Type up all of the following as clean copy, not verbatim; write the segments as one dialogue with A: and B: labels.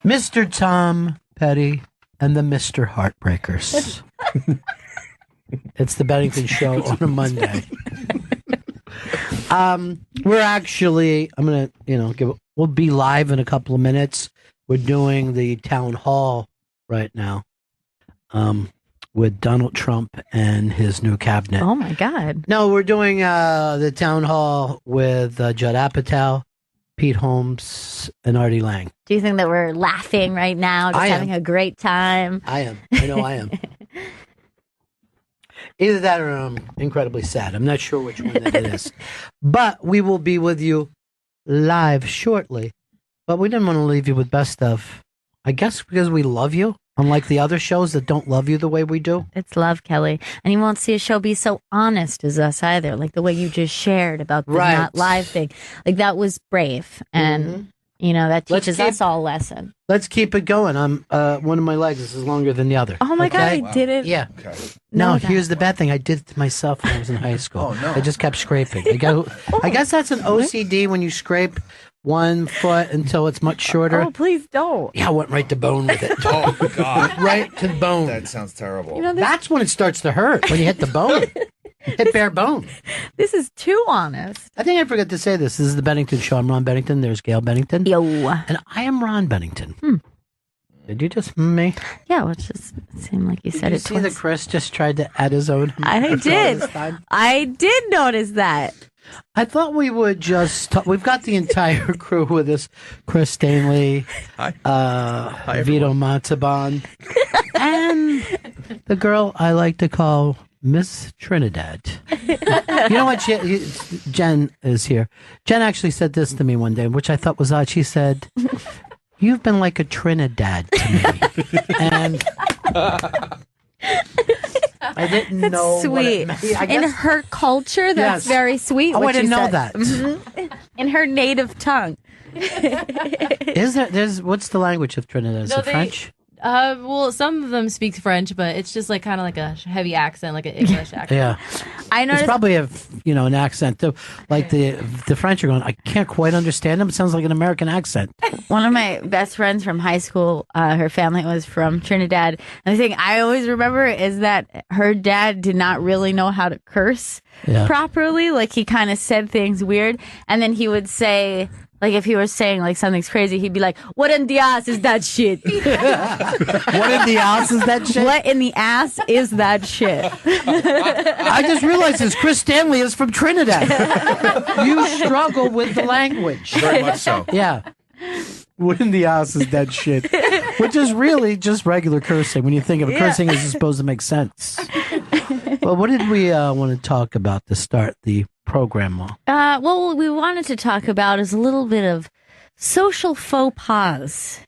A: Mr. Tom Petty and the Mr. Heartbreakers. It's the Bennington Show on a Monday. We're actually, I'm going to, we'll be live in a couple of minutes. We're doing the town hall right now with Donald Trump and his new cabinet.
B: Oh, my God.
A: No, we're doing the town hall with Judd Apatow, Pete Holmes, and Artie Lang.
B: Do you think that we're laughing right now, just having a great time?
A: I am. I know I am. Either that or I'm incredibly sad. I'm not sure which one that it is. But we will be with you live shortly. But we didn't want to leave you with best of. I guess because we love you, unlike the other shows that don't love you the way we do.
B: It's love, Kelly. And you won't see a show be so honest as us either, like the way you just shared about the not live thing. Like, that was brave. And, that teaches us all a lesson.
A: Let's keep it going. One of my legs is longer than the other.
B: Oh, my God, I did it.
A: Yeah. Okay. No, here's the bad thing. I did it to myself when I was in high school. Oh, no. I just kept scraping. I guess that's an OCD when you scrape one foot until it's much shorter.
B: Oh, please don't.
A: Yeah, I went right to bone with it.
C: Oh, God.
A: Right to the bone.
C: That sounds terrible.
A: That's when it starts to hurt, when you hit the bone. Hit bare bone.
B: This is too honest.
A: I think I forgot to say this. This is the Bennington Show. I'm Ron Bennington. There's Gail Bennington.
B: Yo.
A: And I am Ron Bennington. Did you just me?
B: Yeah, well, it just seemed like you said it
A: twice. Did you see that Chris just tried to add his own?
B: I did. I did notice that.
A: I thought we would just talk. We've got the entire crew with us. Chris Stanley,
C: Hi,
A: Vito Montalban, and the girl I like to call Miss Trinidad. You know what? Jen is here. Jen actually said this to me one day, which I thought was odd. She said, "You've been like a Trinidad to me," and I didn't know.
B: Sweet.
A: What it meant.
B: In her culture, that's very sweet.
A: Oh, I didn't know that.
B: Mm-hmm. In her native tongue.
A: What's the language of Trinidad? Is it French?
D: Well, some of them speak French, but it's just like kind of like a heavy accent, like an English accent.
A: Yeah,
B: I noticed.
A: It's probably an accent too. Like the French are going, I can't quite understand them. It sounds like an American accent.
B: One of my best friends from high school, her family was from Trinidad. And the thing I always remember is that her dad did not really know how to curse properly. Like, he kind of said things weird, and then he would say, like, if he was saying, like, something's crazy, he'd be like, what in the ass is that shit?
A: What in the ass is that shit?
B: What in the ass is that shit?
A: I just realized this. Chris Stanley is from Trinidad. You struggle with the language.
C: Very much so.
A: Yeah. What in the ass is that shit? Which is really just regular cursing. When you think of it, cursing is supposed to make sense. Well, what did we want to talk about to start the program?
B: Well, what we wanted to talk about is a little bit of social faux pas.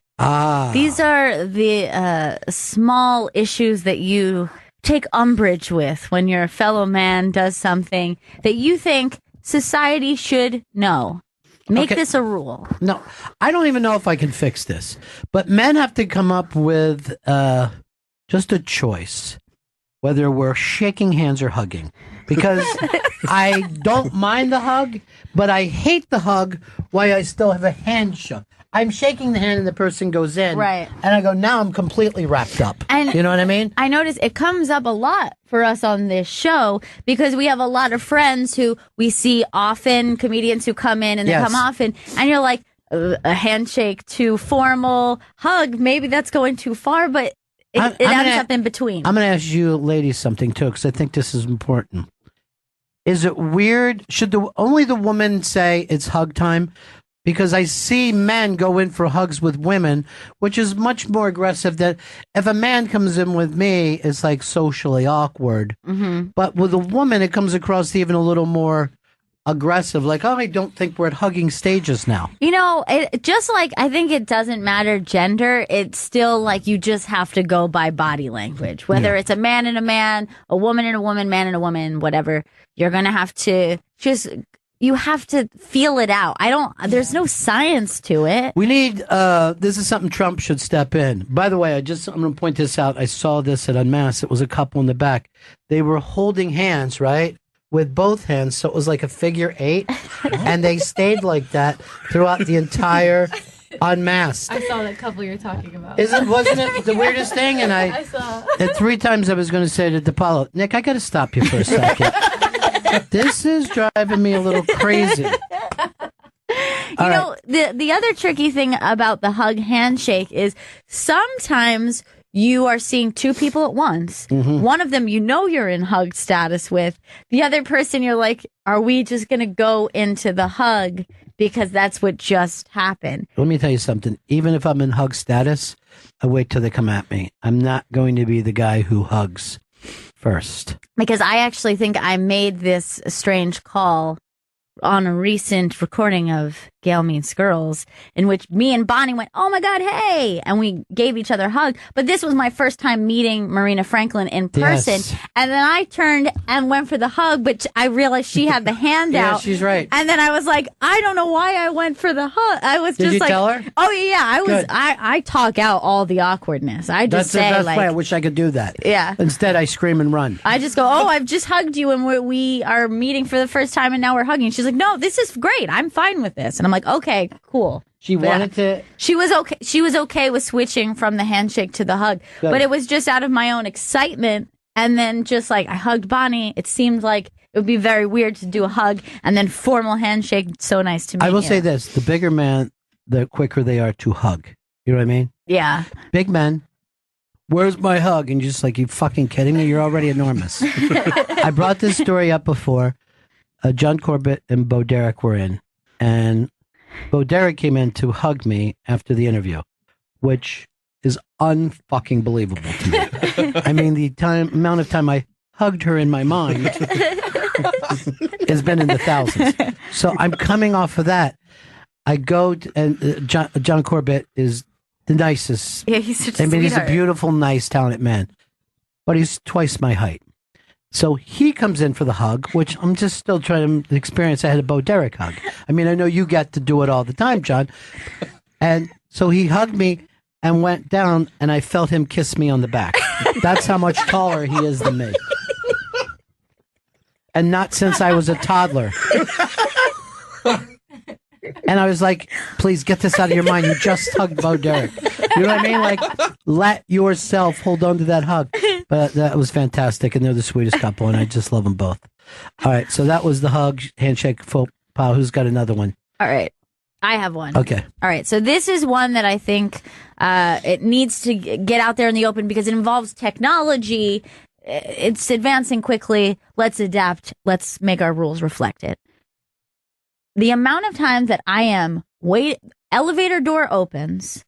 B: These are the small issues that you take umbrage with when your fellow man does something that you think society should know. Make this a rule.
A: No, I don't even know if I can fix this, but men have to come up with just a choice, whether we're shaking hands or hugging. Because I don't mind the hug, but I hate the hug while I still have a handshake. I'm shaking the hand and the person goes in.
B: Right.
A: And I go, now I'm completely wrapped up. And you know what I mean?
B: I notice it comes up a lot for us on this show because we have a lot of friends who we see often, comedians who come in and they come often. And you're like, a handshake too formal, hug, maybe that's going too far, but it ends up in between.
A: I'm going to ask you ladies something too, because I think this is important. Is it weird? Should only the woman say it's hug time? Because I see men go in for hugs with women, which is much more aggressive than if a man comes in with me, it's like socially awkward. Mm-hmm. But with a woman, it comes across even a little more aggressive. Like, oh, I don't think we're at hugging stages now.
B: You know, just like I think it doesn't matter gender. It's still like you just have to go by body language. Whether it's a man and a man, a woman and a woman, man and a woman, whatever, you're going to have to just... You have to feel it out. There's no science to it.
A: We need, this is something Trump should step in. By the way, I'm going to point this out. I saw this at Unmasked. It was a couple in the back. They were holding hands, right? With both hands. So it was like a figure 8. And they stayed like that throughout the entire unmasked.
D: I saw that couple you're talking about.
A: Wasn't it the weirdest thing? And
D: I saw.
A: and 3 times I was going to say to DePaulo, Nick, I got to stop you for a second. This is driving me a little crazy.
B: You know, the other tricky thing about the hug handshake is sometimes you are seeing 2 people at once. Mm-hmm. One of them you're in hug status with. The other person you're like, are we just going to go into the hug because that's what just happened?
A: Let me tell you something. Even if I'm in hug status, I wait till they come at me. I'm not going to be the guy who hugs first.
B: Because I actually think I made this strange call on a recent recording of Gail Meets Girls, in which me and Bonnie went, oh my God, hey! And we gave each other a hug. But this was my first time meeting Marina Franklin in person. Yes. And then I turned and went for the hug, but I realized she had the hand out.
A: Yeah, she's right.
B: And then I was like, I don't know why I went for the hug. I was
A: Did
B: just
A: you
B: like,
A: tell her?
B: Oh yeah, I talk out all the awkwardness. I just say
A: that's
B: like,
A: why I wish I could do that.
B: Yeah.
A: Instead, I scream and run.
B: I just go, oh, I've just hugged you and we are meeting for the first time and now we're hugging. She's like, no, this is great. I'm fine with this. And I'm like, okay, cool.
A: She wanted to.
B: She was okay. She was okay with switching from the handshake to the hug,
A: Good.
B: But it was just out of my own excitement. And then just like I hugged Bonnie, it seemed like it would be very weird to do a hug and then formal handshake. So nice to meet you.
A: I will say this: the bigger man, the quicker they are to hug. You know what I mean?
B: Yeah.
A: Big men. Where's my hug? And you're just like, you fucking kidding me? You're already enormous. I brought this story up before. John Corbett and Bo Derek were in, and Bo Derek came in to hug me after the interview, which is unfucking believable to me. I mean, the amount of time I hugged her in my mind has been in the thousands. So I'm coming off of that. I go to, and John Corbett is the nicest.
B: Yeah, he's such a
A: sweetheart. He's a beautiful, nice, talented man, but he's twice my height. So he comes in for the hug, which I'm just still trying to experience. I had a Bo Derek hug. I mean, I know you get to do it all the time, John. And so he hugged me and went down, and I felt him kiss me on the back. That's how much taller he is than me. And not since I was a toddler. And I was like, please get this out of your mind. You just hugged Bo Derek. You know what I mean? Like, let yourself hold on to that hug. But that was fantastic. And they're the sweetest couple. And I just love them both. All right. So that was the hug, handshake, faux pas. Who's got another one?
B: All right. I have one.
A: Okay.
B: All right. So this is one that I think it needs to get out there in the open because it involves technology. It's advancing quickly. Let's adapt. Let's make our rules reflect it. The amount of times that I am elevator door opens,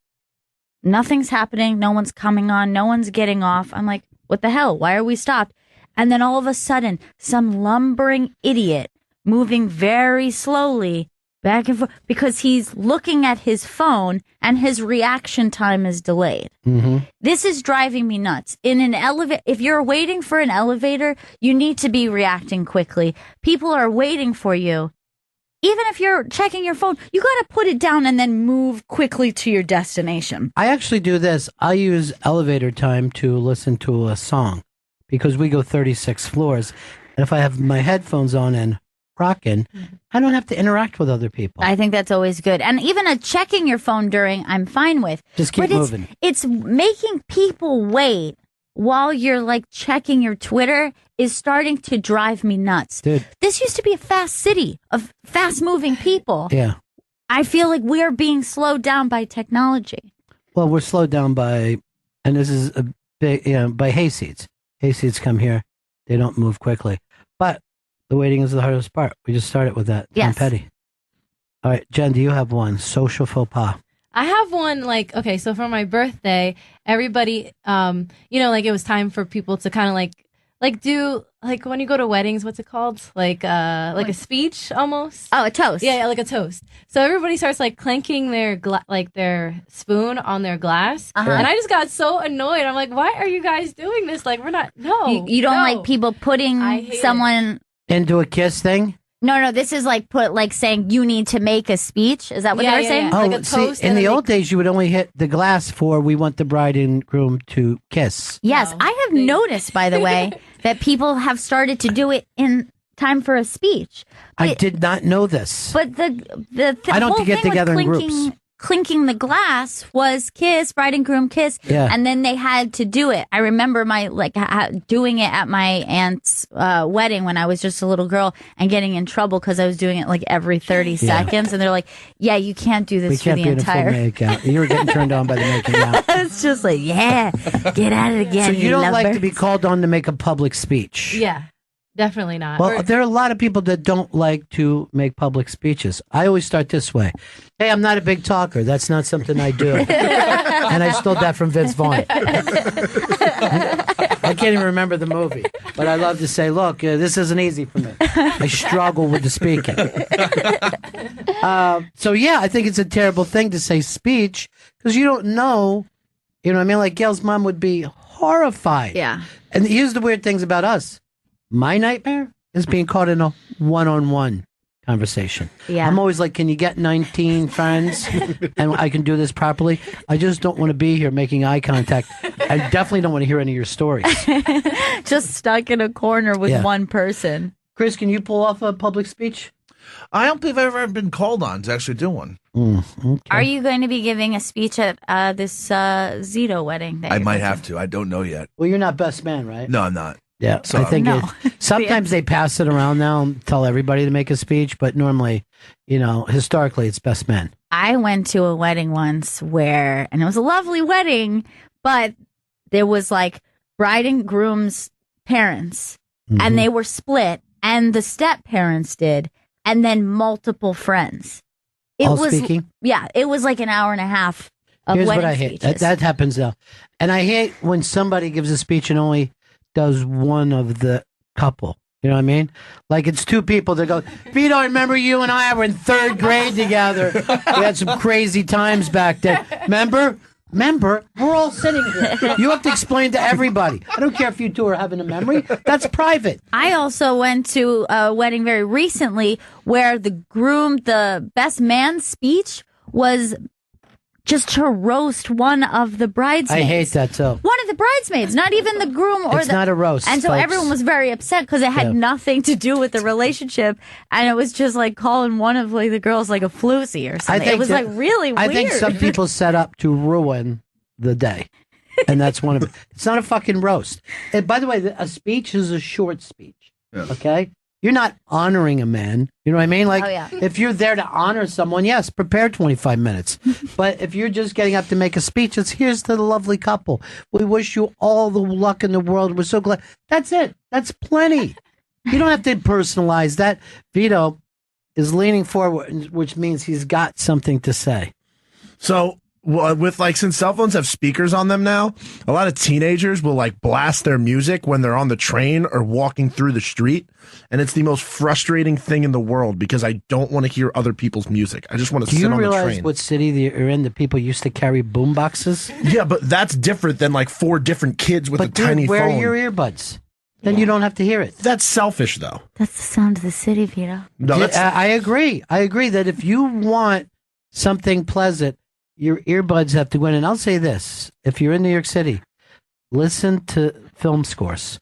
B: nothing's happening, no one's coming on, no one's getting off. I'm like, what the hell? Why are we stopped? And then all of a sudden, some lumbering idiot moving very slowly back and forth because he's looking at his phone and his reaction time is delayed.
A: Mm-hmm.
B: This is driving me nuts. In an elevator, if you're waiting for an elevator, you need to be reacting quickly. People are waiting for you. Even if you're checking your phone, you got to put it down and then move quickly to your destination.
A: I actually do this. I use elevator time to listen to a song because we go 36 floors. And if I have my headphones on and rocking, I don't have to interact with other people.
B: I think that's always good. And even checking your phone during, I'm fine with.
A: Just keep moving.
B: It's making people wait while you're like checking your Twitter is starting to drive me nuts.
A: Dude.
B: This used to be a fast city of fast moving people.
A: Yeah.
B: I feel like we are being slowed down by technology.
A: Well, we're slowed down by, and this is a big, by hayseeds. Hayseeds come here. They don't move quickly. But the waiting is the hardest part. We just started with that.
B: Yes.
A: Tom Petty. All right, Jen, do you have one? Social faux pas.
D: I have one, okay, so for my birthday, everybody, it was time for people to kind of do, when you go to weddings, what's it called? Like a speech almost?
B: Oh, a toast.
D: Yeah, like a toast. So everybody starts clanking their their spoon on their glass.
B: Uh-huh.
D: And I just got so annoyed. I'm like, why are you guys doing this? We're not, no.
B: You don't like people putting someone
A: into a kiss thing?
B: No, this is saying you need to make a speech. Is that what they were saying?
D: Yeah.
A: Oh,
D: Like a toast
A: in the old days, you would only hit the glass for we want the bride and groom to kiss.
B: Yes,
D: No,
B: I have noticed, by the way, that people have started to do it in time for a speech.
A: I did not know this.
B: But the
A: I don't
B: whole
A: get
B: thing
A: together
B: with
A: in
B: clinking
A: groups.
B: clinking the glass was kiss, bride and groom kiss.
A: Yeah.
B: And then they had to do it. I remember doing it at my aunt's wedding when I was just a little girl and getting in trouble because I was doing it like every 30 seconds. And they're like, yeah, you can't do
A: We
B: this for
A: can't
B: the
A: be in a
B: entire.
A: full makeout. You were getting turned on by the making out.
B: It's just like, yeah, get at it again.
A: So you don't like to
B: lovebirds.
A: be called on to make a public speech?
D: Yeah, definitely not.
A: Well, there are a lot of people that don't like to make public speeches. I always start this way. Hey, I'm not a big talker. That's not something I do. And I stole that from Vince Vaughn. I can't even remember the movie. But I love to say, look, this isn't easy for me. I struggle with the speaking. So, yeah, I think it's a terrible thing to say speech because you don't know. You know what I mean? Like Gail's mom would be horrified.
B: Yeah.
A: And here's the weird things about us. My nightmare is being caught in a one-on-one conversation.
B: Yeah.
A: I'm always like, can you get 19 friends and I can do this properly? I just don't want to be here making eye contact. I definitely don't want to hear any of your stories.
B: Just stuck in a corner with
A: Yeah.
B: one person.
A: Chris, can you pull off a public speech?
C: I don't believe I've ever been called on to actually do one.
A: Okay.
B: Are you going to be giving a speech at this Zito wedding? That
C: I
B: you're
C: might
B: going
C: have to. I don't know yet.
A: Well, you're not best man, right?
C: No, I'm not.
A: Yeah,
C: So-
A: I think
B: No.
A: sometimes they pass it around now and tell everybody to make a speech, but normally, historically, it's best man.
B: I went to a wedding once and it was a lovely wedding, but there was like bride and groom's parents, and they were split, and the step parents did, and then multiple friends. It
A: All
B: was
A: speaking?
B: Yeah, it was like an hour and a half of
A: Here's
B: wedding
A: what I hate.
B: speeches.
A: That happens though. And I hate when somebody gives a speech and only does one of the couple. You know what I mean? Like it's two people that go, Vito, I remember you and I were in third grade together. We had some crazy times back then. Remember? We're all sitting here. You have to explain to everybody. I don't care if you two are having a memory. That's private.
B: I also went to a wedding very recently where the best man's speech was just to roast one of the bridesmaids.
A: I hate that too.
B: One of the bridesmaids, not even the groom or
A: It's not a roast,
B: And so
A: folks.
B: everyone was very upset because it had nothing to do with the relationship, and it was just like calling one of like the girls like a floozy or something. It was like really weird.
A: I think some people set up to ruin the day. And that's one of it. It's not a fucking roast. And by the way, a speech is a short speech.
C: Yeah.
A: Okay? You're not honoring a man. You know what I mean? Like,
B: Oh, yeah.
A: if you're there to honor someone, yes, prepare 25 minutes. But if you're just getting up to make a speech, it's here's to the lovely couple. We wish you all the luck in the world. We're so glad. That's it. That's plenty. You don't have to personalize that. Vito is leaning forward, which means he's got something to say.
C: So with since cell phones have speakers on them now, a lot of teenagers will blast their music when they're on the train or walking through the street, and it's the most frustrating thing in the world because I don't want to hear other people's music. I just want to
A: Do
C: sit
A: you
C: on the
A: realize
C: train.
A: what city you're in? That people used to carry boom boxes.
C: Yeah, but that's different than 4 different kids with a
A: But dude,
C: tiny
A: wear
C: phone.
A: your earbuds. Then you don't have to hear it.
C: That's selfish, though.
B: That's the sound of the city, Vito.
C: No, that's,
A: I agree. I agree that if you want something pleasant, your earbuds have to go in. And I'll say this: if you're in New York City, listen to film scores,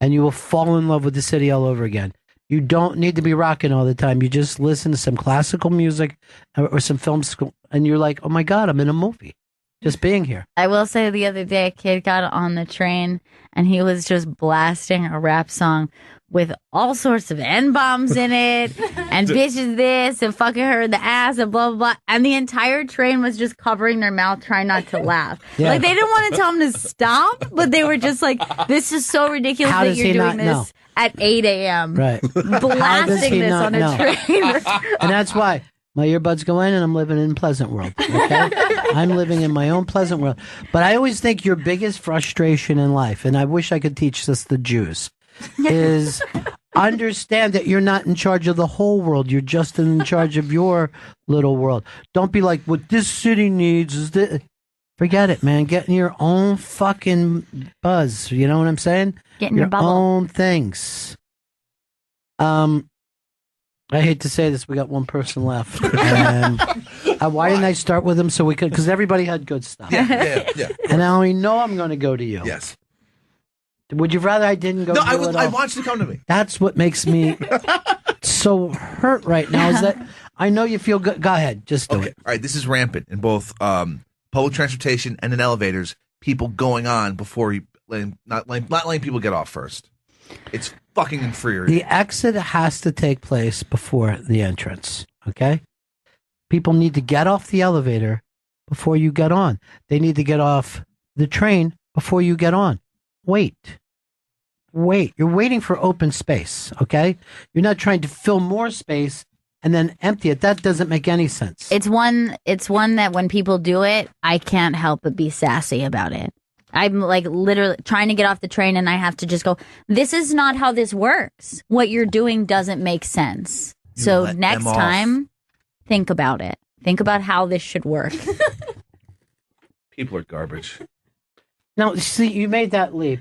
A: and you will fall in love with the city all over again. You don't need to be rocking all the time. You just listen to some classical music or some film score, and you're like, "Oh my God, I'm in a movie." Just being here.
B: I will say the other day a kid got on the train and he was just blasting a rap song with all sorts of N-bombs in it and bitches this and fucking her in the ass and blah, blah, blah. And the entire train was just covering their mouth trying not to laugh.
A: Yeah.
B: Like they didn't want to tell him to stop, but they were just like, this is so ridiculous
A: How
B: that
A: does
B: you're
A: he
B: doing
A: not know?
B: this at 8 a.m.
A: Right. How does
B: Blasting
A: he
B: this
A: not
B: on a
A: know?
B: train.
A: And that's why my earbuds go in and I'm living in Pleasant World. Okay? I'm living in my own Pleasant World. But I always think your biggest frustration in life, and I wish I could teach this to Jews, is understand that you're not in charge of the whole world. You're just in charge of your little world. Don't be like, what this city needs is this. Forget it, man. Get in your own fucking buzz. You know what I'm saying?
B: Get in your bubble.
A: own things. I hate to say this, we got one person left. And, why didn't I start with him so we could? Because everybody had good stuff.
C: yeah.
A: And I only know I'm going to go to you.
C: Yes.
A: Would you rather I didn't go?
C: No,
A: to you at
C: I
A: all?
C: want you to come to me.
A: That's what makes me. so hurt right now is that I know you feel good. Go ahead. Just do it.
E: All right. This is rampant in both public transportation and in elevators. People going on before you not letting people get off first. It's fucking infuriating.
A: The exit has to take place before the entrance. Okay? People need to get off the elevator before you get on. They need to get off the train before you get on. Wait. You're waiting for open space, okay? You're not trying to fill more space and then empty it. That doesn't make any sense.
B: It's one that when people do it, I can't help but be sassy about it. I'm like literally trying to get off the train and I have to just go, this is not how this works. What you're doing doesn't make sense. So next time, think about it. Think about how this should work.
E: People are garbage.
A: Now, see, you made that leap.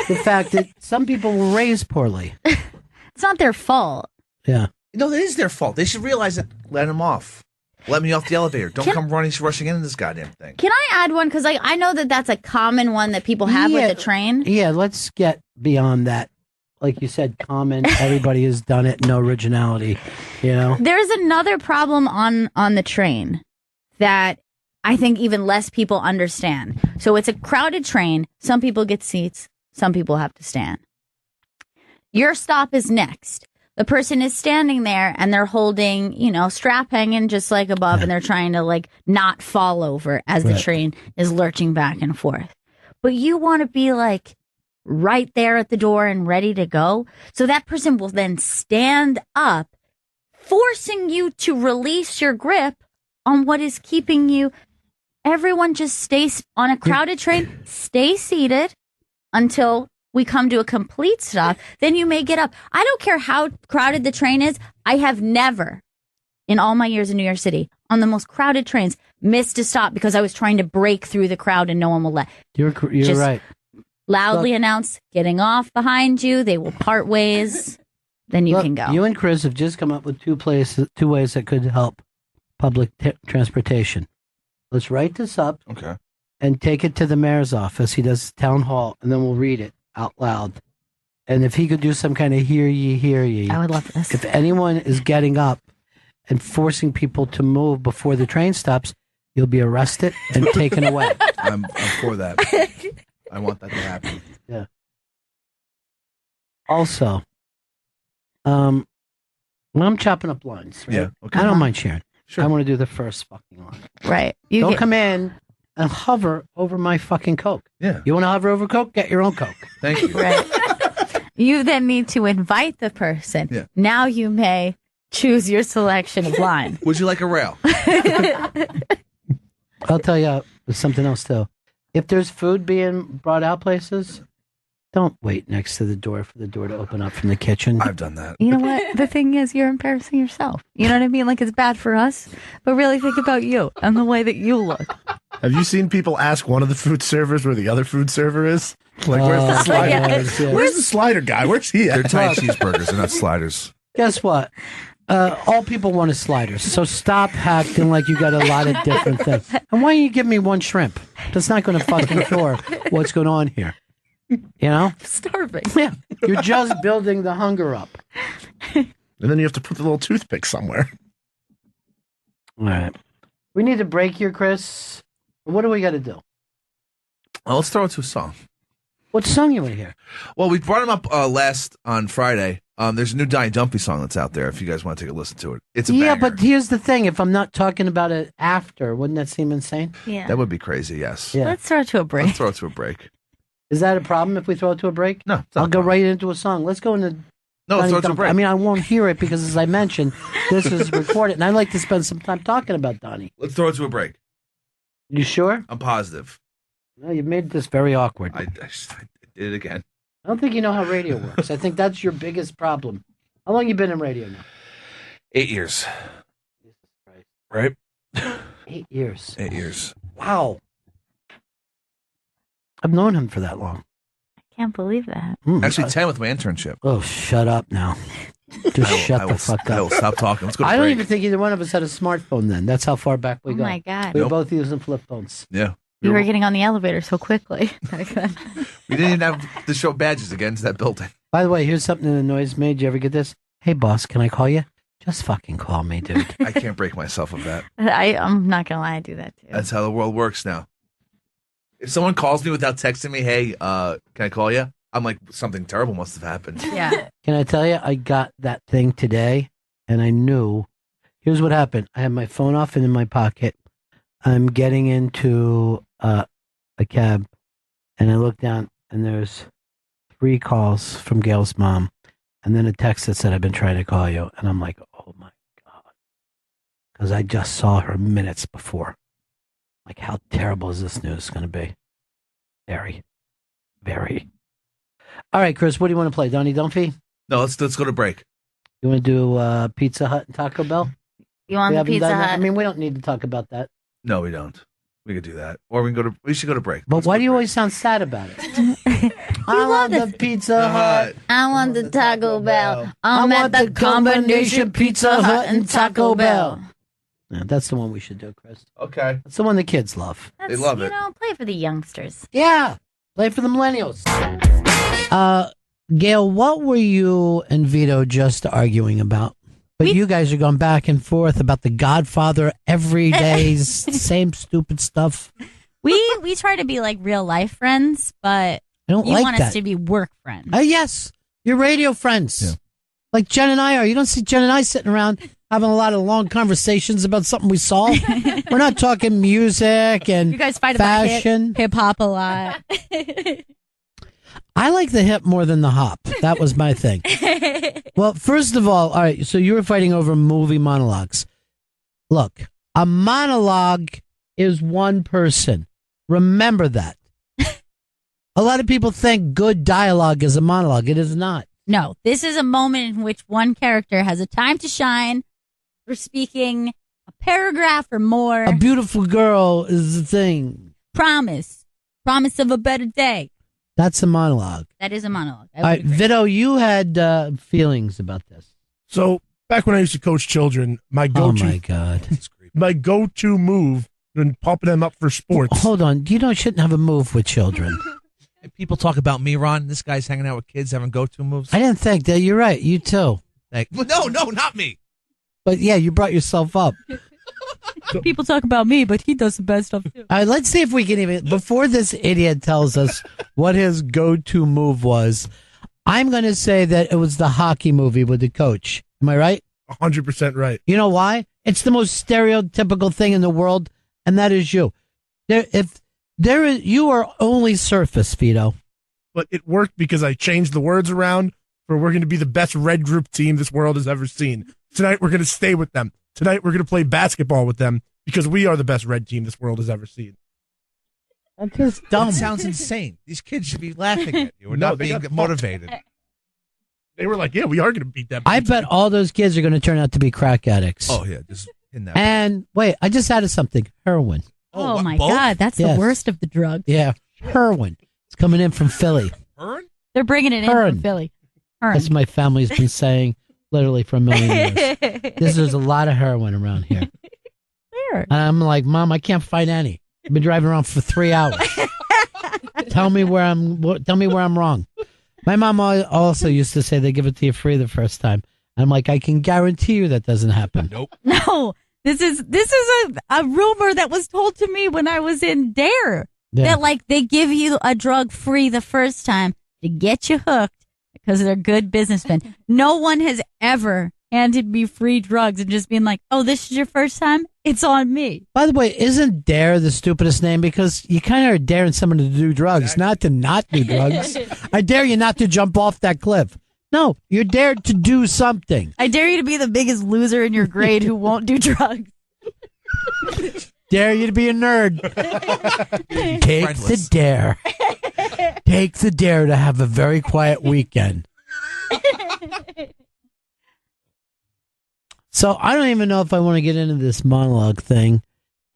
A: The fact that some people were raised poorly.
B: It's not their fault.
A: Yeah.
E: No, it is their fault. They should realize that. Let them off. Let me off the elevator. Don't come rushing into this goddamn thing.
B: Can I add one? Because I know that's a common one that people have with the train.
A: Yeah, let's get beyond that. Like you said, common. Everybody has done it. No originality. You know.
B: There's another problem on the train that I think even less people understand. So it's a crowded train. Some people get seats. Some people have to stand. Your stop is next. The person is standing there and they're holding, strap hanging just like above, and they're trying to like not fall over as the train is lurching back and forth. But you want to be like right there at the door and ready to go. So that person will then stand up, forcing you to release your grip on what is keeping you. Everyone just stays on a crowded train, stay seated until we come to a complete stop. Then you may get up. I don't care how crowded the train is. I have never, in all my years in New York City, on the most crowded trains, missed a stop because I was trying to break through the crowd and no one will let.
A: You're right.
B: Loudly announce, getting off behind you. They will part ways. Then you can go.
A: You and Chris have just come up with two ways that could help public transportation. Let's write this up.
E: Okay.
A: And take it to the mayor's office. He does town hall, and then we'll read it out loud. And if he could do some kind of hear ye.
B: I would love this.
A: If anyone is getting up and forcing people to move before the train stops, you'll be arrested and taken away.
E: I'm for that. I want that to happen.
A: Yeah. Also, when I'm chopping up lines, right?
E: Yeah. Okay.
A: I don't mind sharing.
E: Sure.
A: I want to do the first fucking line.
B: Right.
A: Don't come in and hover over my fucking Coke.
E: Yeah.
A: You want to hover over Coke? Get your own Coke.
E: Thank you.
B: Right. You then need to invite the person.
E: Yeah.
B: Now you may choose your selection of line.
E: Would you like a rail?
A: I'll tell you something else, too. If there's food being brought out places, don't wait next to the door for the door to open up from the kitchen.
E: I've done that.
B: You know what? The thing is, you're embarrassing yourself. You know what I mean? Like, it's bad for us, but really think about you and the way that you look.
C: Have you seen people ask one of the food servers where the other food server is? Like, where's the slider?
B: Yeah.
C: Where's the slider guy? Where's he
E: They're
C: at?
E: tiny cheeseburgers. They're not sliders.
A: Guess what? All people want is sliders. So stop acting like you got a lot of different things. And why don't you give me one shrimp? That's not going to fucking cure what's going on here. You know?
B: I'm starving.
A: Yeah. You're just building the hunger up.
C: And then you have to put the little toothpick somewhere.
A: All right. We need to break here, Chris. What do we got to do?
E: Well, let's throw it to a song.
A: What song you want to hear?
E: Well, we brought him up last on Friday. There's a new Donnie Dumpy song that's out there if you guys want to take a listen to it. It's a banger.
A: But here's the thing. If I'm not talking about it after, wouldn't that seem insane?
B: Yeah.
E: That would be crazy, yes.
A: Yeah.
B: Let's throw it to a break.
E: Let's throw it to a break.
A: Is that a problem if we throw it to a break?
E: No. it's not
A: I'll
E: a
A: go
E: problem.
A: right into a song. Let's go into...
E: No, let's throw it to a
A: Dumpy.
E: break.
A: I mean, I won't hear it because, as I mentioned, this is recorded, and I'd like to spend some time talking about Donnie.
E: Let's throw it to a break.
A: You sure?
E: I'm positive.
A: No, you made this very awkward.
E: I did it again.
A: I don't think you know how radio works. I think that's your biggest problem. How long you been in radio now?
E: 8 years.
A: Jesus Christ.
E: Right?
A: 8 years.
E: 8 years.
A: Wow. I've known him for that long.
B: Can't believe that.
E: Actually, 10 with my internship.
A: Oh, shut up now. Just shut the fuck
E: I will
A: up.
E: stop talking. Let's go to
A: I don't
E: break.
A: even think either one of us had a smartphone then. That's how far back we
B: Oh
A: go.
B: my God.
A: We were
E: Nope.
A: both using flip phones.
E: Yeah.
B: You were getting on the elevator so quickly.
E: We didn't even have to show badges again to that building.
A: By the way, here's something that annoys me. Did you ever get this? Hey, boss, can I call you? Just fucking call me, dude.
E: I can't break myself of that.
B: I'm not gonna lie, I do that too.
E: That's how the world works now. If someone calls me without texting me, hey, can I call you? I'm like, something terrible must have happened.
B: Yeah.
A: Can I tell you, I got that thing today, and I knew. Here's what happened. I had my phone off and in my pocket. I'm getting into a cab, and I look down, and there's 3 calls from Gail's mom, and then a text that said, I've been trying to call you. And I'm like, oh, my God. Because I just saw her minutes before. Like, how terrible is this news going to be? Very, very. All right, Chris, what do you want to play? Donnie Dunphy?
E: No, let's go to break.
A: You want to do Pizza Hut and Taco Bell?
B: You want
A: We
B: the
A: haven't
B: Pizza
A: done that.
B: Hut?
A: I mean, we don't need to talk about that.
E: No, we don't. We could do that. Or we should go to break.
A: But
E: Let's
A: why
E: go
A: do you
E: to
A: always sound sad about it? I want the Pizza Hut.
B: I want the Taco Bell.
A: I
B: I'm
A: want
B: at
A: the
B: the combination Pizza Hut and Taco Bell.
A: Yeah, that's the one we should do, Chris.
E: break. Okay.
A: That's the one the kids love.
B: That's,
E: love it.
B: You know, play for the youngsters.
A: Yeah. Play for the millennials. Gail, what were you and Vito just arguing about? But you guys are going back and forth about The Godfather every day, same stupid stuff.
F: We try to be like real life friends, but
A: I don't
F: you
A: like
F: want
A: that.
F: us to be work friends.
A: Yes, you're radio friends.
C: Yeah.
A: Like Jen and I are. You don't see Jen and I sitting around having a lot of long conversations about something we saw. We're not talking music and
F: You guys fight
A: fashion.
F: about hip hop a lot.
A: I like the hip more than the hop. That was my thing. Well, first of all right, so you were fighting over movie monologues. Look, a monologue is one person. Remember that. A lot of people think good dialogue is a monologue. It is not.
F: No, this is a moment in which one character has a time to shine for speaking a paragraph or more.
A: A beautiful girl is the thing.
F: Promise of a better day.
A: That's a monologue.
F: That is a monologue.
A: All right, Vito, you had feelings about this.
C: So back when I used to coach children, my
A: Oh,
C: go-to
A: my God.
C: my go-to move when pumping them up for sports.
A: Hold on. You don't shouldn't have a move with children.
G: And people talk about me, Ron. This guy's hanging out with kids having go-to moves.
A: I didn't think that. You're right. You too.
G: Like, no, not me.
A: But yeah, you brought yourself up.
F: People talk about me, but he does the best stuff too.
A: All right, let's see if we can even, before this idiot tells us what his go-to move was, I'm going to say that it was the hockey movie with the coach. Am I right?
C: 100% right.
A: You know why? It's the most stereotypical thing in the world, and that is you. You are only surface, Vito.
C: But it worked because I changed the words around for we're going to be the best red group team this world has ever seen. Tonight we're going to stay with them. Tonight we're going to play basketball with them because we are the best red team this world has ever seen.
A: That's just dumb.
G: That sounds insane. These kids should be laughing at you or
C: No,
G: not
C: they
G: being
C: got
G: motivated.
C: They were like, yeah, we are going to beat them.
A: I bet all those kids are going to turn out to be crack addicts.
G: Oh, yeah. Just in that.
A: And wait, I just added something. Heroin.
F: Oh,
G: what,
F: my
G: both?
F: God, that's
A: Yes.
F: the worst of the drugs.
A: Yeah, heroin. It's coming in from Philly.
G: Burn?
F: They're bringing it in
A: Hearn.
F: from Philly. Hearn.
A: That's what my family's been saying literally for a million years. There's a lot of heroin around here.
F: Where?
A: And I'm like, Mom, I can't find any. I've been driving around for 3 hours. Tell me where I'm wrong. My mom also used to say they give it to you free the first time. I'm like, I can guarantee you that doesn't happen.
G: Nope.
F: No, this is a rumor that was told to me when I was in Dare.
A: Yeah.
F: That like they give you a drug free the first time to get you hooked because they're good businessmen. No one has ever handed me free drugs and just been like, "Oh, this is your first time? It's on me."
A: By the way, isn't dare the stupidest name? Because you kind of are daring someone to do drugs, not to not do drugs. I dare you not to jump off that cliff. No, you're dared to do something.
F: I dare you to be the biggest loser in your grade who won't do drugs.
A: Dare you to be a nerd. Take
G: Friendless.
A: the dare. Take the dare to have a very quiet weekend. So I don't even know if I want to get into this monologue thing.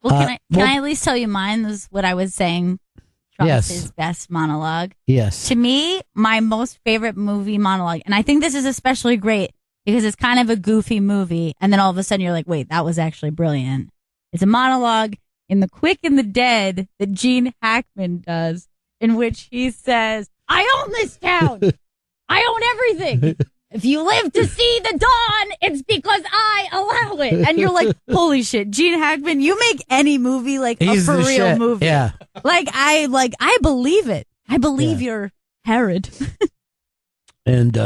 F: Well, can
A: well-
F: I at least tell you mine? This is what I was saying. Trump's
A: Yes.
F: his best monologue.
A: Yes.
F: To me, my most favorite movie monologue, and I think this is especially great because it's kind of a goofy movie, and then all of a sudden you're like, wait, that was actually brilliant. It's a monologue in The Quick and the Dead that Gene Hackman does, in which he says, I own this town! I own everything! if you live to see the dawn, it's because I allow it. And you're like, holy shit, Gene Hackman, you make any movie like
A: He's
F: a for
A: the
F: real
A: shit.
F: movie.
A: Yeah.
F: I believe it. I believe you're Herod.
A: And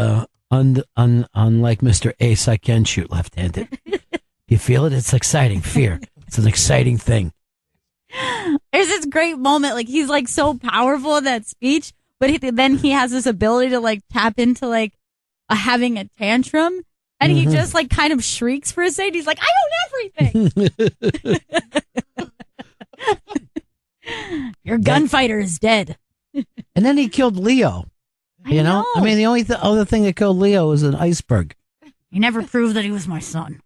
A: unlike Mr. Ace, I can shoot left-handed. You feel it? It's exciting. Fear. It's an exciting thing.
F: There's this great moment, like he's like so powerful in that speech, but then he has this ability to like tap into like having a tantrum, and he just like kind of shrieks for a second. He's like, I own everything. Your gunfighter is dead.
A: And then he killed Leo. You know? I mean, the only other thing that killed Leo was an iceberg.
F: He never proved that he was my son.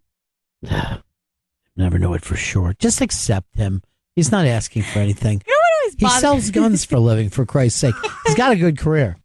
A: Never know it for sure. Just accept him. He's not asking for anything.
F: You know what always
A: He
F: bothered
A: sells guns for a living, for Christ's sake. He's got a good career.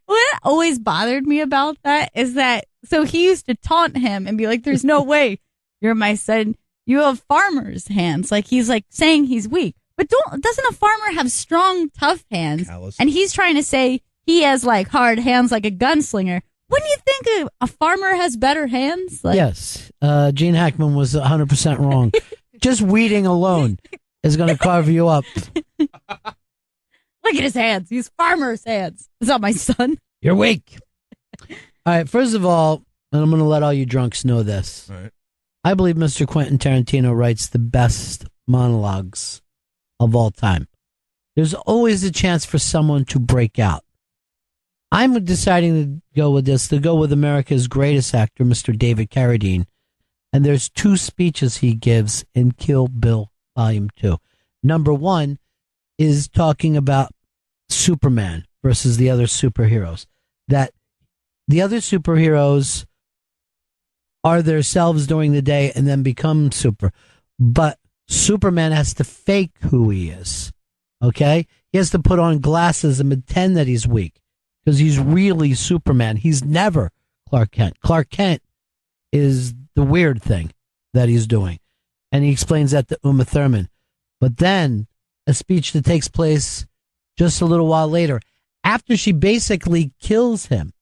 F: What always bothered me about that is that, so he used to taunt him and be like, there's no way you're my son. You have farmer's hands. Like he's like saying he's weak. But doesn't a farmer have strong, tough hands?
C: Callous.
F: And he's trying to say he has like hard hands like a gunslinger. Wouldn't you think a farmer has better hands? Like,
A: Yes. Gene Hackman was 100% wrong. Just weeding alone is going to carve you up.
F: look at his hands. He's farmer's hands. It's not my son.
A: You're weak. All right. First of all, and I'm going to let all you drunks know this.
C: All right.
A: I believe Mr. Quentin Tarantino writes the best monologues of all time. There's always a chance for someone to break out. I'm deciding to go with America's greatest actor, Mr. David Carradine. And there's two speeches he gives in Kill Bill Volume 2. Number one is talking about Superman versus the other superheroes. That the other superheroes are themselves during the day and then become super. But Superman has to fake who he is. Okay? He has to put on glasses and pretend that he's weak. Because he's really Superman. He's never Clark Kent. Clark Kent is the weird thing that he's doing. And he explains that to Uma Thurman. But then a speech that takes place just a little while later, after she basically kills him,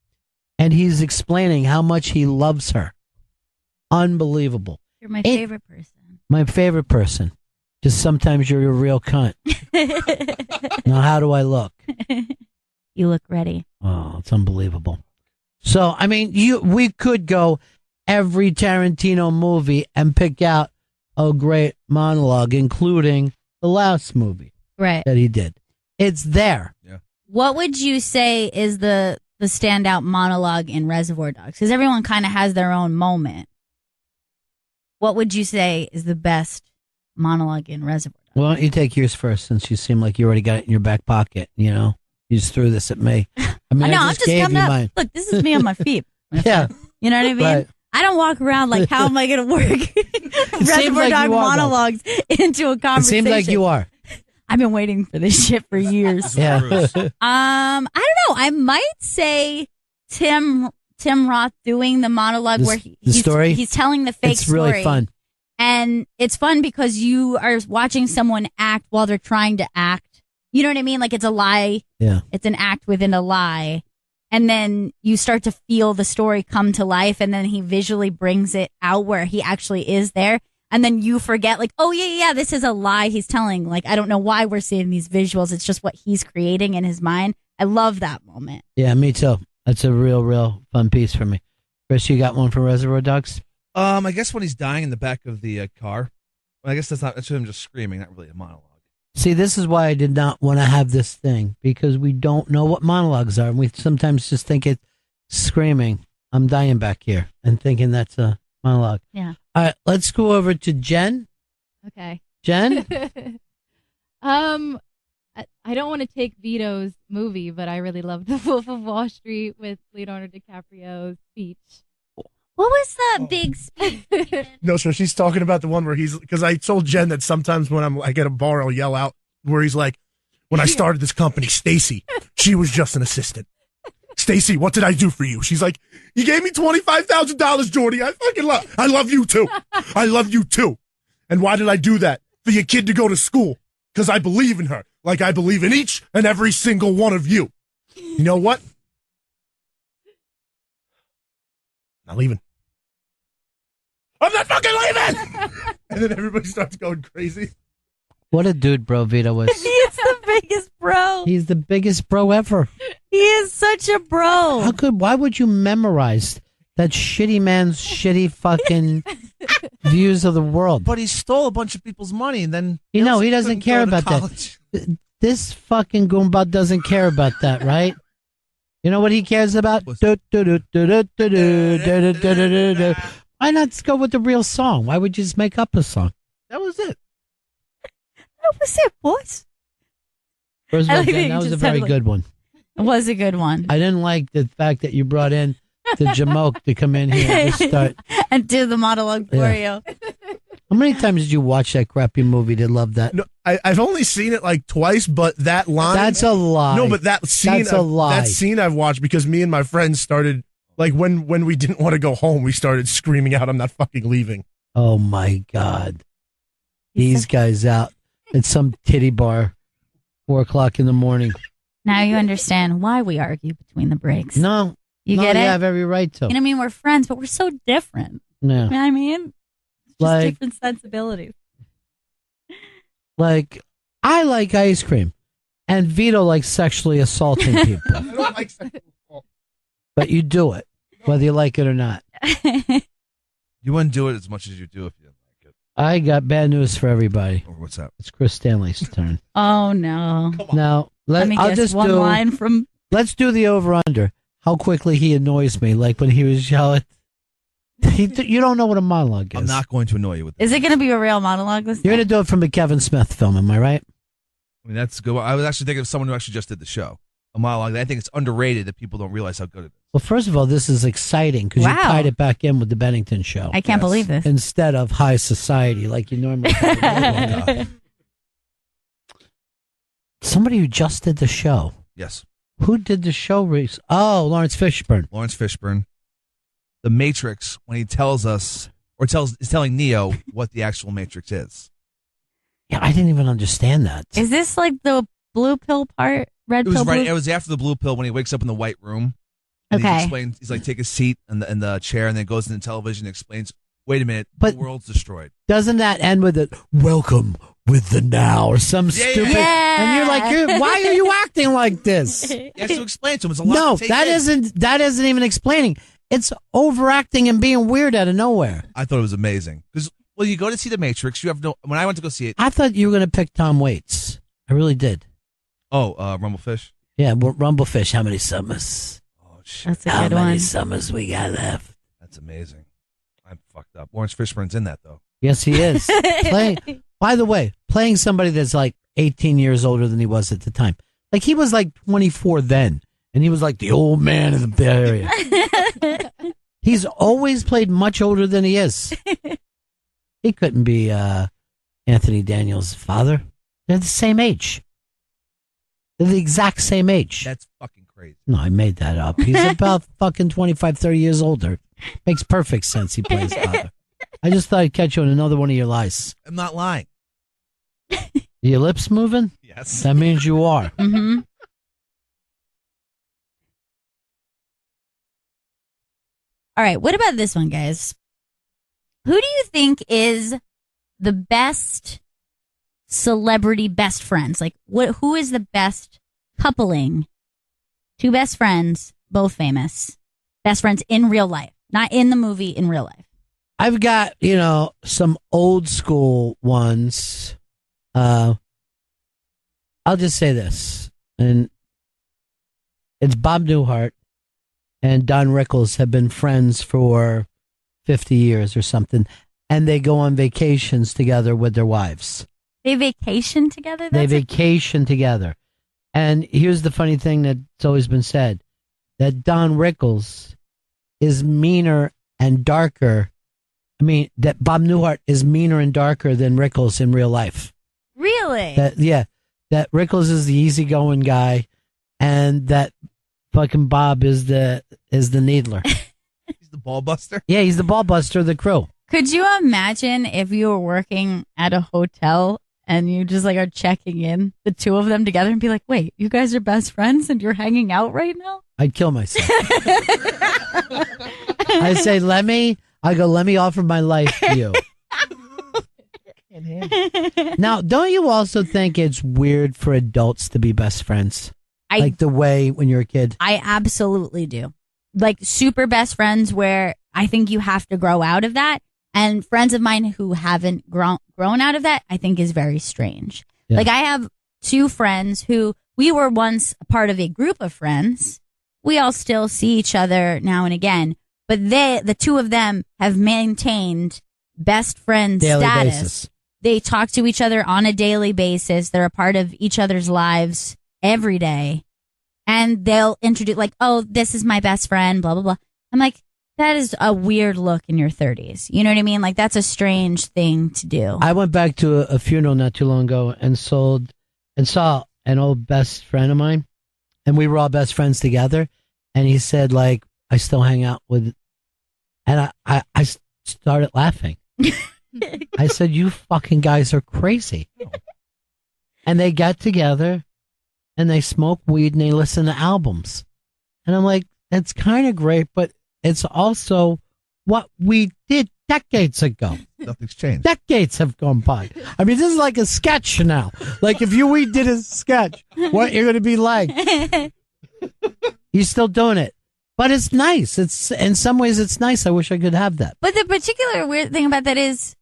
A: and he's explaining how much he loves her. Unbelievable.
F: You're my favorite person.
A: My favorite person. Just sometimes you're a real cunt. Now, how do I look?
F: You look ready.
A: Oh, it's unbelievable. So, I mean, we could go every Tarantino movie and pick out a great monologue, including the last movie
F: Right.
A: that he did. It's there.
F: What would you say is the standout monologue in Reservoir Dogs? Because everyone kind of has their own moment. What would you say is the best monologue in Reservoir Dogs?
A: Why don't you take yours first, since you seem like you already got it in your back pocket, you know? You just threw this at me. I mean,
F: no,
A: I
F: I'm
A: just
F: just
A: gave
F: coming
A: you
F: up.
A: mine.
F: Look, this is me on my feet.
A: Yeah.
F: You know what I mean?
A: Right.
F: I don't walk around like, how am I going to work Reservoir
A: like
F: Dog
A: you are,
F: monologues into a
A: It
F: conversation?
A: seems like you are.
F: I've been waiting for this shit for years.
A: Yeah.
F: I don't know. I might say Tim Roth doing the monologue where he's telling the fake
A: It's really
F: story.
A: fun.
F: And it's fun because you are watching someone act while they're trying to act. You know what I mean? Like it's a lie.
A: Yeah.
F: It's an act within a lie. And then you start to feel the story come to life, and then he visually brings it out where he actually is there. And then you forget, like, oh, yeah, this is a lie he's telling. Like, I don't know why we're seeing these visuals. It's just what he's creating in his mind. I love that moment.
A: Yeah, me too. That's a real fun piece for me. Chris, you got one for Reservoir Dogs?
G: I guess when he's dying in the back of the car. Well, I guess that's him just screaming, not really a monologue.
A: See, this is why I did not want to have this thing, because we don't know what monologues are. And we sometimes just think it's screaming, I'm dying back here, and thinking that's a monologue.
F: Yeah.
A: All right, let's go over to Jen.
D: Okay.
A: Jen?
D: I don't want to take Vito's movie, but I really loved The Wolf of Wall Street with Leonardo DiCaprio's speech.
F: What was the big speech?
C: No, sir. She's talking about the one where because I told Jen that sometimes when I get a bar, I'll yell out where he's like, when I started this company, Stacy, she was just an assistant. Stacy, what did I do for you? She's like, you gave me $25,000, Jordy. I love you too. I love you too. And why did I do that? For your kid to go to school. Because I believe in her. Like I believe in each and every single one of you. You know what? Not leaving. I'm not fucking leaving! And then everybody starts going crazy.
A: What a dude Bro Vito was.
F: He is the biggest bro.
A: He's the biggest bro ever.
F: He is such a bro.
A: Why would you memorize that shitty man's shitty fucking views of the world?
G: But he stole a bunch of people's money, and then
A: he doesn't care about that. This fucking Goombot doesn't care about that, right? You know what he cares about? Why not go with the real song? Why would you just make up a song?
G: That was it.
F: That was it, boys.
A: First of all, Jen, that was a very good one.
F: It was a good one.
A: I didn't like the fact that you brought in the Jamoke to come in here and just start
F: and do the monologue for you.
A: How many times did you watch that crappy movie to love that?
C: No, I've only seen it like twice, but that line...
A: That's a lie.
C: No, but that scene...
A: That's a lie.
C: That scene I've watched because me and my friends started... Like, when we didn't want to go home, we started screaming out, I'm not fucking leaving.
A: Oh, my God. These guys out at some titty bar, 4 o'clock in the morning.
F: Now you understand why we argue between the breaks.
A: No.
F: You get it?
A: You have every right to.
F: You know what I mean? We're friends, but we're so different.
A: Yeah.
F: You know what I mean? Just different sensibilities.
A: Like, I like ice cream, and Vito likes sexually assaulting people.
C: I don't like sexual assault.
A: But you do it, whether you like it or not.
G: You wouldn't do it as much as you do if you didn't like it.
A: I got bad news for everybody.
G: Or what's that?
A: It's Chris Stanley's turn.
F: Oh, no.
A: Now,
F: Let me guess one line from...
A: Let's do the over-under. How quickly he annoys me, like when he was yelling. You don't know what a monologue is.
G: I'm not going to annoy you with this.
F: Is it going to be a real monologue this
A: You're
F: time?
A: going to do it from a Kevin Smith film, am I right?
G: I mean, that's good. I was actually thinking of someone who actually just did the show. A monologue. I think it's underrated that people don't realize how good it is.
A: Well, first of all, this is exciting because you tied it back in with the Bennington show.
F: I can't believe this.
A: Instead of high society, like you normally do. Somebody who just did the show.
G: Yes.
A: Who did the show? Oh, Lawrence Fishburne.
G: Lawrence Fishburne. The Matrix, when he tells us, or is telling Neo what the actual Matrix is.
A: Yeah, I didn't even understand that.
F: Is this like the blue pill part? Red
G: It was
F: pill?
G: right.
F: Blue?
G: It was after the blue pill when he wakes up in the white room. And
F: Okay.
G: He explains. He's like, take a seat in the chair, and then goes into television and explains. Wait a minute,
A: But-
G: the world's destroyed.
A: Doesn't that end with a welcome with the now or some stupid?
F: Yeah.
A: And you're like, why are you acting like this?
G: He has to explain to him. It's a lot.
A: No,
G: to take
A: that
G: in.
A: that isn't even explaining. It's overacting and being weird out of nowhere.
G: I thought it was amazing because you go to see the Matrix. You have no. When I went to go see it,
A: I thought you were going to pick Tom Waits. I really did.
G: Rumblefish.
A: Yeah, Rumblefish. How many summers?
G: Oh shit,
F: That's a
A: How
F: good
A: many
F: one.
A: summers we got left?
G: that's amazing. I'm fucked up. Lawrence Fishburne's in that though.
A: Yes, he is. By the way, playing somebody that's like 18 years older than he was at the time. Like he was like 24 then, and he was like the old man of the Bay Area. He's always played much older than he is. He couldn't be Anthony Daniels' father. They're the same age. They're the exact same age.
G: That's fucking crazy.
A: No, I made that up. He's about fucking 25, 30 years older. Makes perfect sense he plays father. I just thought I'd catch you on another one of your lies.
G: I'm not lying.
A: Your lips moving?
G: Yes.
A: That means you are.
F: Mm-hmm. All right. What about this one, guys? Who do you think is the best celebrity best friends? Like, who is the best coupling? Two best friends, both famous. Best friends in real life. Not in the movie, in real life.
A: I've got, some old school ones. I'll just say this. And it's Bob Newhart and Don Rickles have been friends for 50 years or something. And they go on vacations together with their wives.
F: They vacation together?
A: They vacation together. And here's the funny thing that's always been said. That Don Rickles is meaner and darker. I mean, that Bob Newhart is meaner and darker than Rickles in real life.
F: Really?
A: That Rickles is the easygoing guy, and that fucking Bob is the needler.
G: He's the ball buster.
A: Yeah, he's the ball buster of the crew.
F: Could you imagine if you were working at a hotel and you just like are checking in the two of them together and be like, wait, you guys are best friends and you're hanging out right now?
A: I'd kill myself. I say, let me offer my life to you. Now, don't you also think it's weird for adults to be best friends? Like the way when you're a kid?
F: I absolutely do. Like super best friends where I think you have to grow out of that. And friends of mine who haven't grown out of that, I think is very strange. Yeah. Like I have two friends who we were once a part of a group of friends. We all still see each other now and again, but the two of them have maintained best friend
A: daily
F: status.
A: Basis.
F: They talk to each other on a daily basis. They're a part of each other's lives every day. And they'll introduce like, oh, this is my best friend, blah, blah, blah. I'm like, that is a weird look in your 30s. You know what I mean? Like, that's a strange thing to do.
A: I went back to a funeral not too long ago and saw an old best friend of mine. And we were all best friends together. And he said, like, I still hang out with... And I started laughing. I said, you fucking guys are crazy. And they got together and they smoke weed and they listen to albums. And I'm like, that's kind of great, but it's also what we did decades ago.
G: Nothing's changed.
A: Decades have gone by. I mean, this is like a sketch now. Like if we did a sketch, what you're going to be like. You're still doing it. But it's nice. It's in some ways it's nice. I wish I could have that.
F: But the particular weird thing about that is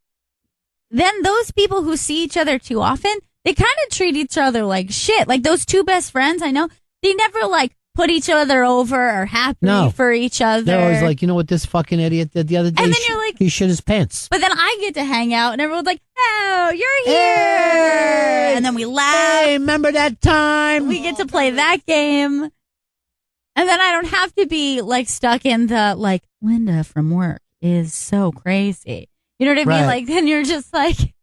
F: then those people who see each other too often, they kind of treat each other like shit. Like those two best friends, I know, they never like put each other over or happy for each other.
A: They're always like, you know what this fucking idiot did the other day?
F: And then you're like,
A: he shit his pants.
F: But then I get to hang out and everyone's like, oh, you're here.
A: Hey!
F: And then we laugh.
A: Hey, remember that time?
F: We get to play that game. And then I don't have to be like stuck in the like, Linda from work is so crazy. You know what I mean? Like then you're just like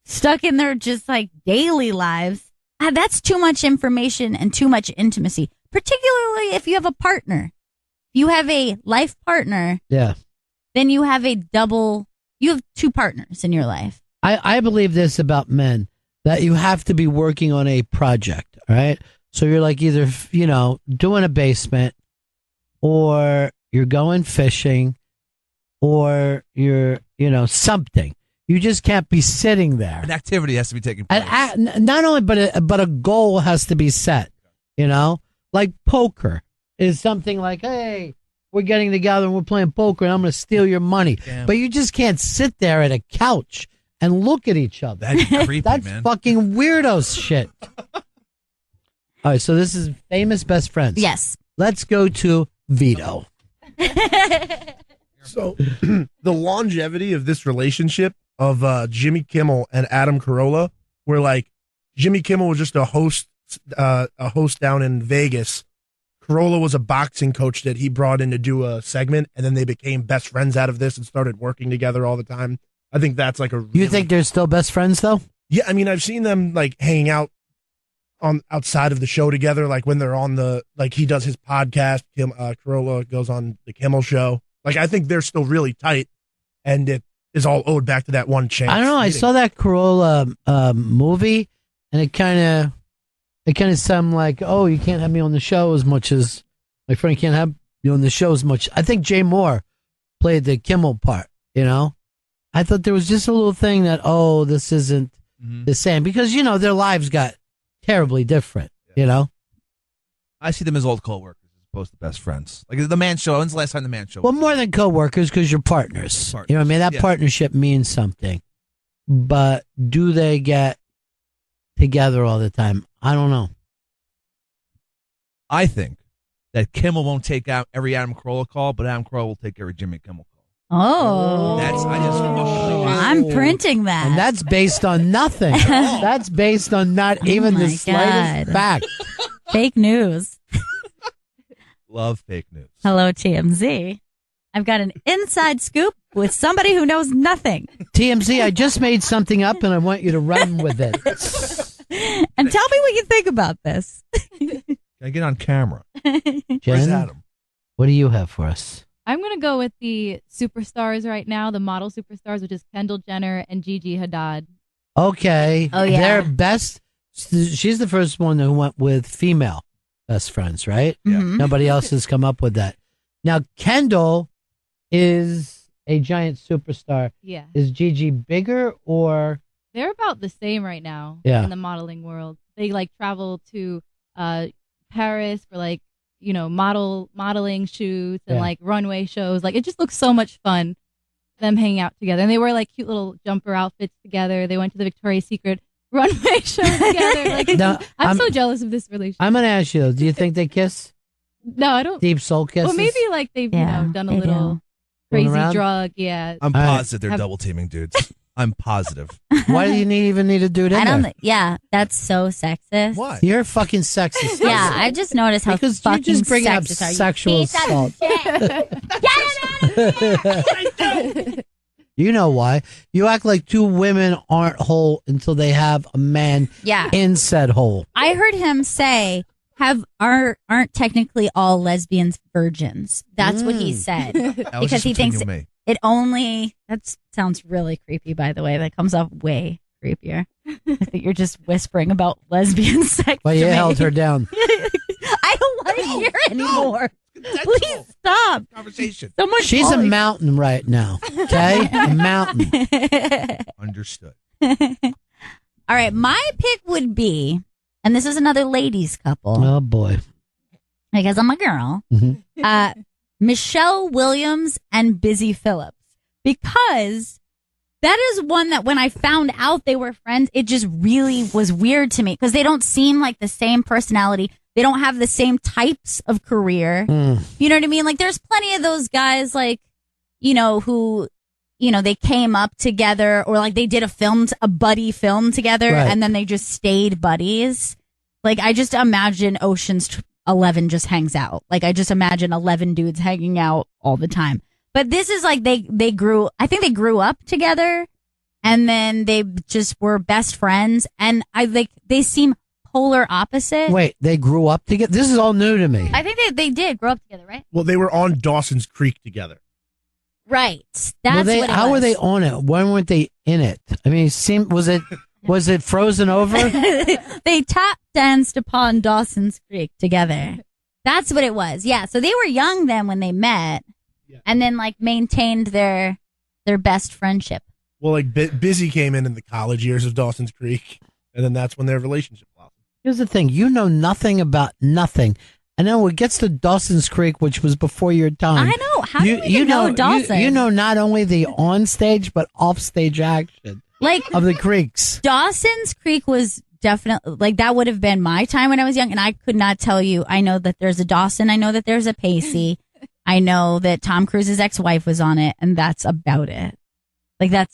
F: stuck in their just like daily lives. That's too much information and too much intimacy, particularly if you have a partner. If you have a life partner, then you have you have two partners in your life.
A: I believe this about men, that you have to be working on a project, all right? So you're like either, doing a basement or you're going fishing or you're, something. You just can't be sitting there.
G: An activity has to be taking place.
A: Not only, but a goal has to be set, Like poker is something like, hey, we're getting together and we're playing poker and I'm going to steal your money. Damn. But you just can't sit there at a couch and look at each other.
G: That's creepy,
A: That's
G: man.
A: fucking weirdo shit. All right, so this is famous best friends.
F: Yes.
A: Let's go to Vito.
C: So the longevity of this relationship of Jimmy Kimmel and Adam Carolla, where like Jimmy Kimmel was just a host down in Vegas. Carolla was a boxing coach that he brought in to do a segment, and then they became best friends out of this and started working together all the time. I think that's like
A: You think they're still best friends though?
C: Yeah, I mean, I've seen them like hanging out on outside of the show together, like when they're on he does his podcast, Carolla goes on the Kimmel show. Like, I think they're still really tight, and it is all owed back to that one chance.
A: I don't know. I saw that Carolla movie, and it kind of sounded like, oh, you can't have me on the show as much as my friend can't have you on the show as much. I think Jay Moore played the Kimmel part, I thought there was just a little thing that, oh, this isn't the same, because, their lives got terribly different,
G: I see them as old co-workers as opposed to best friends. Like the Man Show. When's the last time the Man Show?
A: Well, more than co-workers, because you're partners. You know what I mean? That partnership means something. But do they get together all the time? I don't know.
G: I think that Kimmel won't take out every Adam Carolla call, but Adam Carolla will take every Jimmy Kimmel call.
F: Oh. I'm printing that.
A: And that's based on nothing. That's based on not even the slightest fact.
F: Fake news.
G: Love fake news.
F: Hello, TMZ. I've got an inside scoop with somebody who knows nothing.
A: TMZ, I just made something up and I want you to run with it.
F: And tell me what you think about this.
G: Can I get on camera?
A: Jen,
G: Where's Adam?
A: What do you have for us?
D: I'm going to go with the superstars right now, the model superstars, which is Kendall Jenner and Gigi Hadid.
A: Okay.
F: Oh, yeah.
A: They're best. She's the first one who went with female best friends, right?
G: Yeah.
F: Mhm.
A: Nobody else has come up with that. Now, Kendall is a giant superstar.
D: Yeah.
A: Is Gigi bigger or?
D: They're about the same right now
A: Yeah.
D: in the modeling world. They like travel to Paris for like, modeling shoots and
A: Yeah.
D: like runway shows. Like it just looks so much fun them hanging out together. And they wear like cute little jumper outfits together. They went to the Victoria's Secret runway show together. Like
A: No,
D: I'm so jealous of this relationship.
A: I'm going to ask you, do you think they kiss?
D: No, I don't.
A: Deep soul kisses?
D: Well, maybe like they've
F: Yeah,
D: done a
F: they
D: little
F: do.
A: Going
D: crazy
A: around?
D: drug. Yeah.
G: I'm
A: All right.
G: positive they're
D: Have-
G: double teaming dudes. I'm positive.
A: Why do you even need to do it in
F: I don't.
A: there?
F: Yeah, that's so sexist.
G: Why?
A: You're fucking sexist.
F: Yeah, I just noticed how
A: Because you're
F: fucking
A: just bringing up
F: sexist are you.
A: sexual
F: Piece of
A: assault.
F: shit.
A: You know why. You act like two women aren't whole until they have a man
F: Yeah,
A: in said hole.
F: I heard him say, aren't technically all lesbians virgins?" That's what he said.
G: That was
F: Because
G: just
F: he
G: between
F: thinks
G: you and me.
F: It only that sounds really creepy. By the way, that comes off way creepier. I think you're just whispering about lesbian sex.
A: Well,
F: to
A: you
F: me.
A: held her down.
F: I don't want to hear anymore. Please stop.
G: Conversation.
F: Someone
A: She's a mountain right now. Okay? A mountain.
G: Understood.
F: All right, my pick would be, and this is another ladies couple
A: Oh, boy.
F: because I'm a girl.
A: Mhm.
F: Michelle Williams and Busy Phillips, because that is one that when I found out they were friends, it just really was weird to me because they don't seem like the same personality. They don't have the same types of career.
A: Mm.
F: You know what I mean? Like there's plenty of those guys like, who, they came up together or like they did a buddy film together
A: Right.
F: and then they just stayed buddies. Like I just imagine Ocean's 11 just hangs out. Like I just imagine 11 dudes hanging out all the time. But this is like I think they grew up together and then they just were best friends and they seem polar opposite.
A: Wait, they grew up together? This is all new to me.
F: I think they did grow up together, right?
C: Well, they were on Dawson's Creek together.
F: Right. That's what it
A: How
F: was.
A: were they on it? When weren't they in it? I mean, was it frozen over?
F: They tap danced upon Dawson's Creek together. That's what it was. Yeah. So they were young then when they met, and then like maintained their best friendship.
C: Well, like Busy came in the college years of Dawson's Creek, and then that's when their relationship blossomed.
A: Here's the thing. You know nothing about nothing. And then when it gets to Dawson's Creek, which was before your time.
F: I know. How do you know Dawson?
A: You know not only the on-stage, but off-stage action
F: like
A: of the creeks.
F: Dawson's Creek was definitely like that would have been my time when I was young, and I could not tell you. I know that there's a Dawson. I know that there's a Pacey. I know that Tom Cruise's ex-wife was on it, and that's about it. Like that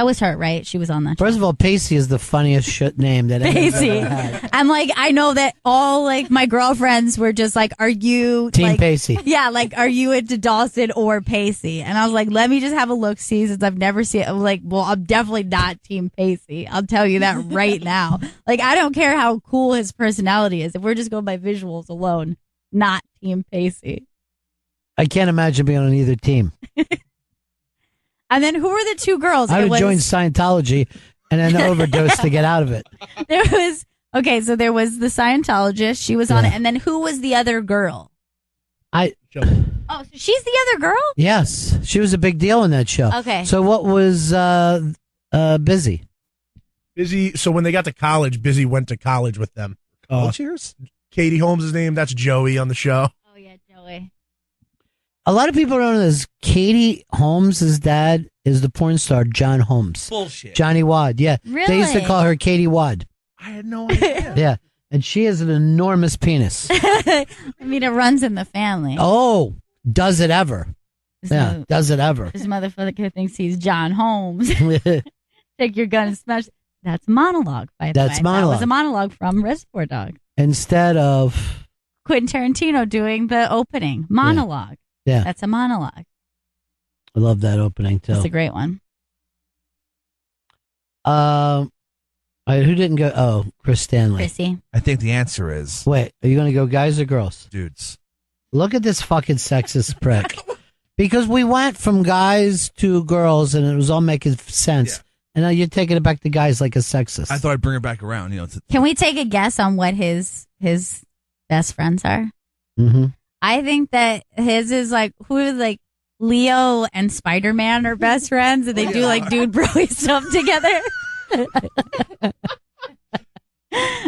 F: was her, right? She was on that.
A: First of all, Pacey is the funniest shit name that anyone's
F: Pacey.
A: ever had.
F: I'm like, I know that all like my girlfriends were just like, are you
A: Team
F: like,
A: Pacey.
F: Yeah, like, are you into Dawson or Pacey? And I was like, let me just have a look, see, since I've never seen it. I'm like, well, I'm definitely not Team Pacey. I'll tell you that right now. Like, I don't care how cool his personality is. If we're just going by visuals alone, not Team Pacey.
A: I can't imagine being on either team.
F: And then who were the two girls?
A: I
F: It
A: would
F: was-
A: join Scientology and then overdose to get out of it.
F: There was so there was the Scientologist. She was on
A: Yeah.
F: it, and then who was the other girl? Oh, so she's the other girl?
A: Yes, she was a big deal in that show.
F: Okay.
A: So what was Busy?
C: Busy. So when they got to college, Busy went to college with them.
G: Cheers.
C: Katie Holmes' name. That's Joey on the show.
F: Oh yeah, Joey.
A: A lot of people don't know this. Katie Holmes' dad is the porn star John Holmes.
G: Bullshit.
A: Johnny Wad. Yeah. They used to
F: Really?
A: call her Katie Wad.
G: I had no idea.
A: Yeah. And she has an enormous penis.
F: I mean, it runs in the family.
A: Oh, does it ever? Yeah, does it ever?
F: This motherfucker thinks he's John Holmes. Take your gun and smash. That's monologue, by the way.
A: That's monologue.
F: That was a monologue from Reservoir Dog.
A: Instead of,
F: Quentin Tarantino doing the opening monologue.
A: Yeah.
F: That's a monologue.
A: I love that opening too.
F: That's a great one.
A: Who didn't go? Oh, Chris Stanley.
F: Chrissy.
G: I think the answer is
A: Wait, are you going to go guys or girls?
G: dudes.
A: Look at this fucking sexist prick. Because we went from guys to girls and it was all making sense. And now you're taking it back to guys like a sexist.
G: I thought I'd bring it back around.
F: Can we take a guess on what his best friends are?
A: Mm-hmm.
F: I think that his is like Leo and Spider-Man are best friends, and they do like dude broy stuff together.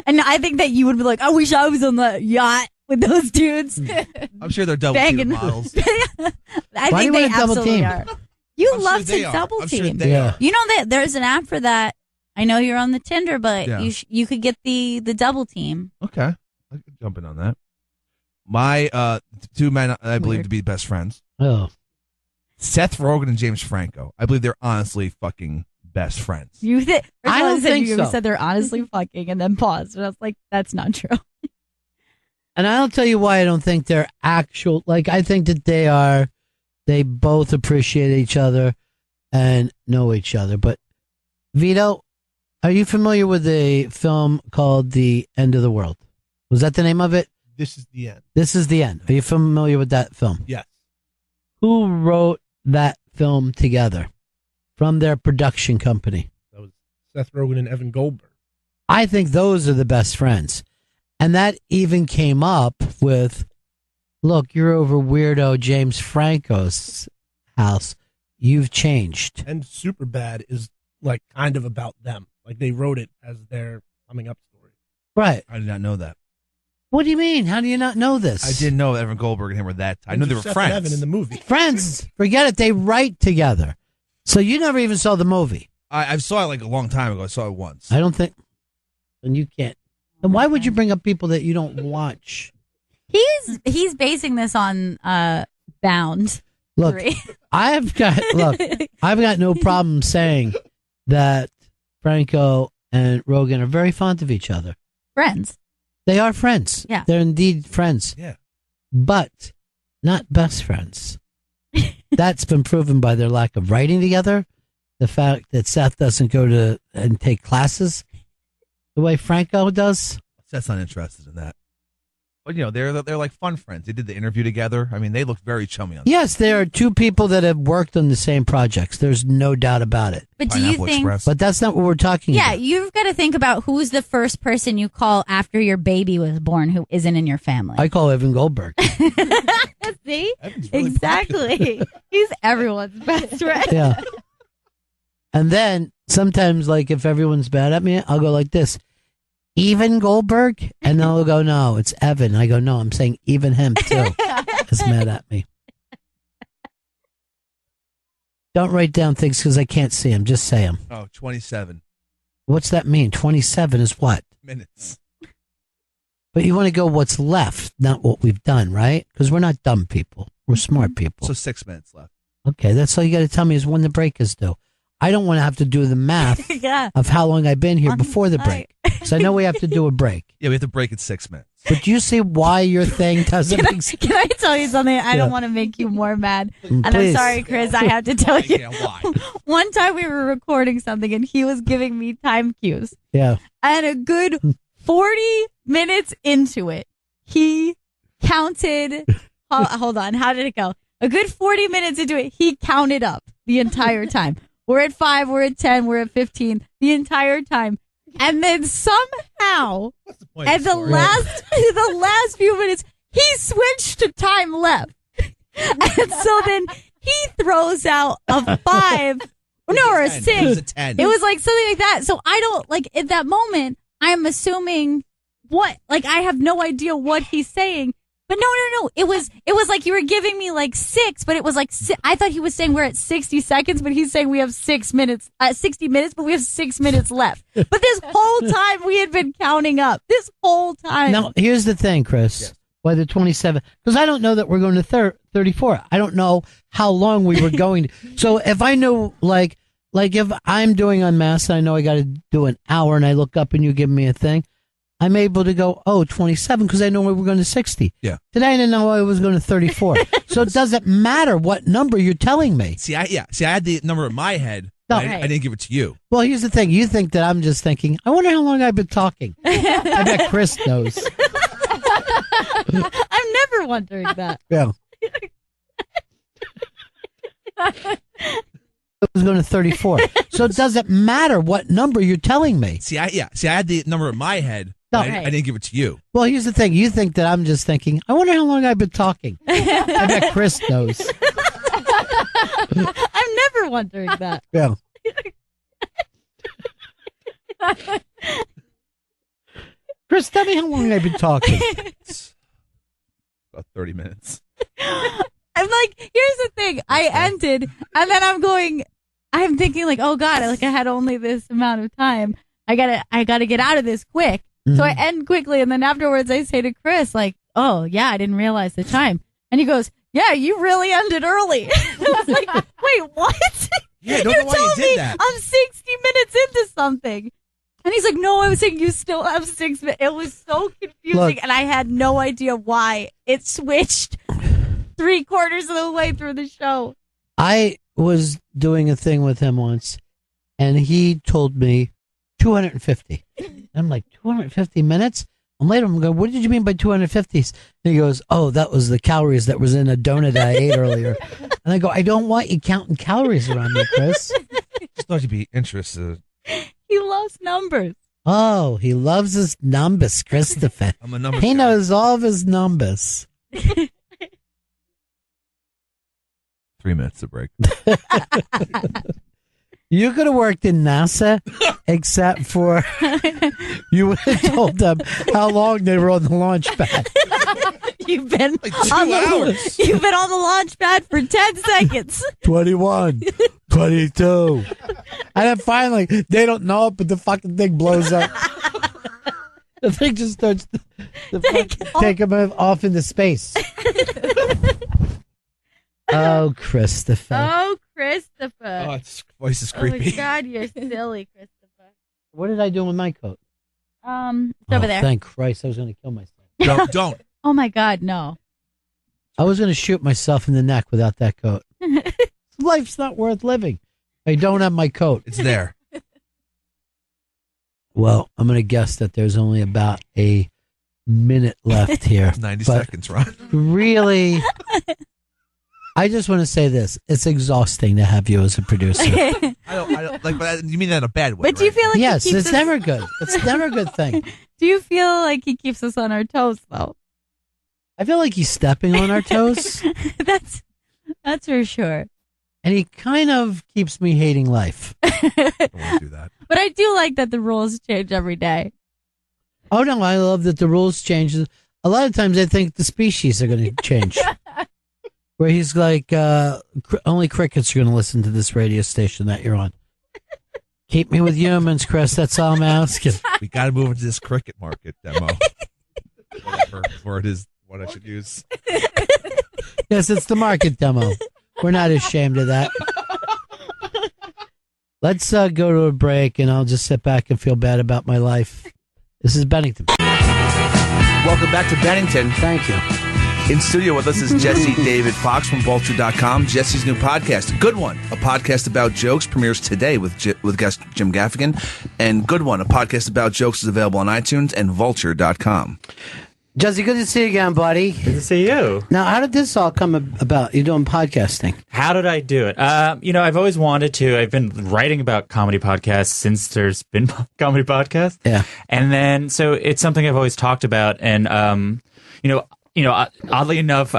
F: And I think that you would be like, I wish I was on the yacht with those dudes.
G: I'm sure they're double team models.
F: I
A: Why
F: think
A: do you
F: they
A: want to double
F: absolutely
A: team?
F: are. You
G: I'm
F: love
G: sure they
F: to
G: are.
F: double
G: I'm sure
F: team.
G: they are.
F: You know that there's an app for that. I know you're on the Tinder, but
G: Yeah.
F: you could get the double team.
G: Okay. I could jump in on that. My two men I believe to be best friends.
A: Oh.
G: Seth Rogen and James Franco. I believe they're honestly fucking best friends.
A: I don't think
F: you
A: so.
F: said they're honestly fucking and then paused. And I was like, that's not true.
A: And I'll tell you why I don't think they're actual. Like, I think that they both appreciate each other and know each other. But, Vito, are you familiar with a film called The End of the World? Was that the name of it?
C: This is the end.
A: This is the end. Are you familiar with that film?
C: Yes.
A: Who wrote that film together from their production company?
C: That was Seth Rogen and Evan Goldberg.
A: I think those are the best friends. And that even came up with, look, you're over weirdo James Franco's house. You've changed.
C: And Superbad is like kind of about them. Like they wrote it as their coming up story.
A: Right.
G: I did not know that.
A: What do you mean? How do you not know this?
G: I didn't know Evan Goldberg and him were that. I know they were
C: Seth
G: friends.
C: And Evan in the movie.
A: Friends. Forget it. They write together. So you never even saw the movie.
G: I saw it like a long time ago. I saw it once.
A: I don't think. And you can't. Then why would you bring up people that you don't watch?
F: He's basing this on Bound.
A: Look,
F: 3.
A: I've got no problem saying that Franco and Rogan are very fond of each other.
F: Friends.
A: They are friends.
F: Yeah.
A: They're indeed friends.
G: Yeah.
A: But not best friends. That's been proven by their lack of writing together. The fact that Seth doesn't go to and take classes the way Franco does.
G: Seth's not interested in that. But they're like fun friends. They did the interview together. I mean, they look very chummy on that.
A: Yes, there are two people that have worked on the same projects. There's no doubt about it.
F: But do you
G: Pineapple
F: think?
G: Express.
A: But that's not what we're talking
F: Yeah,
A: about.
F: you've got to think about who's the first person you call after your baby was born who isn't in your family.
A: I call Evan Goldberg.
F: See?
G: Evan's really
F: Exactly. He's everyone's best friend.
A: Yeah. And then sometimes, like, if everyone's mad at me, I'll go like this. Even Goldberg? And they'll go, no, it's Evan. I go, no, I'm saying even him, too, is mad at me. Don't write down things because I can't see them. Just say them.
G: Oh, 27
A: What's that mean? 27 is what?
G: minutes.
A: But you want to go what's left, not what we've done, right? Because we're not dumb people. We're smart people.
G: So 6 minutes left.
A: Okay, that's all you got to tell me is when the break is due. I don't want to have to do the math
F: Yeah.
A: of how long I've been here before the break. So I know we have to do a break.
G: Yeah, we have to break at 6 minutes.
A: But do you see why your thing doesn't make sense?
F: Can I tell you something? I
A: Yeah.
F: don't want to make you more mad. And I'm
A: Please.
F: sorry, Chris, I have to tell you.
G: Yeah, why?
F: One time we were recording something and he was giving me time cues.
A: Yeah.
F: And a good 40 minutes into it, he counted. Hold on. How did it go? A good 40 minutes into it, he counted up the entire time. We're at 5, we're at 10, we're at 15, the entire time. And then somehow,
G: What's the point?
F: at
G: of
F: the
G: story?
F: the last few minutes, he switched to time left. And so then he throws out a 5, or a
G: 10.
F: 6.
G: It was a 10.
F: It was like something like that. So I don't, like, at that moment, I'm assuming I have no idea what he's saying. But no. It was like you were giving me like 6, but it was like, I thought he was saying we're at 60 seconds, but he's saying we have 60 minutes, but we have 6 minutes left. But this whole time we had been counting up. This whole time.
A: Now, here's the thing, Chris.
G: Yes.
A: Why the 27? Because I don't know that we're going to 34. I don't know how long we were going to. So if I know, like if I'm doing Unmasked and I know I got to do an hour and I look up and you give me a thing, I'm able to go, 27, because I know we were going to 60.
G: Yeah.
A: Today I didn't know I was going to 34. So it doesn't matter what number you're telling me.
G: See, I had the number in my head.
A: No.
G: But I didn't give it to you.
A: Well, here's the thing. You think that I'm just thinking, I wonder how long I've been talking. I bet Chris knows.
F: I'm never wondering that.
A: Yeah. it was going to 34. So it doesn't matter what number you're telling me.
G: See, I had the number in my head.
A: No.
G: I didn't give it to you.
A: Well, here's the thing. You think that I'm just thinking, I wonder how long I've been talking. I bet Chris knows.
F: I'm never wondering that.
A: Yeah. Chris, tell me how long I've been talking.
G: About 30 minutes.
F: I'm like, here's the thing. I ended, and then I'm thinking like, oh God, I had only this amount of time. I gotta get out of this quick. Mm-hmm. So I end quickly, and then afterwards I say to Chris, like, oh yeah, I didn't realize the time. And he goes, yeah, you really ended early. I was like, wait, what?
G: Yeah, don't know why you did that.
F: I'm 60 minutes into something. And he's like, no, I was saying you still have 6 minutes. It was so confusing,
A: Look,
F: and I had no idea why it switched 3/4 of the way through the show.
A: I was doing a thing with him once, and he told me 250. I'm like, 250 minutes? And later I'm going, what did you mean by 250s? And he goes, oh, that was the calories that was in a donut I ate earlier. And I go, I don't want you counting calories around me, Chris.
G: Just thought you'd be interested.
F: He loves numbers.
A: Oh, he loves his numbers, Christopher.
G: I'm a numbers
A: He
G: guy.
A: knows all of his numbers.
G: 3 minutes to break.
A: You could have worked in NASA, except for you would have told them how long they were on the launch pad.
F: You've been
G: Like 2 hours.
F: You've been on the launch pad for 10 seconds.
A: 21, 22. And then finally, they don't know it, but the fucking thing blows up. The thing just starts to take them off into space. Oh, Christopher.
F: Oh, Christopher.
G: Oh, its voice is
F: Oh my
G: creepy.
F: God, you're silly, Christopher.
A: What did I do with my coat?
F: It's over there.
A: Thank Christ, I was going to kill myself.
G: Don't.
F: Oh my God, no.
A: I was going to shoot myself in the neck without that coat. Life's not worth living. I don't have my coat.
G: It's there.
A: Well, I'm going to guess that there's only about a minute left here.
G: 90
A: But
G: seconds, Ron.
A: Really, I just want to say this. It's exhausting to have you as a producer.
G: I don't like, but you mean that in a bad way,
F: But do you
G: right?
F: feel like
A: Yes,
F: he keeps
A: it's
F: us,
A: never good. It's never a good thing.
F: Do you feel like he keeps us on our toes, though?
A: I feel like he's stepping on our toes,
F: That's for sure.
A: and he kind of keeps me hating life.
G: I don't want to do that.
F: But I do like that the rules change every day.
A: Oh, no, I love that the rules change. A lot of times I think the species are going to change. Where he's like, only crickets are going to listen to this radio station that you're on. Keep me with humans, Chris. That's all I'm asking.
G: We got to move into this cricket market demo. Whatever word is what I should use.
A: Yes, it's the market demo. We're not ashamed of that. Let's go to a break, and I'll just sit back and feel bad about my life. This is Bennington.
E: Welcome back to Bennington.
A: Thank you.
E: In studio with us is Jesse David Fox from Vulture.com. Jesse's new podcast, a good one, a podcast about jokes, premieres today with guest Jim Gaffigan. And Good One, a podcast about jokes, is available on iTunes and Vulture.com.
A: Jesse, good to see you again, buddy.
H: Good to see you.
A: Now, how did this all come about? You're doing podcasting.
H: How did I do it? I've always wanted to. I've been writing about comedy podcasts since there's been comedy podcasts.
A: Yeah.
H: And then, so it's something I've always talked about. And, oddly enough,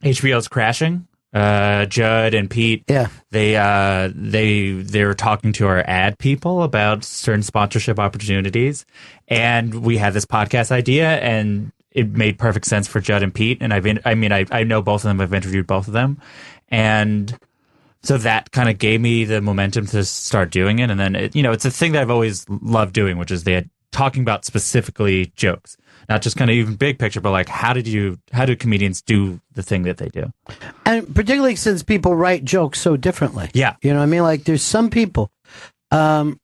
H: HBO's crashing. Judd and Pete,
A: Yeah.
H: they were talking to our ad people about certain sponsorship opportunities, and we had this podcast idea, and it made perfect sense for Judd and Pete. And I know both of them. I've interviewed both of them, and so that kind of gave me the momentum to start doing it. And then it's a thing that I've always loved doing, which is talking about specifically jokes. Not just kind of even big picture, but like how do comedians do the thing that they do?
A: And particularly since people write jokes so differently.
H: Yeah.
A: You know what I mean? Like there's some people, I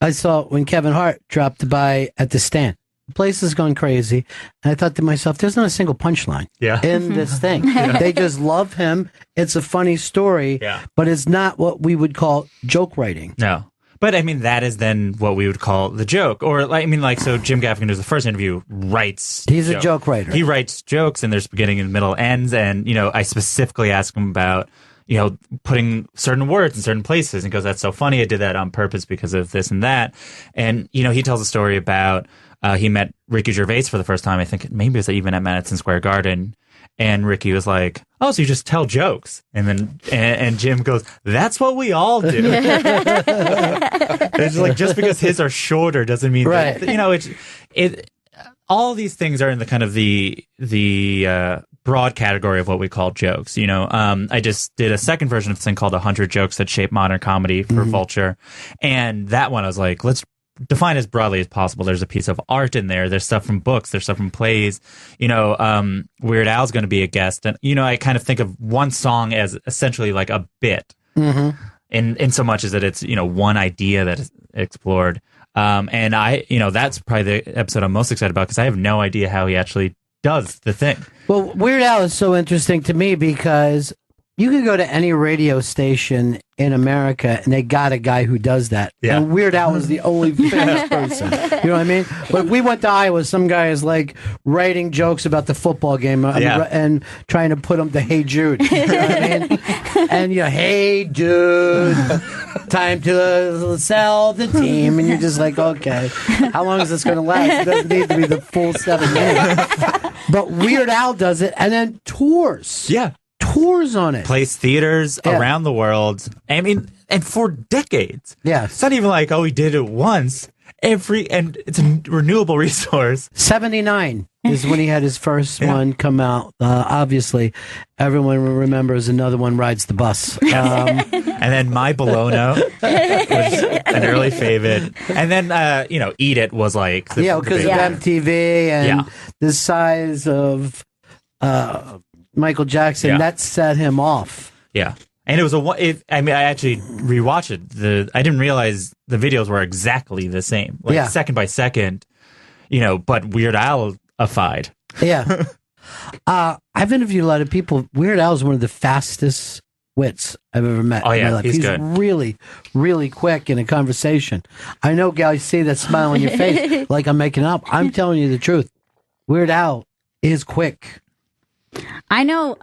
A: saw when Kevin Hart dropped by at the Stand. The place has gone crazy. And I thought to myself, there's not a single punchline in this thing. They just love him. It's a funny story, but it's not what we would call joke writing.
H: No. But I mean, that is then what we would call the joke. Or, so Jim Gaffigan, who's the first interview, writes.
A: He's a joke writer.
H: He writes jokes, and there's beginning and middle ends. And, I specifically ask him about putting certain words in certain places, and goes, "That's so funny. I did that on purpose because of this and that." And he tells a story about he met Ricky Gervais for the first time. I think maybe it was even at Madison Square Garden. And Ricky was like, "Oh, so you just tell jokes?" And then and Jim goes, "That's what we all do." It's like, just because his are shorter doesn't mean
A: right.
H: That, all these things are in the kind of the broad category of what we call jokes. I just did a second version of this thing called 100 Jokes That Shape Modern Comedy for Vulture, and that one I was like, let's define as broadly as possible. There's a piece of art in there. There's stuff from books. There's stuff from plays. Weird Al's going to be a guest, and I kind of think of one song as essentially like a bit, in so much as that it's one idea that is explored. And that's probably the episode I'm most excited about, because I have no idea how he actually does the thing.
A: Well, Weird Al is so interesting to me because you could go to any radio station in America and they got a guy who does that.
H: Yeah.
A: And Weird Al is the only famous person. You know what I mean? But if we went to Iowa, some guy is like writing jokes about the football game and trying to put them to Hey Jude. You know what I mean? And hey dude, time to sell the team. And you're just like, okay, how long is this going to last? It doesn't need to be the full 7 minutes. But Weird Al does it and then tours.
H: Yeah.
A: Tours on it.
H: Plays theaters around the world. I mean, and for decades.
A: Yeah.
H: It's not even like, he did it once. And it's a renewable resource.
A: 79 is when he had his first one come out. Obviously, everyone remembers Another One Rides the Bus.
H: And then My Bologna was an early favorite. And then, Eat It was like...
A: because of MTV and the size of... Michael Jackson, that set him off.
H: Yeah. And it was I actually rewatched it. I didn't realize the videos were exactly the same. Second by second, but Weird Al-ified.
A: Yeah. I've interviewed a lot of people. Weird Al is one of the fastest wits I've ever met.
H: Oh, yeah. He's good.
A: Really, really quick in a conversation. I know, Gal, you see that smile on your face like I'm making up. I'm telling you the truth. Weird Al is quick.
F: I know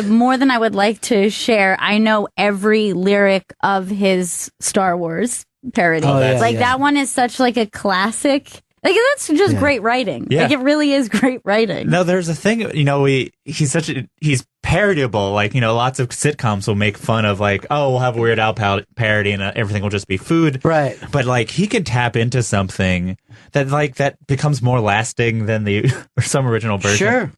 F: more than I would like to share. I know every lyric of his Star Wars parody. That one is such like a classic. Like, that's just great writing.
H: Yeah.
F: Like, it really is great writing.
H: No, there's a thing, he's parodiable. Like, lots of sitcoms will make fun of like, we'll have a Weird Al parody and everything will just be food.
A: Right.
H: But like, he can tap into something that becomes more lasting than some original version.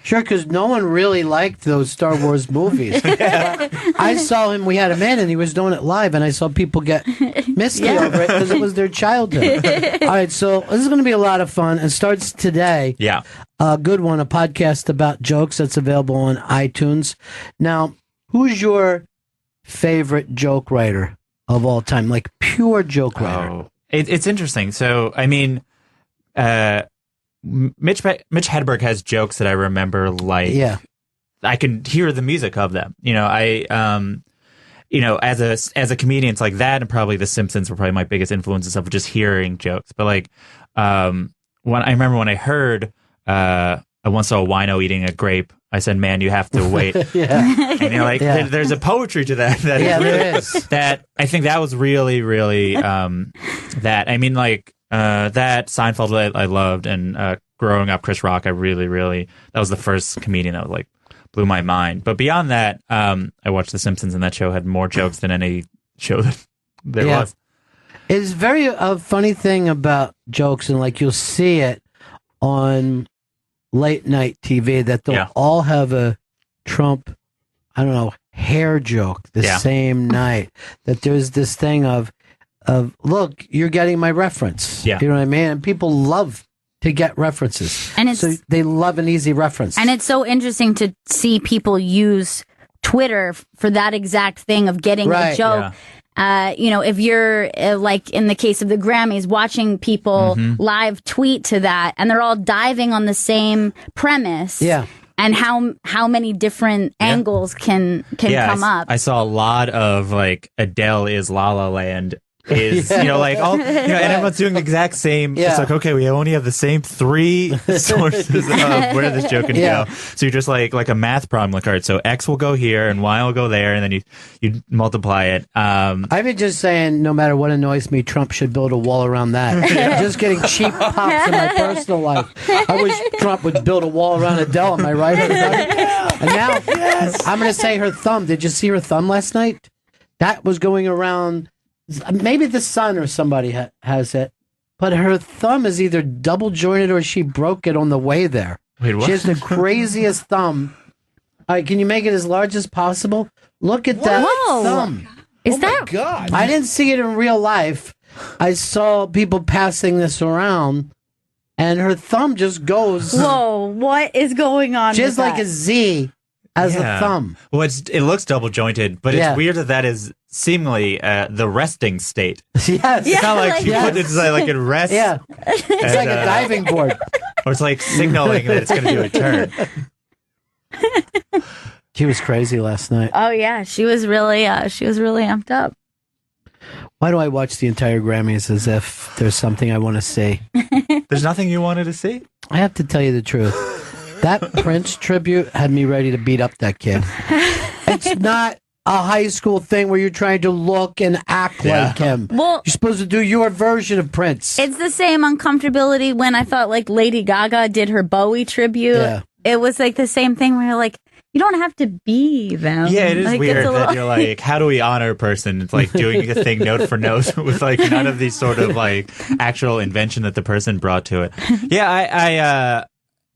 A: Sure, because no one really liked those Star Wars movies. I saw him, we had him in, and he was doing it live, and I saw people get misty over it because it was their childhood. All right, so this is going to be a lot of fun. It starts today.
H: Yeah.
A: A good one, a podcast about jokes that's available on iTunes. Now, who's your favorite joke writer of all time? Like, pure joke writer.
H: It's interesting. So, I mean... Mitch Hedberg has jokes that I remember, like, I can hear the music of them. As a comedian, it's like that, and probably The Simpsons were probably my biggest influences of just hearing jokes. But like, when I heard, I once saw a wino eating a grape. I said, "Man, you have to wait." And there's a poetry to that.
A: There is.
H: That I think that was really, really that. I mean, like. That Seinfeld I loved, and growing up Chris Rock I really that was the first comedian that like blew my mind. But beyond that, I watched The Simpsons, and that show had more jokes than any show that there was.
A: It's very funny thing about jokes, and like you'll see it on late night TV that they'll all have a Trump, hair joke the same night. That there's this thing of look, you're getting my reference.
H: Yeah.
A: You know what I mean? And people love to get references.
F: And
A: so they love an easy reference.
F: And it's so interesting to see people use Twitter for that exact thing of getting a joke. Yeah. If you're like in the case of the Grammys, watching people live tweet to that, and they're all diving on the same premise.
A: Yeah.
F: And how many different angles can come up.
H: I saw a lot of like Adele is La La Land is, like all, and everyone's doing the exact same.
A: Yeah.
H: It's like, okay, we only have the same 3 sources of where this joke can go. So you're just like a math problem. Like, all right, so X will go here and Y will go there, and then you multiply it.
A: I've been just saying, no matter what annoys me, Trump should build a wall around that. Just getting cheap pops in my personal life. I wish Trump would build a wall around Adele. Am I right, everybody? And now, I'm going to say her thumb. Did you see her thumb last night? That was going around. Maybe the Sun or somebody has it. But her thumb is either double jointed or she broke it on the way there.
H: Wait, what?
A: She has the craziest thumb. All right, can you make it as large as possible? Look at that thumb.
B: Is that?
E: My God.
A: I didn't see it in real life. I saw people passing this around, and her thumb just goes
F: Whoa, what is going on?
A: just
F: with
A: like
F: that?
A: a Z as a thumb.
H: Well, it looks double jointed, but it's weird that is seemingly the resting state.
A: Yes.
H: It's not like you
A: yes.
H: put it like it rests.
A: Yeah. It's like a diving board.
H: Or it's like signaling that it's going to do a turn.
A: She was crazy last night.
F: Oh yeah, she was really amped up.
A: Why do I watch the entire Grammys as if there's something I want to see?
H: There's nothing you wanted to see?
A: I have to tell you the truth. That Prince tribute had me ready to beat up that kid. It's not a high school thing where you're trying to look and act like him.
F: Well,
A: You're supposed to do your version of Prince.
F: it's the same uncomfortability when I thought like Lady Gaga did her Bowie tribute.
A: Yeah.
F: It was like the same thing where you're like, you don't have to be them.
H: Yeah, it is
F: Like,
H: weird
F: it's a
H: that
F: little-
H: you're like, how do we honor a person? It's like doing a thing note for note with like none of these sort of like actual invention that the person brought to it. Yeah,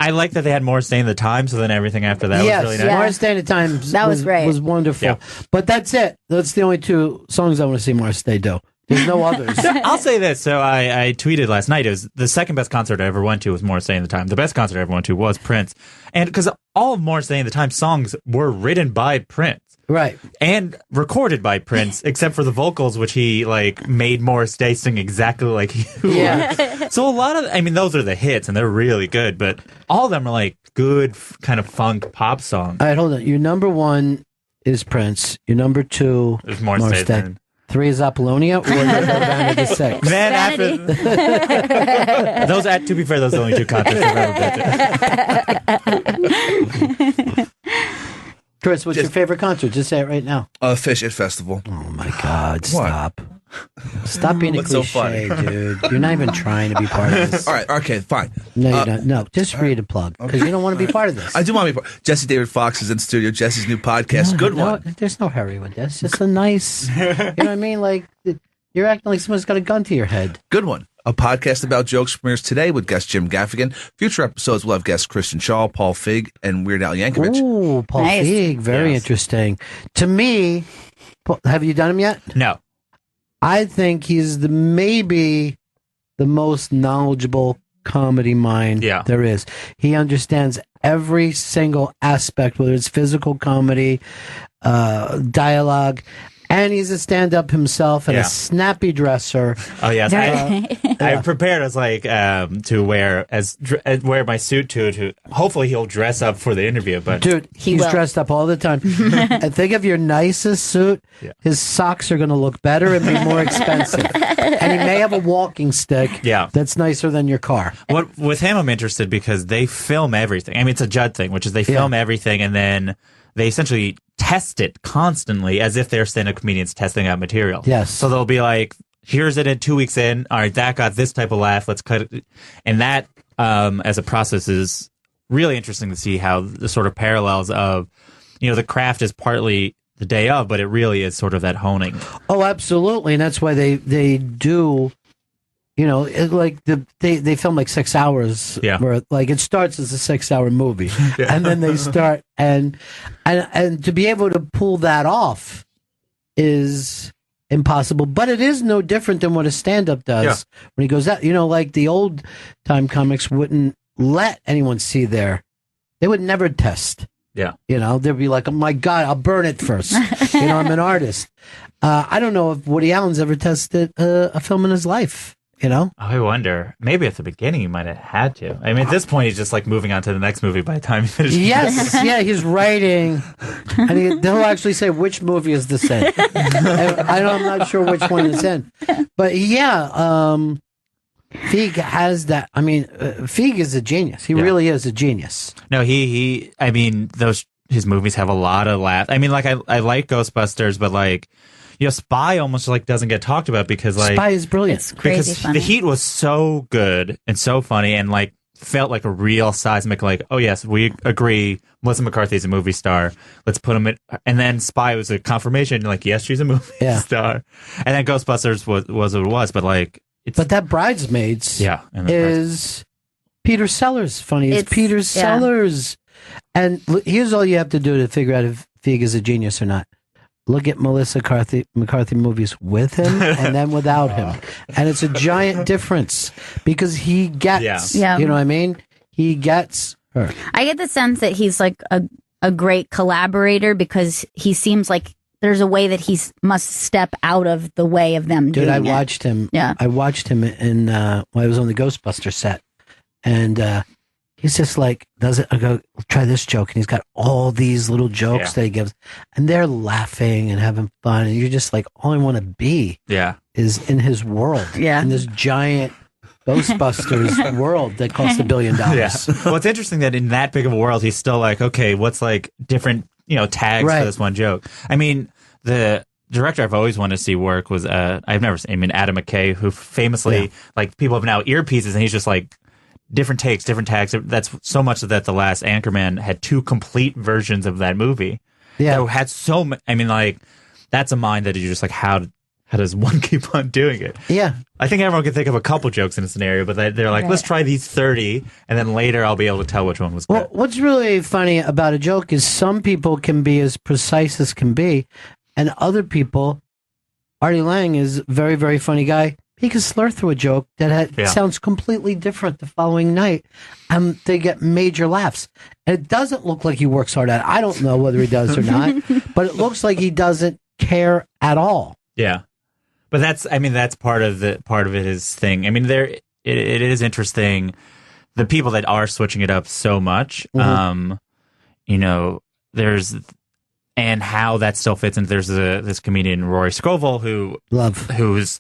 H: I like that they had more Stay in the Time, so then everything after that was really nice.
A: Morris Day at Times
F: That was great.
A: was wonderful.
H: Yeah.
A: But that's it. That's the only 2 songs I want to see Morris Day do. There's no others.
H: I'll say this. So I tweeted last night. It was the second best concert I ever went to was Morris Day in the Time. The best concert I ever went to was Prince. And because all of Morris Day in the Time songs were written by Prince.
A: Right.
H: And recorded by Prince, except for the vocals, which he like made Morris Day sing exactly like he would.
A: Yeah.
H: So a lot of, those are the hits, and they're really good. But all of them are like good kind of funk pop songs.
A: All right, hold on. Your number 1 is Prince. Your number 2
H: There's Morris Day.
A: Day. 3 is Apollonia, or Vanity 6.
H: Then after those, to be fair, those are the only 2 concerts I've ever been to.
A: Chris, what's your favorite concert? Just say it right now.
E: Fish It Festival.
A: Oh my God! Stop! Stop being a
E: What's so
A: cliche,
E: funny?
A: dude. You're not even trying to be part of this.
E: All right, okay, fine.
A: No, you're not. No, just read a plug because you don't want to be part of this.
E: I do want to be part. Jesse David Fox is in studio. Jesse's new podcast. Good
A: No,
E: one.
A: there's no hurry with this. Just a nice. You know what I mean? Like you're acting like someone's got a gun to your head.
E: Good one. A podcast about jokes premieres today with guest Jim Gaffigan. Future episodes will have guests Christian Shaw, Paul Feig, and Weird Al Yankovic.
A: Ooh, Paul
F: Nice.
A: Feig, very
H: Yes.
A: interesting. To me, have you done him yet?
H: No.
A: I think he's maybe the most knowledgeable comedy mind there is. He understands every single aspect, whether it's physical comedy, dialogue, and he's a stand-up himself and a snappy dresser.
H: Oh yes, I prepared as like to wear wear my suit to hopefully he'll dress up for the interview. But
A: Dude, he's
F: will.
A: dressed up all the time. And think of your nicest suit.
H: Yeah.
A: His socks are going to look better and be more expensive. And he may have a walking stick that's nicer than your car.
H: what with him, I'm interested because they film everything. I mean, it's a Judd thing, which is they film everything and then they essentially test it constantly as if they're stand-up comedians testing out material.
A: Yes.
H: So they'll be like, here's it in 2 weeks in. All right, that got this type of laugh. Let's cut it. And that, as a process, is really interesting to see how the sort of parallels of, the craft is partly the day of, but it really is sort of that honing.
A: Oh, absolutely. And that's why they do, they film like 6 hours.
H: Yeah.
A: Where like it starts as a 6-hour movie. And then they start and to be able to pull that off is impossible. But it is no different than what a stand-up does when he goes out. Like the old time comics wouldn't let anyone see they would never test.
H: Yeah.
A: They'd be like, oh my God, I'll burn it first. I'm an artist. I don't know if Woody Allen's ever tested a film in his life. You know?
H: I wonder. Maybe at the beginning he might have had to. I mean, at this point, he's just like moving on to the next movie by the time he finishes.
A: Yes, yeah, he's writing, and they'll actually say which movie is this in. I'm not sure which one it's in, but yeah, Feig has that. I mean, Feig is a genius. He really is a genius.
H: No, I mean, his movies have a lot of laughs. I mean, like I like Ghostbusters, but like. Spy almost like doesn't get talked about because like
A: Spy is brilliant.
F: It's crazy
H: because
F: funny.
H: the Heat was so good and so funny and like felt like a real seismic. Like, oh yes, we agree. Melissa McCarthy's a movie star. Let's put him in. And then Spy was a confirmation. Like, yes, she's a movie star. And then Ghostbusters was what it was. But like,
A: but that Bridesmaids, is Peter Sellers. Funny, it's Peter Sellers. And here's all you have to do to figure out if Feig is a genius or not. Look at Melissa McCarthy movies with him and then without him. And it's a giant difference because he gets, you know what I mean? He gets her.
F: I get the sense that he's like a great collaborator because he seems like there's a way that he must step out of the way of them doing it.
A: Dude, I watched him. Yeah. I watched him when I was on the Ghostbusters set. And he's just like, I go, try this joke. And he's got all these little jokes that he gives. And they're laughing and having fun. And you're just like, all I want to be is in his world. Yeah. In this giant Ghostbusters world that costs $1 billion.
H: Yeah. Well, it's interesting that in that big of a world, he's still like, okay, what's like different, tags for this one joke? I mean, the director I've always wanted to see work was, I've never seen, Adam McKay, who famously, like, people have now earpieces and he's just like, different takes, different tags. That's so much that the last Anchorman had 2 complete versions of that movie. Yeah. That had so much. I mean, like, that's a mind that you're just like, how does one keep on doing it? Yeah. I think everyone can think of a couple jokes in a scenario, but they're like, let's try these 30, and then later I'll be able to tell which one was good.
A: Well, what's really funny about a joke is some people can be as precise as can be, and other people, Artie Lang is a very, very funny guy. He can slur through a joke that sounds completely different the following night, and they get major laughs. And it doesn't look like he works hard at it. I don't know whether he does or not, but it looks like he doesn't care at all.
H: Yeah, but that's part of it. His thing. I mean, it is interesting. The people that are switching it up so much, there's. And how that still fits in. There's this comedian Rory Scovel who's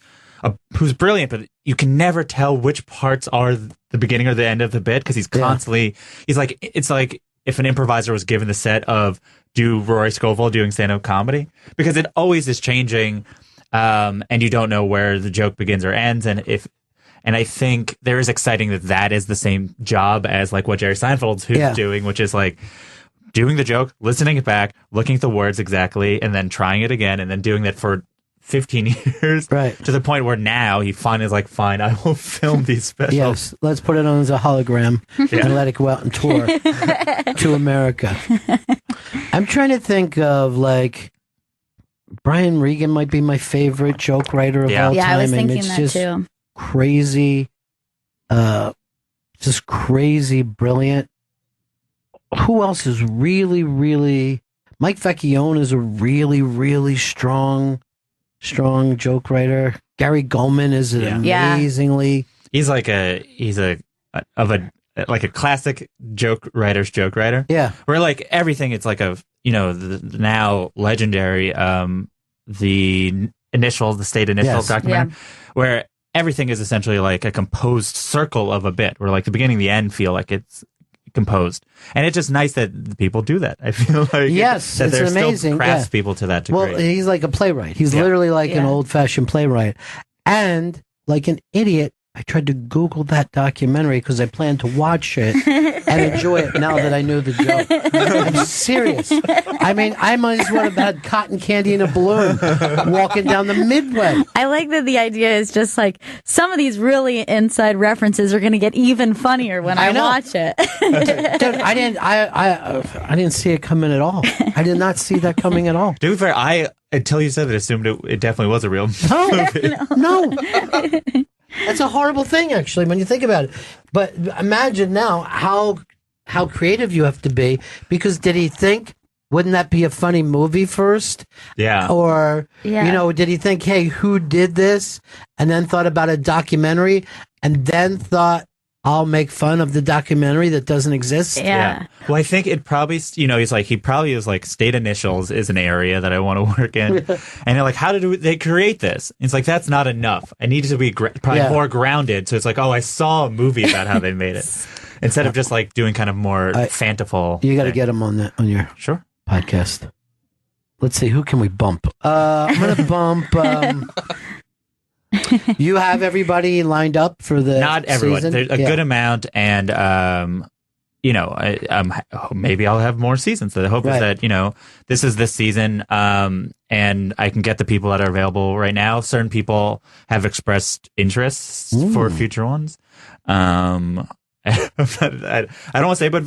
H: brilliant, but you can never tell which parts are the beginning or the end of the bit because he's constantly it's like if an improviser was given the set of do Rory Scovel doing stand-up comedy because it always is changing, and you don't know where the joke begins or ends, and I think there is exciting that is the same job as like what Jerry Seinfeld's doing, which is like doing the joke, listening it back, looking at the words exactly, and then trying it again, and then doing that for 15 years, right? To the point where now he finally is like, fine, I will film these specials.
A: Yes, let's put it on as a hologram and let it go out and tour to America. I'm trying to think of like Brian Regan might be my favorite joke writer of all time.
F: Yeah, I was thinking
A: it's
F: that
A: just
F: too.
A: Crazy, just crazy brilliant. Who else is really, really? Mike Vecchione is a really, really strong joke writer. Gary Goldman is amazingly.
H: He's like a classic joke writer. Yeah, where like everything, it's like the now legendary the state initial documentary, where everything is essentially like a composed circle of a bit, where like the beginning and the end feel like it's composed, and it's just nice that people do that. I feel like that
A: it's amazing.
H: Still crafts people to that degree.
A: Well, he's like a playwright. He's literally like an old-fashioned playwright, and like an idiot, I tried to Google that documentary because I planned to watch it and enjoy it now that I knew the joke. I'm serious. I mean, I might as well have had cotton candy in a balloon walking down the Midway.
F: I like that the idea is just like some of these really inside references are going to get even funnier when I watch it.
A: Dude, I didn't see it coming at all. I did not see that coming at all.
H: To be fair, until you said it, assumed it definitely was a real movie.
A: No. That's a horrible thing, actually, when you think about it. But imagine now how creative you have to be, because did he think wouldn't that be a funny movie first?
H: Yeah.
A: Or, did he think, hey, who did this? And then thought about a documentary and then thought, I'll make fun of the documentary that doesn't exist?
B: Yeah.
H: Well, I think it probably, he probably is like state initials is an area that I want to work in. And they're like, how did they create this? And it's like, that's not enough. I need to be probably more grounded. So it's like, I saw a movie about how they made it. Instead of just like doing kind of more fanciful.
A: You got to get them on your podcast. Let's see, who can we bump? I'm going to bump... You have everybody lined up for the
H: Not everyone.
A: season?
H: There's a good amount, and maybe I'll have more seasons. The hope is that this is this season, and I can get the people that are available right now. Certain people have expressed interests for future ones. I don't want to say, but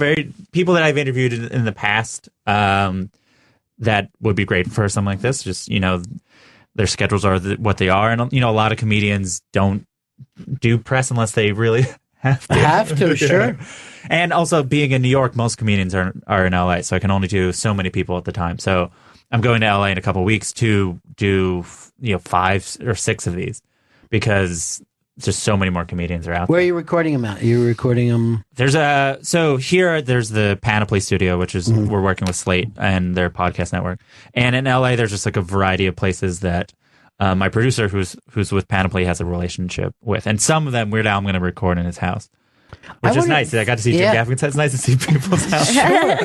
H: people that I've interviewed in the past that would be great for something like this. Just their schedules are what they are, and a lot of comedians don't do press unless they really have to. Sure. And also, being in New York, most comedians are in LA, so I can only do so many people at the time. So I'm going to LA in a couple of weeks to do 5 or 6 of these because just so many more comedians are out
A: Where
H: there.
A: are you recording them at? You're recording them?
H: There's there's the Panoply Studio, which is we're working with Slate and their podcast network. And in LA, there's just like a variety of places that my producer, who's with Panoply, has a relationship with. And some of them, Weird Al, I'm going to record in his house, which is nice. I got to see Jim Gaffigan. It's nice to see people's house.
A: Sure.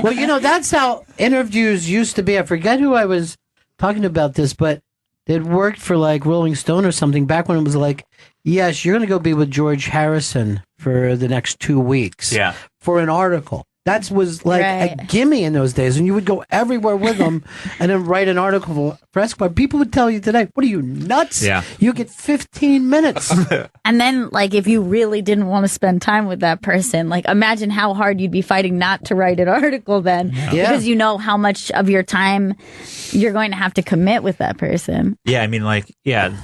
A: Well, that's how interviews used to be. I forget who I was talking about this, but it worked for like Rolling Stone or something back when it was like, yes, you're going to go be with George Harrison for the next 2 weeks for an article. That was like a gimme in those days. And you would go everywhere with them and then write an article for Esquire. People would tell you today, what are you, nuts? Yeah. You get 15 minutes.
F: And then, like, if you really didn't want to spend time with that person, like, imagine how hard you'd be fighting not to write an article then. Yeah. Because you know how much of your time you're going to have to commit with that person.
H: Yeah, I mean,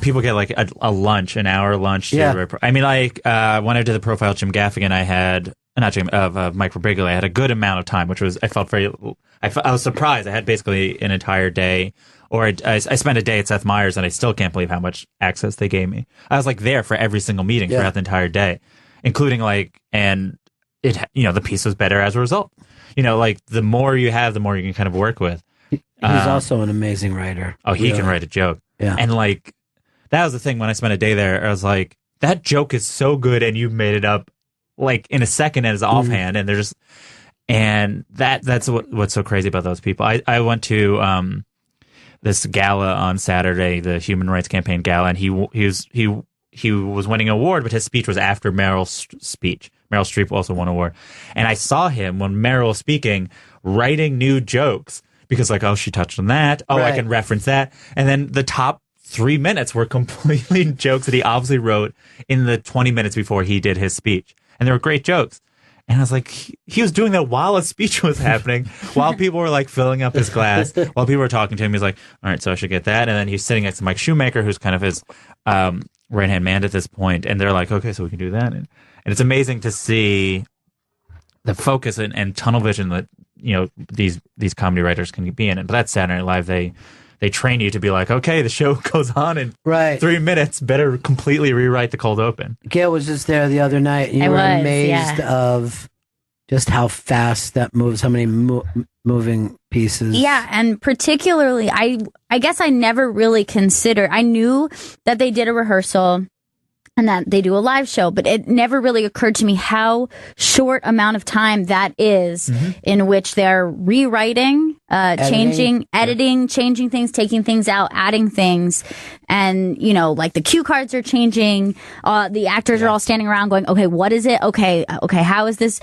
H: people get like a lunch, an hour lunch. I mean, like, when I did the profile Jim Gaffigan, I had... Not Jim, of Mike Birbiglia, I had a good amount of time, which was, I was surprised. I had basically an entire day, or I spent a day at Seth Meyers, and I still can't believe how much access they gave me. I was like there for every single meeting throughout the entire day, including the piece was better as a result. The more you have, the more you can kind of work with.
A: He's also an amazing writer.
H: Oh, he can write a joke. Yeah. And that was the thing when I spent a day there, I was like, that joke is so good, and you made it up like in a second as offhand, and that's what's so crazy about those people. I went to this gala on Saturday, the Human Rights Campaign gala, and he was winning an award, but his speech was after Meryl's speech. Meryl Streep also won an award, and I saw him when Meryl was speaking, writing new jokes because she touched on that. I can reference that, and then the top 3 minutes were completely jokes that he obviously wrote in the 20 minutes before he did his speech. And they were great jokes. And I was like, he was doing that while a speech was happening, while people were like filling up his glass, while people were talking to him. He's like, all right, so I should get that. And then he's sitting next to Mike Shoemaker, who's kind of his right-hand man at this point. And they're like, okay, so we can do that. And it's amazing to see the focus and tunnel vision that, these comedy writers can be in. But that's Saturday Night Live. They train you to be like, okay, the show goes on in 3 minutes. Better completely rewrite the cold open.
A: Gail was just there the other night. And you were amazed of just how fast that moves, how many moving pieces.
F: Yeah, and particularly, I guess I never really considered. I knew that they did a rehearsal and that they do a live show, but it never really occurred to me how short amount of time that is in which they're rewriting, changing, editing, changing things, taking things out, adding things. And, the cue cards are changing. The actors are all standing around going, okay, what is it? Okay, how is this?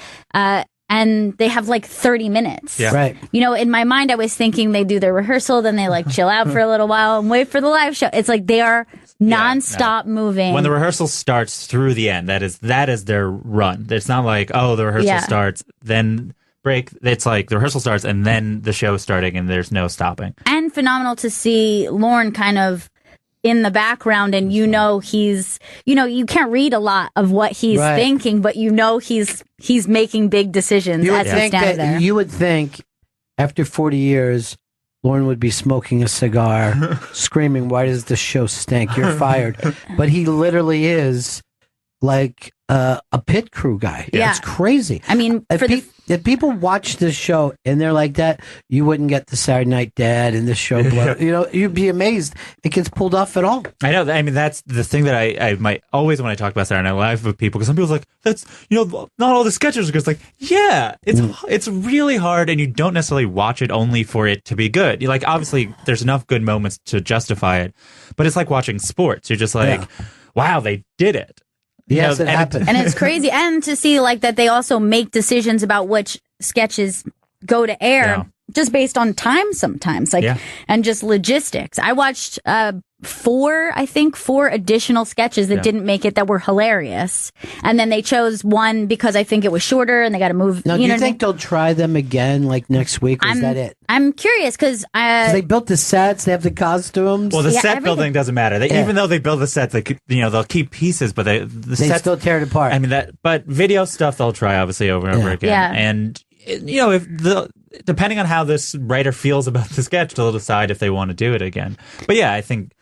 F: And they have 30 minutes.
H: Yeah.
A: Right.
F: In my mind, I was thinking they do their rehearsal, then they chill out for a little while and wait for the live show. It's like they are nonstop moving.
H: When the rehearsal starts through the end, that is their run. It's not like, the rehearsal starts, then break. It's like the rehearsal starts and then the show is starting and there's no stopping.
F: And phenomenal to see Lorne kind of in the background, and he's you can't read a lot of what he's thinking, but he's making big decisions as he's standing there.
A: You would think after 40 years, Lauren would be smoking a cigar, screaming, "Why does this show stink? You're fired." But he literally is like a pit crew guy.
F: Yeah.
A: It's crazy.
F: I mean,
A: if people watch this show and they're like that, you wouldn't get the Saturday Night Dad and this show. You'd be amazed it gets pulled off at all.
H: I know. I mean, that's the thing that I might always, when I talk about Saturday Night Live with people, because some people's like, that's, not all the sketches are good. It's like, yeah, it's really hard, and you don't necessarily watch it only for it to be good. You're like, obviously, there's enough good moments to justify it, but it's like watching sports. You're just like, wow, they did it.
A: Yes, it happened.
F: And it's crazy. And to see like that they also make decisions about which sketches go to air just based on time sometimes, and just logistics. I watched four additional sketches that didn't make it that were hilarious. And then they chose one because I think it was shorter and they got to move.
A: Now, do you think they'll try them again like next week? Or is that it?
F: I'm curious because
A: they built the sets, they have the costumes.
H: Well, the set building doesn't matter. Even though they build the sets, they'll keep pieces, but they
A: still tear it apart.
H: I mean but video stuff they'll try obviously over and over again.
F: Yeah.
H: And if depending on how this writer feels about the sketch, they'll decide if they want to do it again. But yeah, I think,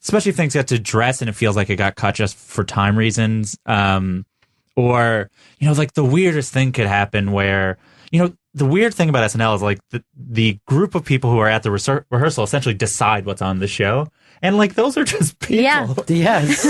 H: especially if things get to dress and it feels like it got cut just for time reasons, or like the weirdest thing could happen where the weird thing about SNL is like the group of people who are at the rehearsal essentially decide what's on the show. And like those are just people.
F: Yeah.
A: Yes.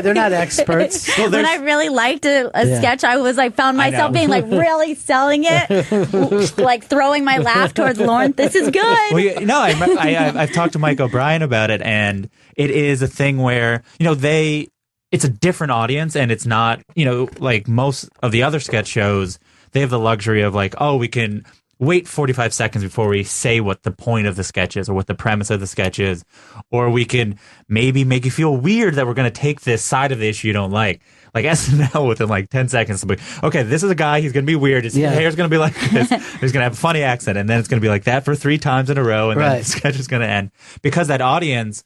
A: They're not experts.
F: Well, when I really liked a sketch, I found myself being like really selling it, like throwing my laugh towards Lauren. This is good.
H: Well, I've talked to Mike O'Brien about it, and it is a thing where it's a different audience, and it's not like most of the other sketch shows. They have the luxury of like, we can wait 45 seconds before we say what the point of the sketch is or what the premise of the sketch is. Or we can maybe make you feel weird that we're going to take this side of the issue you don't like. Like SNL within like 10 seconds. Okay, this is a guy. He's going to be weird. His hair's going to be like this. He's going to have a funny accent. And then it's going to be like that for 3 times in a row. And then the sketch is going to end. Because that audience,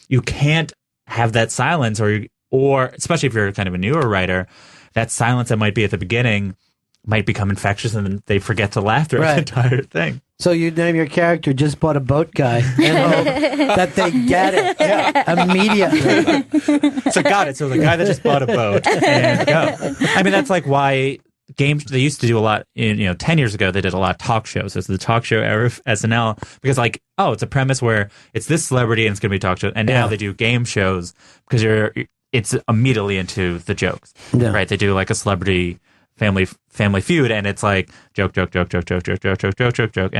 H: you can't have that silence or especially if you're kind of a newer writer, that silence that might be at the beginning might become infectious, and then they forget to laugh throughout the entire thing. So
A: you name your character "Just Bought a Boat Guy" and hope that they get it immediately.
H: So got it. So the guy that just bought a boat and go. I mean, that's like why games. They used to do a lot. 10 years ago, they did a lot of talk shows. So it's the talk show era of SNL because it's a premise where it's this celebrity and it's going to be a talk show, and now they do game shows because it's immediately into the jokes, right? They do like a celebrity. Family Feud, and it's like joke, and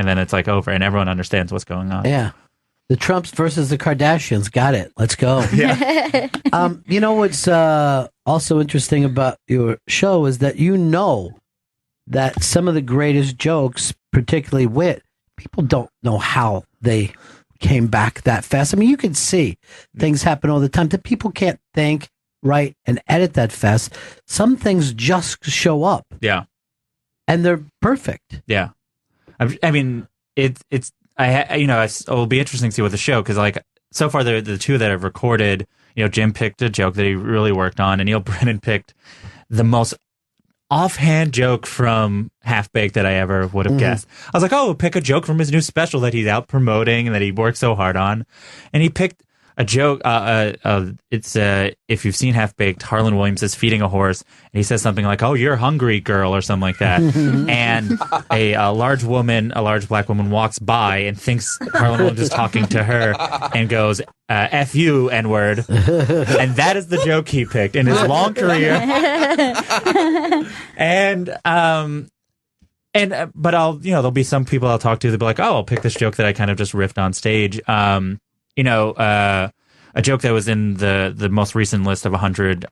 H: then it's like over, and everyone understands what's going on.
A: Yeah, the Trumps versus the Kardashians. Got it. Let's go.
H: Yeah.
A: What's also interesting about your show is that that some of the greatest jokes, particularly wit, people don't know how they came back that fast. I mean, you can see things happen all the time that people can't think. Write and edit that fast. Some things just show up.
H: Yeah.
C: and they're perfect.
H: Yeah, I mean, it will be interesting to see what the show, because like so far the two that have recorded, Jim picked a joke that he really worked on, and Neil Brennan picked the most offhand joke from Half Baked that I ever would have guessed. I was like, oh, pick a joke from his new special that he's out promoting and that he worked so hard on, and he picked a joke. It's if you've seen Half Baked, Harlan Williams is feeding a horse, and he says something like, "Oh, you're hungry, girl," or something like that. And a large black woman walks by and thinks Harlan Williams is talking to her, and goes, "F you, N-word," and that is the joke he picked in his long career. But there'll be some people I'll talk to that'll be like, "Oh, I'll pick this joke that I kind of just riffed on stage." A joke that was in the most recent list of 100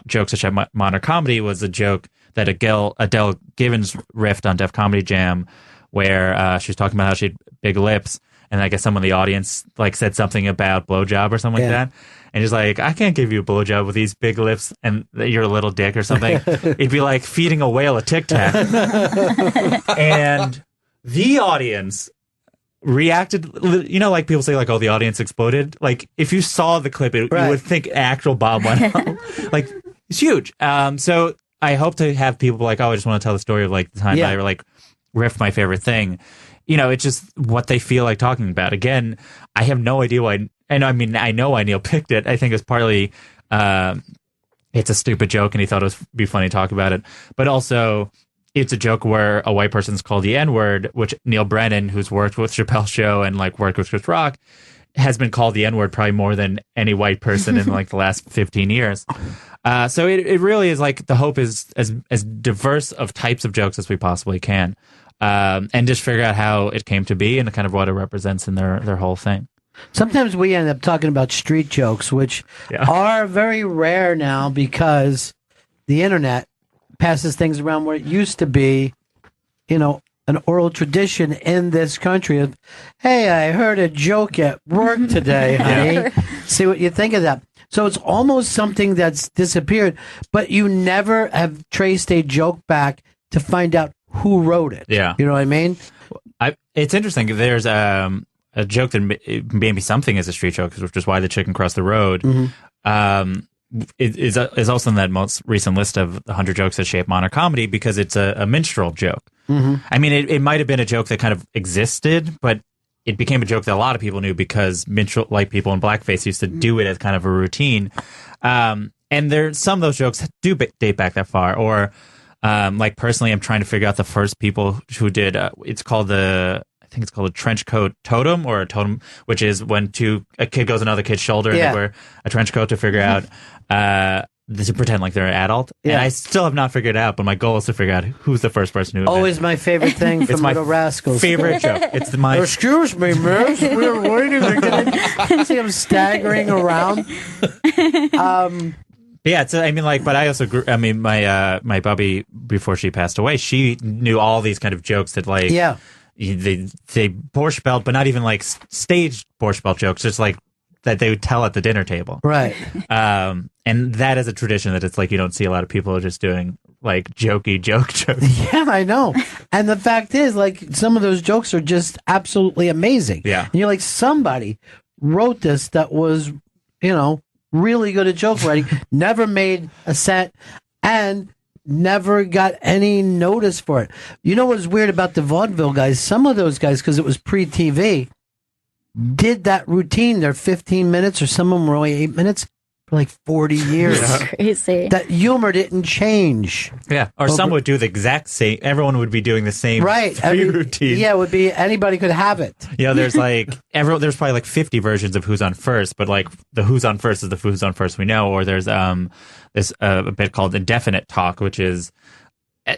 H: jokes that show modern comedy was a joke that Adele Givens riffed on Def Comedy Jam, where she was talking about how she had big lips, and I guess someone in the audience said something about blowjob or something like that, and he's like, "I can't give you a blowjob with these big lips, and you're a little dick," or something. It'd be like feeding a whale a Tic Tac, and the audience reacted, like people say, like, "Oh, the audience exploded." Like, if you saw the clip, you would think actual bomb went off. Like, it's huge. So I hope to have people like, "Oh, I just want to tell the story of like the time I riff my favorite thing. It's just what they feel like talking about. Again, I have no idea why. And I mean, I know why Neil picked it. I think it's partly it's a stupid joke and he thought it would be funny to talk about it. But also, it's a joke where a white person's called the N-word, which Neil Brennan, who's worked with Chappelle's Show and like worked with Chris Rock, has been called the N-word probably more than any white person in like the last 15 years. So it really is like the hope is as diverse of types of jokes as we possibly can. And just figure out how it came to be and kind of what it represents in their whole thing.
A: Sometimes we end up talking about street jokes, which are very rare now because the internet passes things around where it used to be, an oral tradition in this country of, hey, I heard a joke at work today, honey. See what you think of that. So it's almost something that's disappeared, but you never have traced a joke back to find out who wrote it.
H: Yeah.
A: You know what I mean?
H: It's interesting. There's a joke that maybe something is a street joke, which is why the chicken crossed the road. Mm-hmm. Is also in that most recent list of the 100 jokes that shape modern comedy because it's a minstrel joke. Mm-hmm. I mean, it might have been a joke that kind of existed, but it became a joke that a lot of people knew because minstrel, like people in blackface, used to do it as kind of a routine. And some of those jokes do date back that far. Or like personally, I'm trying to figure out the first people who did. It's called I think it's called a trench coat totem or a totem, which is when a kid goes on another kid's shoulder and they wear a trench coat to figure out to pretend like they're an adult. Yeah. And I still have not figured it out, but my goal is to figure out who's the first person who.
A: Always my favorite thing from Little Rascals.
H: Favorite joke. It's my.
A: Excuse me, miss. We're waiting again. See him staggering around.
H: Yeah, so I mean, like, but I also grew. I mean, my Bubby, before she passed away, she knew all these kind of jokes that, like, they Borscht Belt, but not even like staged Borscht Belt jokes, just like that they would tell at the dinner table,
A: right?
H: And that is a tradition that it's like you don't see a lot of people just doing like jokes.
A: Yeah, I know. And the fact is, like, some of those jokes are just absolutely amazing.
H: Yeah,
A: and you're like, somebody wrote this that was, really good at joke writing, never made a set, and never got any notice for it. You know what's weird about the vaudeville guys? Some of those guys, because it was pre-TV, did that routine. They're 15 minutes, or some of them were only 8 minutes, for like 40 years.
B: Crazy.
A: That humor didn't change.
H: Yeah, or some would do the exact same. Everyone would be doing the same routine.
A: Yeah, it would be, anybody could have it.
H: There's like there's probably like 50 versions of Who's on First, but like the Who's on First is the Who's on First we know. Or there's this a bit called indefinite talk, which is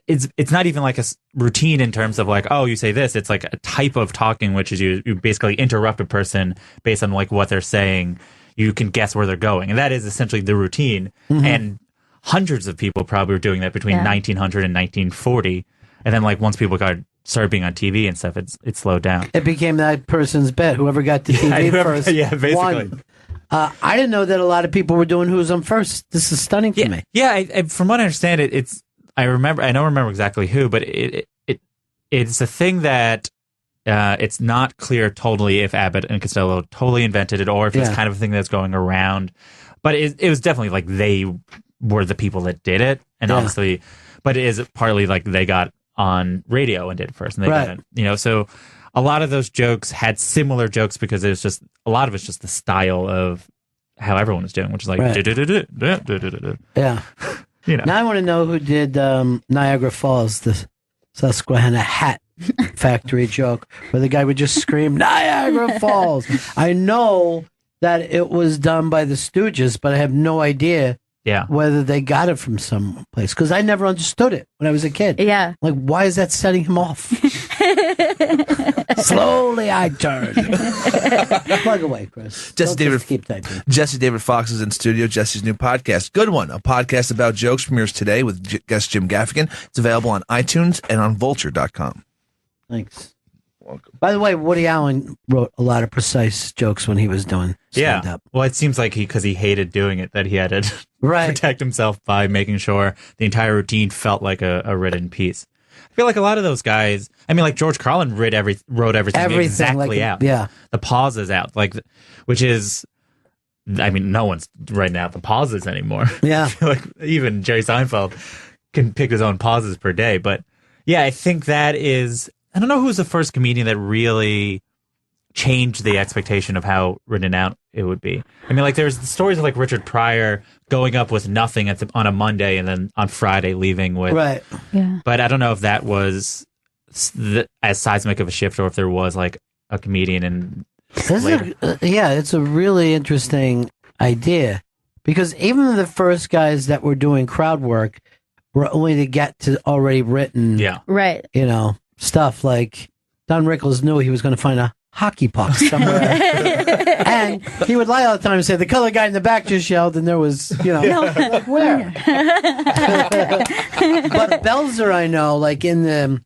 H: it's not even like a routine in terms of like, oh, you say this. It's like a type of talking, which is you basically interrupt a person based on like what they're saying. You can guess where they're going. And that is essentially the routine. Mm-hmm. And hundreds of people probably were doing that between 1900 and 1940. And then, like, once people started being on TV and stuff, it slowed down.
A: It became that person's bet. Whoever got to TV first
H: basically.
A: Won. I didn't know that a lot of people were doing Who's on First. This is stunning to me.
H: Yeah, I, from what I understand, I don't remember exactly who, but it's a thing that it's not clear totally if Abbott and Costello totally invented it or if it's kind of a thing that's going around. But it was definitely like they were the people that did it. And obviously, but it is partly like they got on radio and did it first. And they got it, so a lot of those jokes had similar jokes because it was just, a lot of it's just the style of how everyone was doing, which is like,
A: yeah. Now I want to know who did Niagara Falls, the Susquehanna hat factory joke where the guy would just scream Niagara Falls. I know that it was done by the Stooges, but I have no idea whether they got it from some place because I never understood it when I was a kid.
B: Yeah,
A: like, why is that setting him off? Slowly I turn. Plug away, Chris.
E: Keep typing. Jesse David Fox is in studio. Jesse's new podcast, Good One, a podcast about jokes, premieres today with guest Jim Gaffigan. It's available on iTunes and on vulture.com.
A: Thanks. Welcome. By the way, Woody Allen wrote a lot of precise jokes when he was doing stand-up.
H: Well, it seems like because he hated doing it, that he had to protect himself by making sure the entire routine felt like a written piece. I feel like a lot of those guys, I mean, like George Carlin wrote everything exactly out.
A: Yeah.
H: The pauses out, like, which is, I mean, no one's writing out the pauses anymore.
A: Yeah.
H: I feel like even Jerry Seinfeld can pick his own pauses per day, but Yeah, I think that is. I don't know who's the first comedian that really changed the expectation of how written out it would be. I mean, like there's the stories of like Richard Pryor going up with nothing on a Monday and then on Friday leaving with.
A: Right.
F: Yeah.
H: But I don't know if that was as seismic of a shift or if there was like a comedian and.
A: It's a really interesting idea because even the first guys that were doing crowd work were only to get to already written,
B: Right.
A: Stuff like Don Rickles knew he was going to find a hockey puck somewhere. And he would lie all the time and say, the color guy in the back just yelled, and there was, where? But Belzer, I know, like in the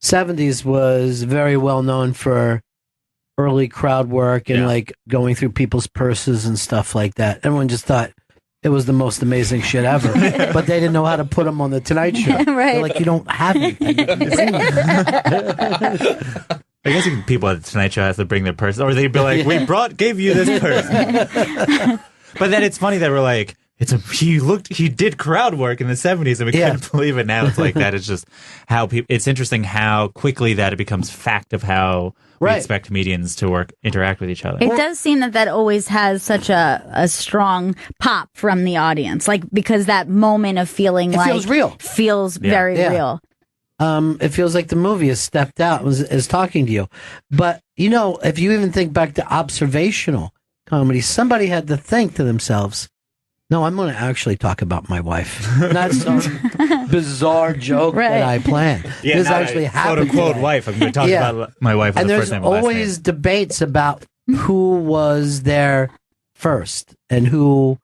A: 70s, was very well known for early crowd work and like going through people's purses and stuff like that. Everyone just thought it was the most amazing shit ever, but they didn't know how to put him on the Tonight Show.
B: Right.
A: They're like, you don't have anything.
H: I guess people at the Tonight Show have to bring their purse, or they'd be like, "We gave you this purse." But then it's funny that we're like, he did crowd work in the 70s, and we couldn't believe it. Now it's like that. It's just how people. It's interesting how quickly that it becomes fact of how we expect comedians to interact with each other.
F: It does seem that always has such a strong pop from the audience, like because that moment of feeling
A: feels real,
F: feels very real.
A: It feels like the movie has stepped out and is talking to you. But, if you even think back to observational comedy, somebody had to think to themselves, no, I'm going to actually talk about my wife. Not some bizarre joke that I planned.
H: Yeah,
A: this actually happened.
H: Quote unquote wife. I'm going to talk about my wife with the first name and last name.
A: And there's always debates about who was there first and who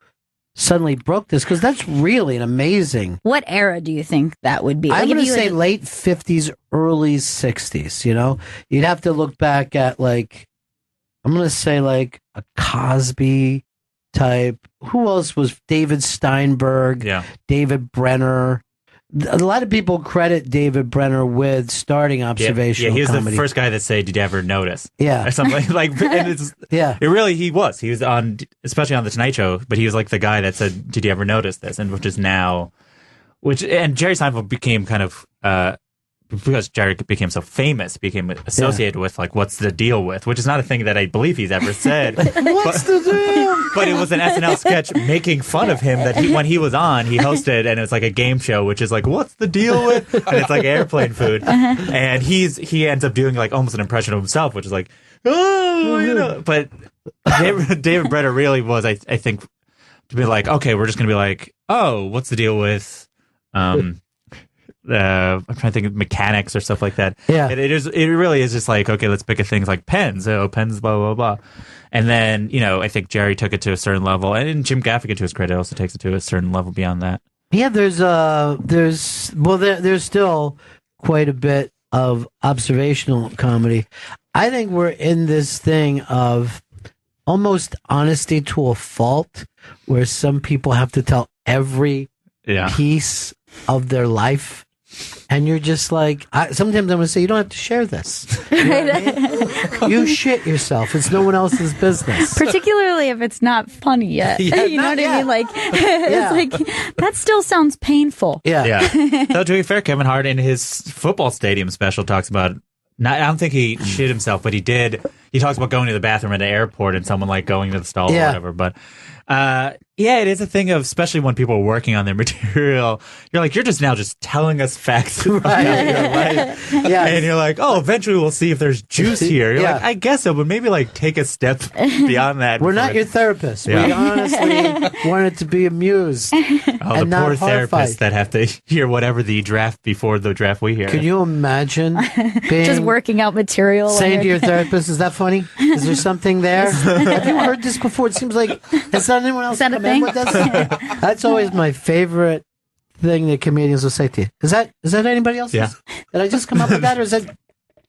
A: suddenly broke this, because that's really an amazing.
F: What era do you think that would be?
A: I'm going to say late 50s, early 60s. You'd have to look back at I'm going to say like a Cosby type. Who else was David Steinberg? David Brenner. A lot of people credit David Brenner with starting observational
H: he was
A: comedy.
H: the first guy that said, "Did you ever notice?"
A: Yeah,
H: or something like. And it's, it really he was on, especially on the Tonight Show. But he was like the guy that said, "Did you ever notice this?" And and Jerry Seinfeld became kind of because Jerry became so famous, became associated with like, what's the deal with? Which is not a thing that I believe he's ever said.
A: What's the deal?
H: But it was an SNL sketch making fun of him that when he was on, he hosted, and it's like a game show, which is like, what's the deal with? And it's like airplane food. And he ends up doing like almost an impression of himself, which is like, But David Brenner really was, I think, to be like, okay, we're just going to be like, oh, what's the deal with, I'm trying to think of mechanics or stuff like that.
A: Yeah.
H: It really is just like, okay, let's pick at things like pens. Oh, pens, blah, blah, blah. And then, I think Jerry took it to a certain level, and Jim Gaffigan, to his credit, also takes it to a certain level beyond that.
A: Yeah, there's still quite a bit of observational comedy. I think we're in this thing of almost honesty to a fault, where some people have to tell every piece of their life. And you're just like, sometimes I'm going to say, you don't have to share this. You know what I mean? You shit yourself. It's no one else's business.
F: Particularly if it's not funny yet. You know what I mean? Like, it's like, that still sounds painful.
H: Yeah. So to be fair, Kevin Hart in his football stadium special talks about, I don't think he shit himself, but he talks about going to the bathroom at the airport and someone like going to the stall or whatever. But it is a thing of, especially when people are working on their material, you're like, you're just telling us facts about your life. And you're like, oh, eventually we'll see if there's juice here. You're like, I guess so, but maybe like take a step beyond that.
A: We're not your therapist. We honestly wanted to be amused.
H: Oh, the poor therapists that have to hear whatever the draft before the draft we hear.
A: Can you imagine
F: just working out material?
A: Saying to your therapist, is that funny? Is there something there? Have you heard this before? It seems like it's not anyone else come in with us. That's always my favorite thing that comedians will say to you. Is that anybody else's?
H: Yeah.
A: Did I just come up with that, or is that?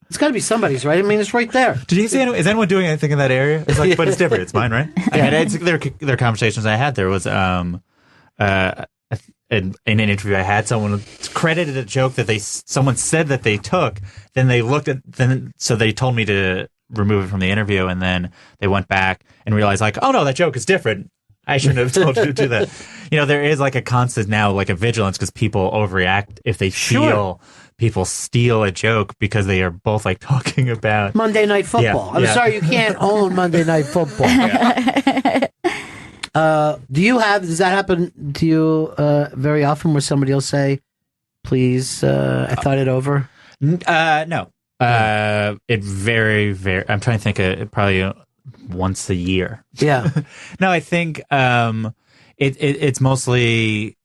A: It's got to be somebody's, right? I mean, it's right there.
H: Did you see anyone? Is anyone doing anything in that area? It's like, but it's different. It's mine, right? There are conversations I had. There was in an interview I had, someone credited a joke that someone said that they took. Then they looked at so they told me to remove it from the interview, and then they went back and realized like, oh no, that joke is different. I shouldn't have told you to do that. There is like a constant now, like a vigilance, because people overreact if they feel people steal a joke because they are both like talking about
A: Monday Night Football. I'm sorry, you can't own Monday Night Football. Does that happen to you very often where somebody will say, please, I thought it over?
H: No. It very, very, I'm trying to think of probably once a year.
A: Yeah.
H: No, I think it's mostly,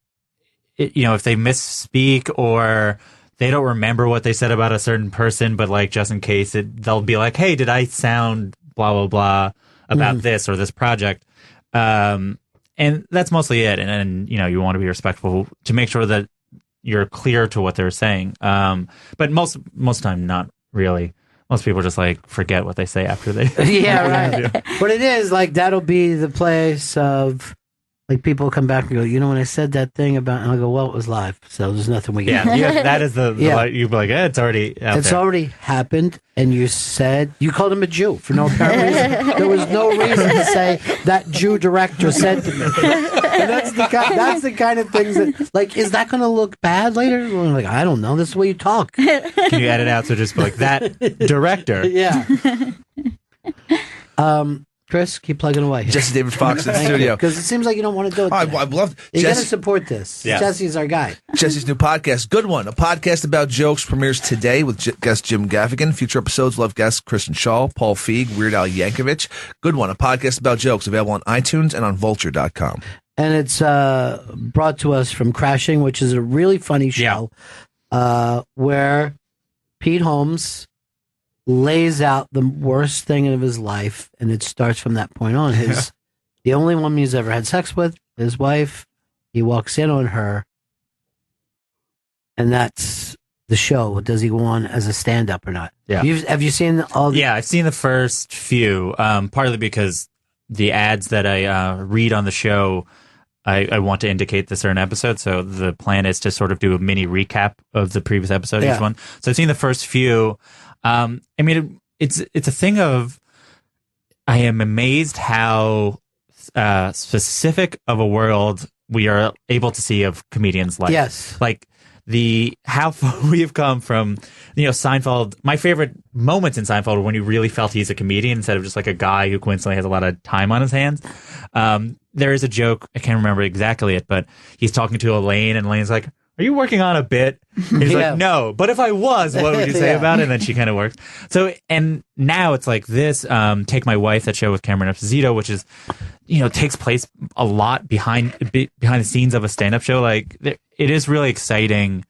H: if they misspeak or they don't remember what they said about a certain person, but like just in case they'll be like, hey, did I sound blah, blah, blah about this or this project? And that's mostly it. And you want to be respectful to make sure that you're clear to what they're saying. But most time, not really. Most people just like forget what they say after they.
A: Yeah, right. But it is like that'll be the place of like people come back and go, when I said that thing about, and I'll go, well, it was live, so there's nothing we can do.
H: Yeah, that is the you'd be like, it's already out there.
A: Already happened, and you called him a Jew for no apparent reason. There was no reason to say that Jew director said to me. And that's the kind of things that, like, is that going to look bad later? We're like, I don't know. This is the way you talk.
H: Can you edit out so just be like that director?
A: Yeah. Chris, keep plugging away.
E: Jesse David Fox in the studio.
A: Because it seems like you don't want to do it.
E: I'd love
A: you got to support this.
E: Yeah.
A: Jesse's our guy.
E: Jesse's new podcast, Good One, a podcast about jokes, premieres today with guest Jim Gaffigan. Future episodes will have guests Kristen Shaw, Paul Feig, Weird Al Yankovic. Good One, a podcast about jokes, available on iTunes and on vulture.com.
A: And it's brought to us from Crashing, which is a really funny show where Pete Holmes lays out the worst thing of his life, and it starts from that point on. The only woman he's ever had sex with, his wife, he walks in on her, and that's the show. Does he go on as a stand-up or not?
H: Yeah.
A: Have you seen all the...
H: Yeah, I've seen the first few, partly because the ads that I read on the show, I want to indicate the certain episode, so the plan is to sort of do a mini recap of the previous episode, each one. So I've seen the first few. It's a thing of, I am amazed how specific of a world we are able to see of comedians' life.
A: Yes.
H: Like how far we have come from, Seinfeld. My favorite moments in Seinfeld are when you really felt he's a comedian instead of just like a guy who coincidentally has a lot of time on his hands. There is a joke, I can't remember exactly it, but he's talking to Elaine and Elaine's like, are you working on a bit? And he's like, no, but if I was, what would you say about it? And then she kind of works. So, and now it's like this, Take My Wife, that show with Cameron Esposito, which is, takes place a lot behind the scenes of a stand-up show. Like, it is really exciting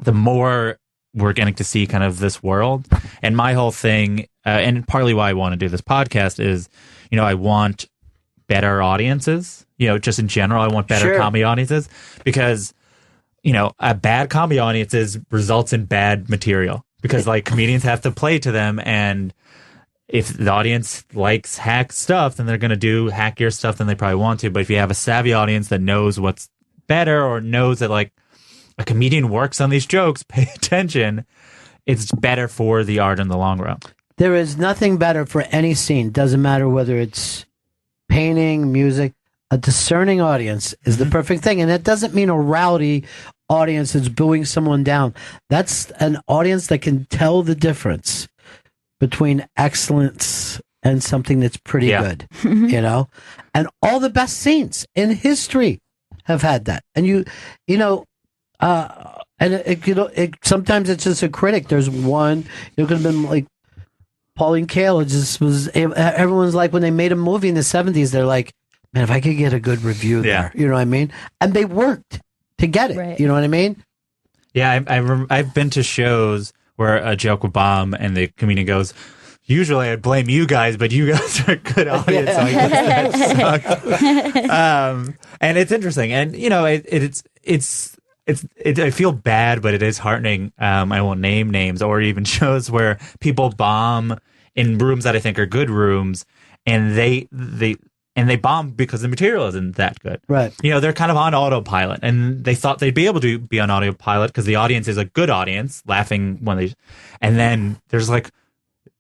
H: the more we're getting to see kind of this world. And my whole thing, and partly why I want to do this podcast is, I want better audiences, just in general, I want better comedy audiences because, a bad comedy audiences results in bad material because like comedians have to play to them. And if the audience likes hack stuff, then they're going to do hackier stuff than they probably want to. But if you have a savvy audience that knows what's better or knows that like a comedian works on these jokes, pay attention, it's better for the art in the long run.
A: There is nothing better for any scene. Doesn't matter whether it's painting, music. A discerning audience is the perfect thing. And that doesn't mean a rowdy audience that's booing someone down. That's an audience that can tell the difference between excellence and something that's pretty good, And all the best scenes in history have had that. And sometimes it's just a critic. There's one, it could have been like Pauline Kael. It just was, everyone's like, when they made a movie in the 70s, they're like, man, if I could get a good review there, you know what I mean? And they worked to get it. Right. You know what I mean?
H: Yeah, I've been to shows where a joke would bomb and the comedian goes, usually I'd blame you guys, but you guys are a good audience, so I guess that sucks. And it's interesting. And, I feel bad, but it is heartening. I won't name names or even shows where people bomb in rooms that I think are good rooms, and they bomb because the material isn't that good.
A: Right.
H: They're kind of on autopilot, and they thought they'd be able to be on autopilot because the audience is a good audience, laughing when they, and then there's like,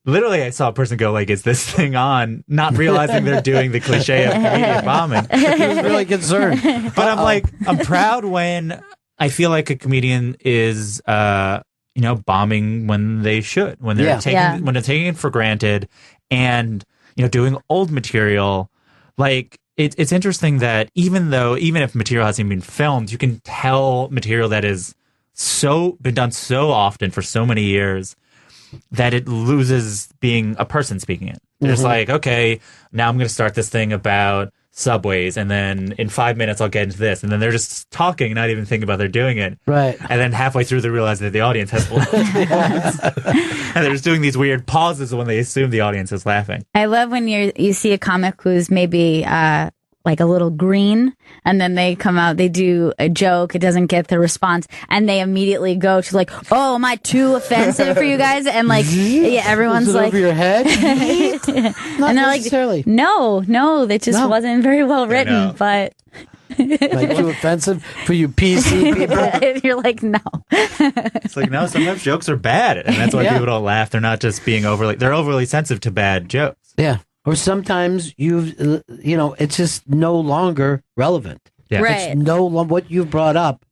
H: literally I saw a person go like, is this thing on? Not realizing they're doing the cliche of comedian bombing.
A: He was really concerned.
H: But I'm like, I'm proud when I feel like a comedian is, bombing when they should, when they're taking it for granted, and doing old material. Like it's interesting that even if material hasn't been filmed, you can tell material that is been done so often for so many years that it loses being a person speaking it. There's like, okay, now I'm going to start this thing about subways, and then in 5 minutes I'll get into this, and then they're just talking, not even thinking about they're doing it.
A: Right.
H: And then halfway through they realize that the audience has laughed. And they're just doing these weird pauses when they assume the audience is laughing.
F: I love when you see a comic who's maybe like a little green, and then they come out, they do a joke, it doesn't get the response, and they immediately go to like, oh, am I too offensive for you guys? And like, yeah, everyone's like,
A: over your head. Not
F: and they're
A: necessarily.
F: like, no, that just wasn't very well written, but.
A: Like too offensive for you PC people.
F: You're like, no.
H: It's like, no, sometimes jokes are bad, and that's why people don't laugh. They're not just being they're overly sensitive to bad jokes.
A: Yeah. Or sometimes it's just no longer relevant.
H: Yeah.
F: Right.
A: It's what you've brought up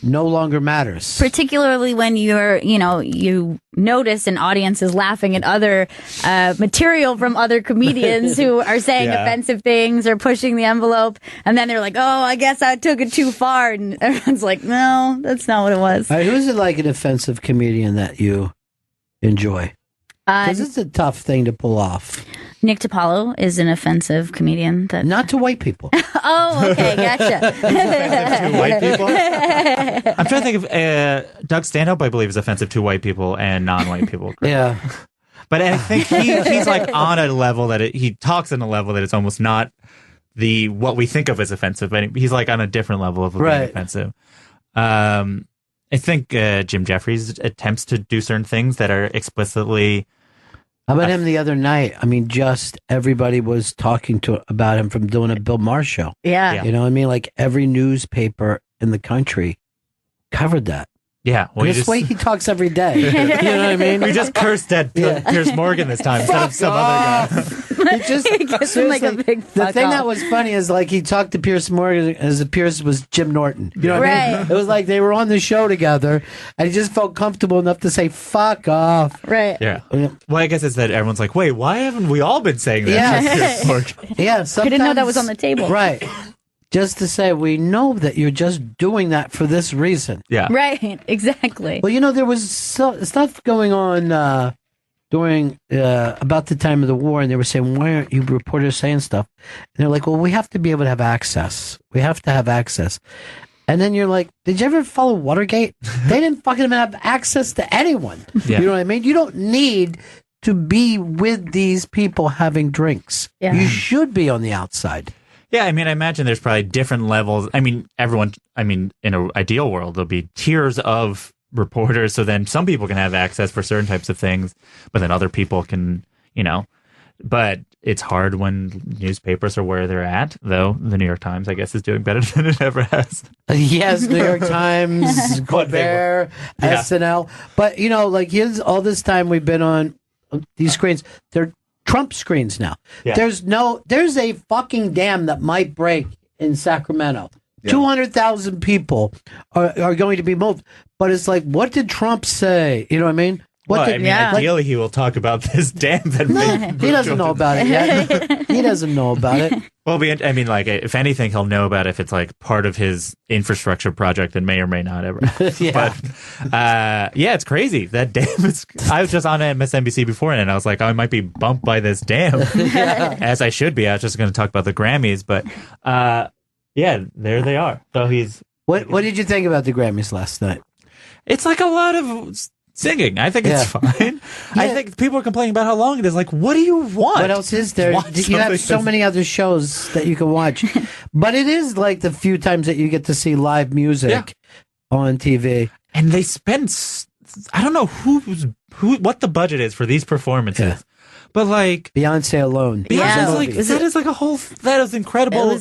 A: no longer matters.
F: Particularly when you notice an audience is laughing at other material from other comedians who are saying offensive things or pushing the envelope, and then they're like, oh, I guess I took it too far, and everyone's like, no, that's not what it was.
A: All right, who's it like an offensive comedian that you enjoy? Because it's a tough thing to pull off.
F: Nick DiPaolo is an offensive comedian.
A: Not to white people.
F: Oh, okay, gotcha.
H: Offensive to white people? I'm trying to think of Doug Stanhope, I believe, is offensive to white people and non-white people.
A: Yeah.
H: But I think he's like on a level that he talks on a level that it's almost not what we think of as offensive, but he's like on a different level of being offensive. I think Jim Jeffries attempts to do certain things that are explicitly.
A: How about him the other night? I mean, just everybody was talking about him from doing a Bill Maher show.
F: Yeah.
A: You know what I mean? Like every newspaper in the country covered that.
H: Yeah.
A: Well, this way he talks every day. You know what I mean?
H: We just cursed at Piers Morgan this time instead of some other guy.
A: He gives him like a big the thing that was funny is like he talked to Piers Morgan as if Piers was Jim Norton. You know what I mean? It was like they were on the show together, and he just felt comfortable enough to say "fuck off."
F: Right.
H: Yeah. Well, I guess it's that everyone's like, "Wait, why haven't we all been saying that?"
A: Yeah.
H: Piers Morgan?
A: Yeah.
F: I didn't know that was on the table.
A: Right. Just to say, we know that you're just doing that for this reason.
H: Yeah.
F: Right. Exactly.
A: Well, there was stuff going on during about the time of the war, and they were saying, why aren't you reporters saying stuff? And they're like, well, we have to be able to have access. We have to have access. And then you're like, did you ever follow Watergate? They didn't fucking have access to anyone.
H: Yeah.
A: You know what I mean? You don't need to be with these people having drinks.
F: Yeah.
A: You should be on the outside.
H: Yeah, I mean, I imagine there's probably different levels. I mean, in an ideal world, there'll be tiers of reporters, so then some people can have access for certain types of things, but then other people can, but it's hard when newspapers are where they're at, though the New York Times, I guess, is doing better than it ever has.
A: Yes, New York Times, Colbert, SNL. But, here's all this time we've been on these screens. They're Trump screens now. Yeah. There's a fucking dam that might break in Sacramento. Yeah. 200,000 people are going to be moved. But it's like, what did Trump say? You know what I mean?
H: Ideally, he will talk about this dam that
A: he doesn't know about it yet. He doesn't know about it.
H: Well, if anything, he'll know about it if it's like part of his infrastructure project that may or may not ever.
A: Yeah.
H: But it's crazy. That dam is. I was just on MSNBC before, and I was like, I might be bumped by this dam, as I should be. I was just going to talk about the Grammys, but there they are. So he's.
A: What did you think about the Grammys last night?
H: It's like a lot of singing. I think it's fine. I think people are complaining about how long it is. Like, what do you want?
A: What else is there? You have so many other shows that you can watch. But it is like the few times that you get to see live music on TV.
H: And they spend, I don't know what the budget is for these performances. Yeah. But like
A: Beyonce alone.
H: That is incredible.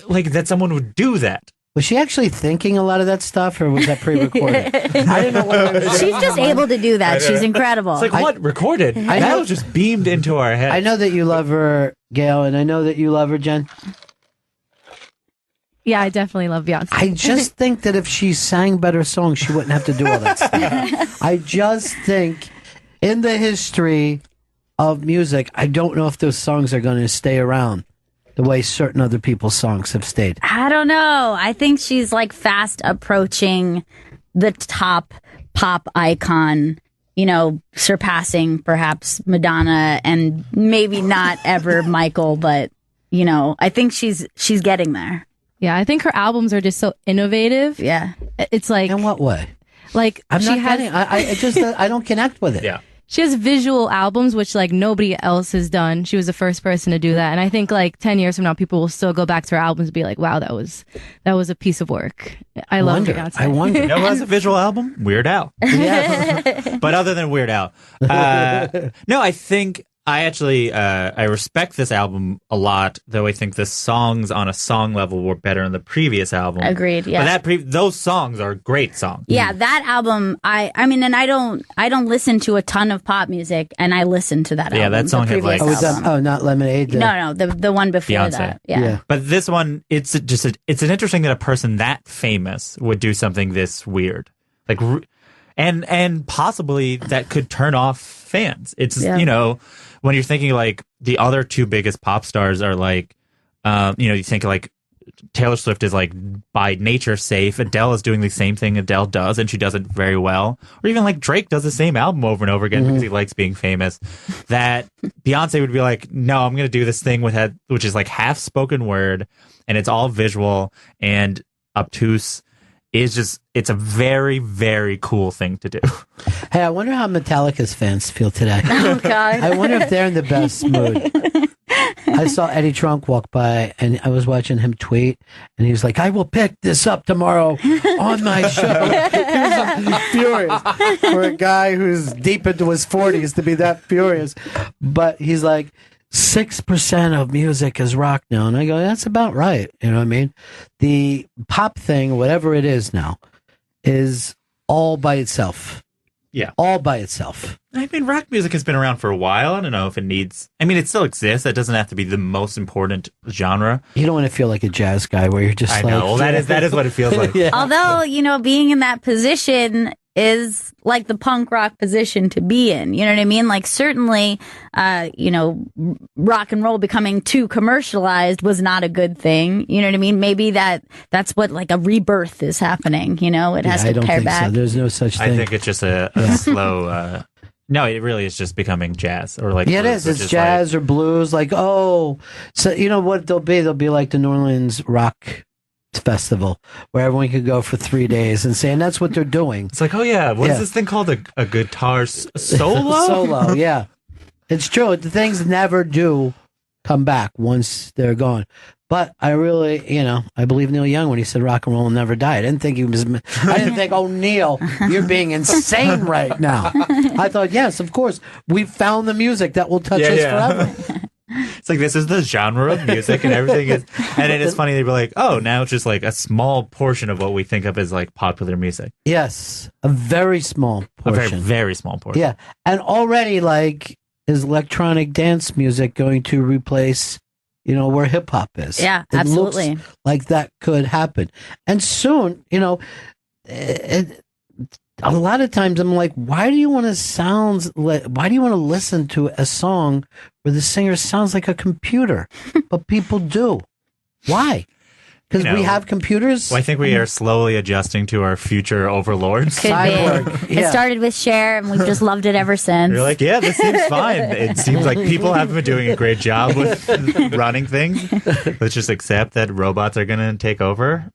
H: Like that someone would do that.
A: Was she actually thinking a lot of that stuff, or was that pre-recorded? I didn't know what
F: she's just able to do that. She's incredible.
H: It's like, what? Recorded? That was just beamed into our head.
A: I know that you love her, Gail, and I know that you love her, Jen.
D: Yeah, I definitely love Beyonce.
A: I just think that if she sang better songs, she wouldn't have to do all that stuff. I just think in the history of music, I don't know if those songs are going to stay around the way certain other people's songs have stayed.
F: I don't know. I think she's like fast approaching the top pop icon, you know, surpassing perhaps Madonna and maybe not ever Michael, but you know, I think she's getting there.
D: Yeah, I think her albums are just so innovative.
F: Yeah.
D: It's like...
A: In what way?
D: Like,
A: I'm not getting. I just I don't connect with it.
H: Yeah.
D: She has visual albums, which like nobody else has done. She was the first person to do that. And I think like 10 years from now, people will still go back to her albums and be like, wow, that was a piece of work. I love Beyonce.
A: I wonder.
H: You know who has a visual album? Weird Al.
A: Yeah.
H: But other than Weird Al, no, I think I actually I respect this album a lot. Though I think the songs on a song level were better in the previous album.
F: Agreed. Yeah.
H: But those songs are great songs.
F: Yeah, that album. I mean, and I don't listen to a ton of pop music, and I listen to that.
H: Yeah,
F: album,
H: that song
F: the
H: had, like-
F: previous album.
A: not Lemonade.
F: No, the one before
H: Beyonce.
F: that. Yeah.
H: But this one, it's an interesting that a person that famous would do something this weird, like, and possibly that could turn off fans. It's you know, when you're thinking like the other two biggest pop stars are like, you know, you think like Taylor Swift is like by nature safe. Adele is doing the same thing Adele does, and she does it very well. Or even like Drake does the same album over and over again because he likes being famous. That Beyonce would be like, no, I'm going to do this thing which is like half spoken word, and it's all visual and obtuse. It's a very, very cool thing to do.
A: Hey, I wonder how Metallica's fans feel today.
F: Oh God.
A: I wonder if they're in the best mood. I saw Eddie Trunk walk by, and I was watching him tweet, and he was like, "I will pick this up tomorrow on my show." He was furious for a guy who's deep into his 40s to be that furious. But he's like, 6% of music is rock now. And I go, that's about right. You know what I mean? The pop thing, whatever it is now, is all by itself.
H: Yeah.
A: All by itself.
H: I mean, rock music has been around for a while. I don't know if it needs... I mean, it still exists. It doesn't have to be the most important genre.
A: You don't want to feel like a jazz guy where you're just
H: I
A: like...
H: know. Well, that is what it feels like.
A: Yeah.
F: Although, you know, being in that position is like the punk rock position to be in. You know what I mean? Like certainly, you know, rock and roll becoming too commercialized was not a good thing. You know what I mean? Maybe that's what like a rebirth is happening. You know, it has to
A: I don't
F: pare
A: think
F: back.
A: so. There's no such thing.
H: I think it's just a slow... no, it really is just becoming jazz or like...
A: Yeah, it
H: blues,
A: is.
H: which
A: It's jazz
H: like,
A: or blues. Like, oh, so you know what they'll be? They'll be like the New Orleans Rock Festival, where everyone could go for 3 days and say, and that's what they're doing.
H: It's like, oh yeah, what is this thing called? A guitar solo?
A: Solo, yeah. It's true. The things never do come back once they're gone. But I really, you know, I believe Neil Young when he said rock and roll will never die. I didn't think oh, Neil, you're being insane right now. I thought, yes, of course. We've found the music that will touch us forever.
H: It's like, this is the genre of music and everything is, and it is funny. They'd be like, oh, now it's just like a small portion of what we think of as like popular music.
A: Yes. A very small portion.
H: A very, very small portion.
A: Yeah. And already, like, is electronic dance music going to replace, you know, where hip hop is?
F: Yeah,
A: it
F: absolutely.
A: Looks like that could happen. And soon, you know, a lot of times I'm like, why do you want to listen to a song where the singer sounds like a computer? But people do. Why? Because we have computers?
H: Well, I think we are slowly adjusting to our future overlords.
F: Could be.
A: Yeah.
F: It started with Cher, and we've just loved it ever since.
H: You're like, yeah, this seems fine. It seems like people haven't been doing a great job with running things. Let's just accept that robots are going to take over.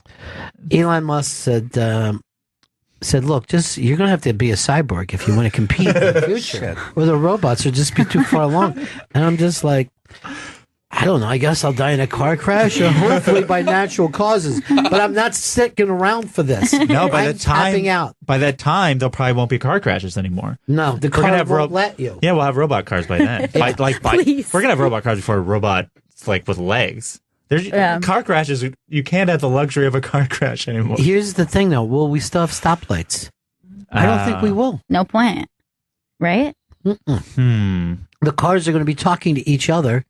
A: Elon Musk said, look, you're going to have to be a cyborg if you want to compete in the future, or the robots will just be too far along. And I'm just like, I don't know. I guess I'll die in a car crash, or hopefully by natural causes. But I'm not sticking around for this.
H: No,
A: I'm tapping out.
H: By that time, there probably won't be car crashes anymore.
A: No, the car won't let you.
H: Yeah, we'll have robot cars by then.
A: Yeah.
F: Please.
H: We're gonna have robot cars before robots like with legs. There's car crashes. You can't have the luxury of a car crash anymore.
A: Here's the thing, though. Will we still have stoplights? I don't think we will.
F: No point. Right?
A: The cars are going to be talking to each other.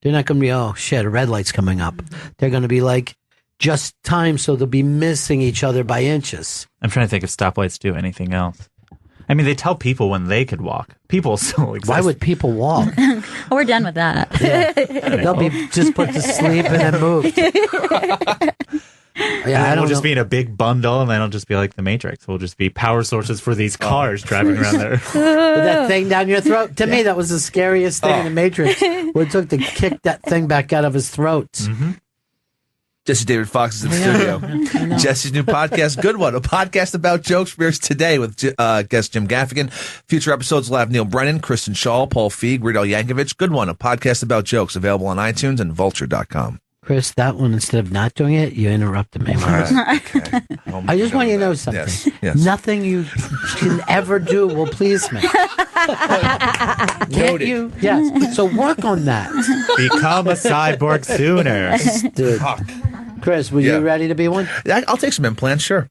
A: They're not going to be, oh, shit, a red light's coming up. They're going to be like, just time, so they'll be missing each other by inches.
H: I'm trying to think if stoplights do anything else. I mean, they tell people when they could walk. People still exist.
A: Why would people walk?
F: We're done with that.
A: They'll be just put to sleep and then moved. Yeah,
H: we'll just be in a big bundle, and then it'll just be like the Matrix. We'll just be power sources for these cars driving around there.
A: With that thing down your throat. To me, that was the scariest thing in the Matrix. What it took to kick that thing back out of his throat.
E: Mm-hmm. Jesse David Fox is in the studio. Jesse's new podcast, Good One, a podcast about jokes, premieres today with guest Jim Gaffigan. Future episodes will have Neil Brennan, Kristen Shaw, Paul Feig, Weird Al Yankovic. Good One, a podcast about jokes, available on iTunes and vulture.com.
A: Chris, that one, instead of not doing it, you interrupted me.
E: All right. Okay.
A: I just want you to know something.
E: Yes.
A: Nothing you can ever do will please me. Can't you? Yes. So work on that.
H: Become a cyborg sooner.
A: Dude. Chris, were you ready to be one?
E: I'll take some implants, sure.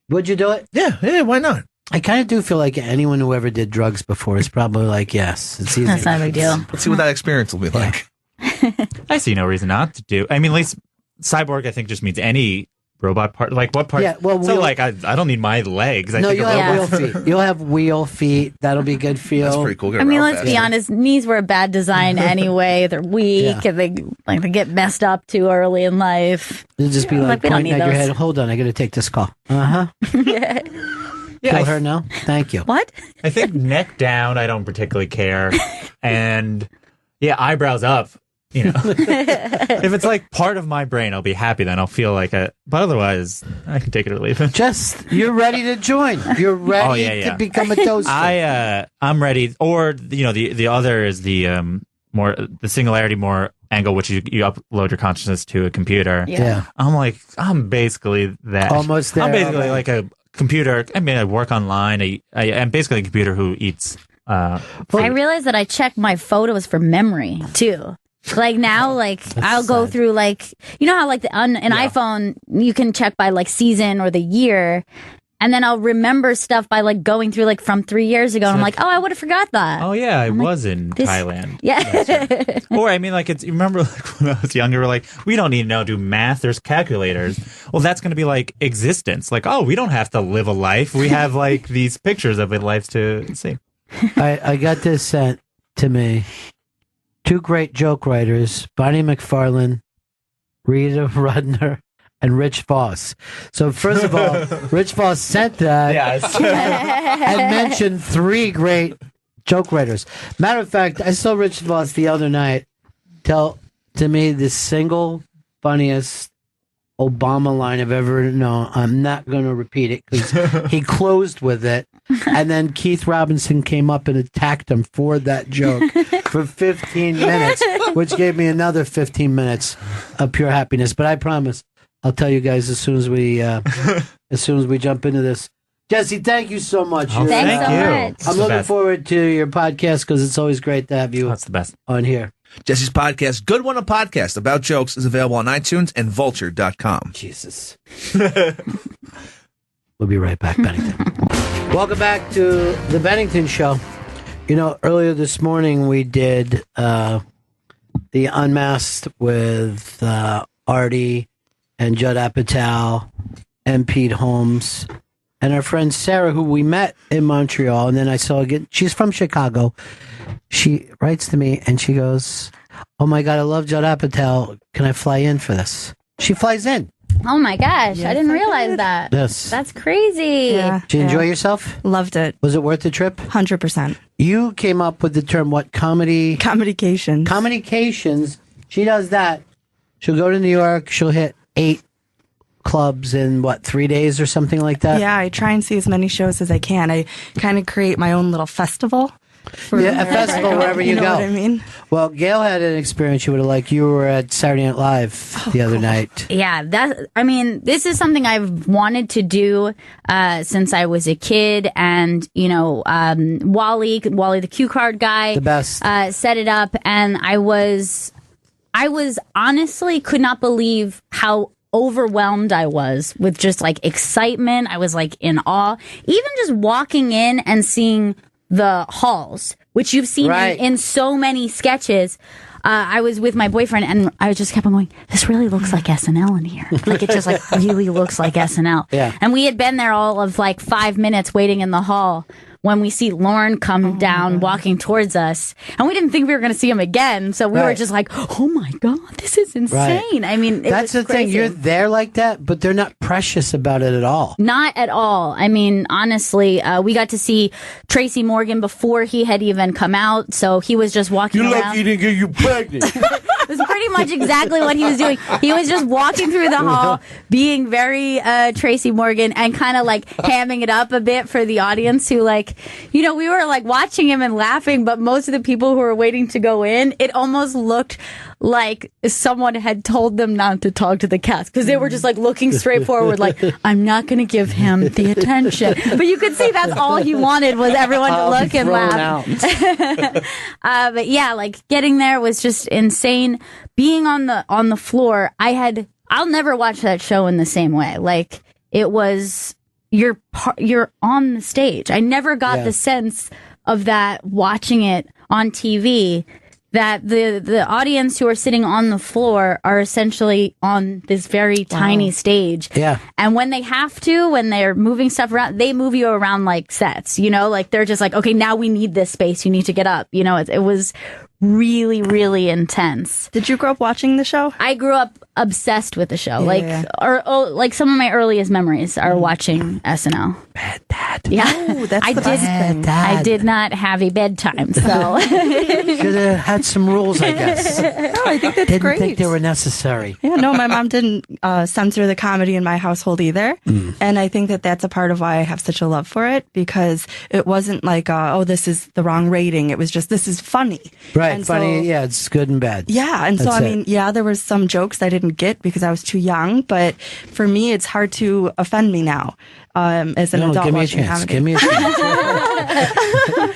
A: Would you do it?
E: Yeah, why not?
A: I kind of do feel like anyone who ever did drugs before is probably like, yes, it's easy.
F: That's not a big deal.
E: Let's see what that experience will be like.
H: I see no reason not to do. I mean, at least cyborg, I think, just means any robot part. Like what part?
A: Yeah, well,
H: so like I don't need my legs.
A: No, you'll have wheel feet. You'll have wheel feet. That'll be good for you.
E: That's pretty cool.
F: I mean, let's be honest. Knees were a bad design anyway. They're weak and they get messed up too early in life.
A: You'll just be like pointing at your head. Hold on, I got to take this call.
F: Yeah.
A: Kill her now. Thank you.
F: What?
H: I think neck down, I don't particularly care, and eyebrows up. You know, if it's like part of my brain, I'll be happy. Then I'll feel like it. But otherwise, I can take it or leave it.
A: You're ready to join. You're ready to become a toaster.
H: I'm ready. Or the other is the singularity more angle, which you upload your consciousness to a computer.
A: Yeah.
H: I'm basically that.
A: Almost there.
H: I'm basically like a computer. I mean, I work online. I'm basically a computer who eats.
F: I realized that I check my photos for memory too. Like now, I'll go through how on an iPhone you can check by season or the year, and then I'll remember stuff by going through from 3 years ago. And I'm like, oh, I would have forgot that.
H: Oh yeah, I was in Thailand.
F: Yeah.
H: Or I mean, it's you remember when I was younger, we're we don't need to do math. There's calculators. Well, that's going to be existence. We don't have to live a life. We have these pictures of lives to see.
A: I got this sent to me. Two great joke writers, Bonnie McFarlane, Rita Rudner, and Rich Voss. So first of all, Rich Voss sent that and mentioned three great joke writers. Matter of fact, I saw Rich Voss the other night tell to me the single funniest Obama line I've ever known. I'm not going to repeat it because he closed with it. And then Keith Robinson came up and attacked him for that joke for 15 minutes, which gave me another 15 minutes of pure happiness. But I promise I'll tell you guys as soon as we jump into this. Jesse, thank you so much.
F: Thanks so much.
A: I'm looking forward to your podcast because it's always great to have you
H: That's the best.
A: on here.
E: Jesse's podcast, Good One, a podcast about jokes, is available on iTunes and vulture.com.
A: Jesus. We'll be right back, Bennington. Welcome back to the Bennington Show. Earlier this morning we did the Unmasked with Artie and Judd Apatow and Pete Holmes and our friend Sarah, who we met in Montreal. And then I saw again, she's from Chicago. She writes to me and she goes, oh my God, I love Judd Apatow. Can I fly in for this? She flies in.
F: Oh my gosh, yes, I didn't realize that.
A: Yes.
F: That's crazy.
I: Yeah.
A: Did you enjoy yourself?
I: Loved it.
A: Was it worth the trip?
I: 100%.
A: You came up with the term, what, comedy?
I: Comedycations.
A: Comedycations. She does that. She'll go to New York. She'll hit 8 clubs in, 3 days or something like that?
I: Yeah, I try and see as many shows as I can. I kind of create my own little festival.
A: A festival wherever you
I: know
A: go.
I: What I mean?
A: Well, Gail had an experience you would have liked. You were at Saturday Night Live the other night.
F: Yeah, this is something I've wanted to do since I was a kid, and Wally the cue card guy,
A: the best,
F: set it up, and I was honestly could not believe how overwhelmed I was with just excitement. I was in awe, even just walking in and seeing the halls, which you've seen in so many sketches. I was with my boyfriend, and I just kept on going, this really looks like SNL in here. Like, it just like really looks like SNL.
A: Yeah.
F: And we had been there all of like 5 minutes waiting in the hall when we see Lorne come down walking towards us, and we didn't think we were going to see him again. So we were just like, oh my God, this is insane. I mean,
A: that's the thing. You're there like that, but they're not precious about it at all.
F: Not at all. I mean, honestly, we got to see Tracy Morgan before he had even come out. So he was just walking around.
C: You're lucky he didn't get you pregnant.
F: It was pretty much exactly what he was doing. He was just walking through the hall, being very Tracy Morgan, and kind of like hamming it up a bit for the audience who, like, you know, we were like watching him and laughing, but most of the people who were waiting to go in, it almost looked like someone had told them not to talk to the cast, because they were just like looking straight forward, like, I'm not going to give him the attention. But you could see that's all he wanted was everyone to look and laugh. But yeah, like getting there was just insane. Being on the floor, I'll never watch that show in the same way. Like, it was, you're on the stage. I never got the sense of that watching it on TV, that the audience who are sitting on the floor are essentially on this very tiny stage. Yeah. And when they have to, when they're moving stuff around, they move you around like sets, you know, like they're just like, okay, now we need this space. You need to get up. You know, it was really, really intense.
I: Did you grow up watching the show?
F: I grew up obsessed with the show. Like some of my earliest memories are watching SNL.
A: Bad dad.
F: Yeah.
I: Oh, that's the best thing.
F: I did not have a bedtime, so
A: should have had some rules, I guess.
I: No, I think that's
A: Didn't
I: great.
A: think they were necessary.
I: Yeah, no, my mom didn't censor the comedy in my household either. And I think that that's a part of why I have such a love for it, because it wasn't like, oh, this is the wrong rating. It was just, this is funny.
A: Right,
I: and
A: funny, yeah, it's good and bad.
I: Yeah, and so, I mean, yeah, there was some jokes I didn't get because I was too young, but for me, it's hard to offend me now as an adult
A: give me a
I: watching
A: chance.
I: comedy.
A: Give me a chance.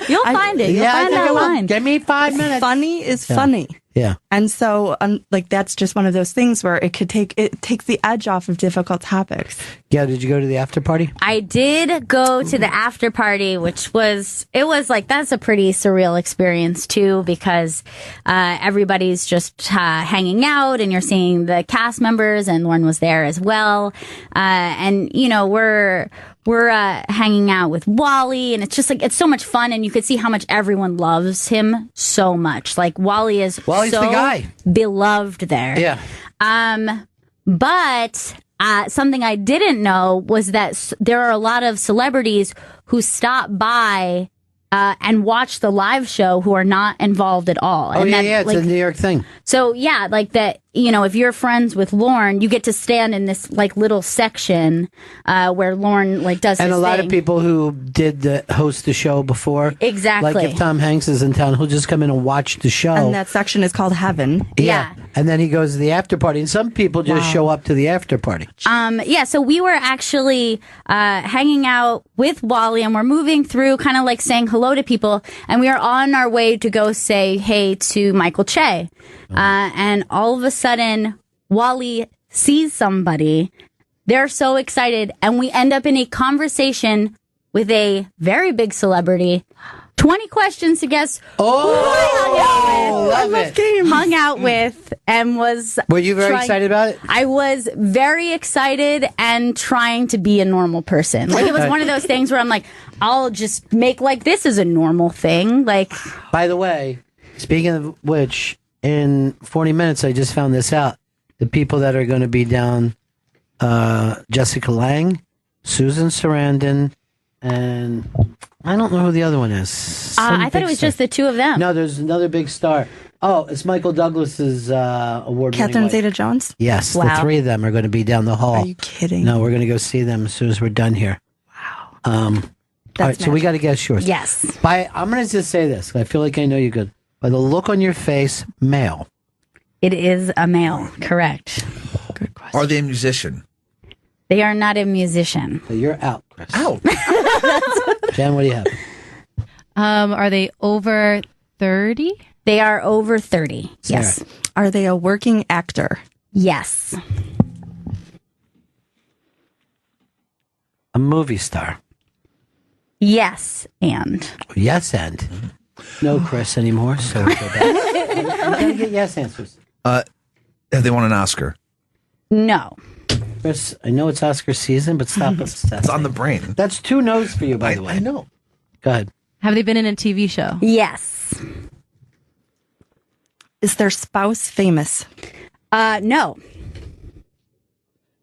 F: you'll find it. You'll find that line.
A: Give me 5 minutes.
I: Funny is funny.
A: Yeah.
I: And so, like, that's just one of those things where it takes the edge off of difficult topics.
A: Yeah, did you go to the after party?
F: I did go to the after party, which was like, that's a pretty surreal experience too, because everybody's just hanging out and you're seeing the cast members, and Lauren was there as well. And, you know, we're hanging out with Wally, and it's just like, it's so much fun, and you could see how much everyone loves him so much. Like, Wally's
A: the guy.
F: Beloved there.
A: Yeah.
F: But something I didn't know was that there are a lot of celebrities who stop by and watch the live show who are not involved at all.
A: Oh,
F: and
A: yeah, it's a New York thing.
F: So, yeah, like that, you know, if you're friends with Lauren, you get to stand in this, like, little section where Lauren, like, does
A: and
F: his
A: a lot
F: thing.
A: of people who did host the show before.
F: Exactly.
A: Like, if Tom Hanks is in town, he'll just come in and watch the show.
I: And that section is called Heaven.
F: Yeah.
A: And then he goes to the after party, and some people just show up to the after party.
F: Yeah, so we were actually hanging out with Wally, and we're moving through, kind of like saying hello to people, and we are on our way to go say hey to Michael Che. And all of a sudden, Wally sees somebody. They're so excited, and we end up in a conversation with a very big celebrity. 20 questions to guess who I hung out with and was.
A: Were you very excited about it?
F: I was very excited and trying to be a normal person. Like, it was one of those things where I'm like, I'll just make like this is a normal thing. Like,
A: by the way, speaking of which, in 40 minutes, I just found this out. The people that are going to be down, Jessica Lange, Susan Sarandon, and I don't know who the other one is.
F: I thought it was just the two of them.
A: No, there's another big star. Oh, it's Michael Douglas's award-winning
I: Catherine
A: wife.
I: Zeta-Jones?
A: Yes, the
F: Wow.
A: three of them are going to be down the hall.
I: Are you kidding?
A: No, we're going to go see them as soon as we're done here.
I: Wow.
A: All right, so we got to guess yours.
F: Yes.
A: I'm going to just say this. I feel like I know you good. By the look on your face, male.
F: It is a male, correct.
I: Good question.
E: Are they a musician?
F: They are not a musician.
A: So you're out, Chris.
E: Out.
A: Jen, what do you have?
D: Are they over 30?
F: They are over 30. Yes.
I: Are they a working actor?
F: Yes.
A: A movie star.
F: Yes, and.
A: Yes, and. No Chris anymore, so we'll go back. gotta get yes answers.
E: Have they won an Oscar?
F: No.
A: Chris, I know it's Oscar season, but stop obsessing.
E: It's on the brain.
A: That's 2 no's for you, by the way.
E: I know.
A: Go ahead.
D: Have they been in a TV show?
F: Yes.
I: Is their spouse famous?
F: No.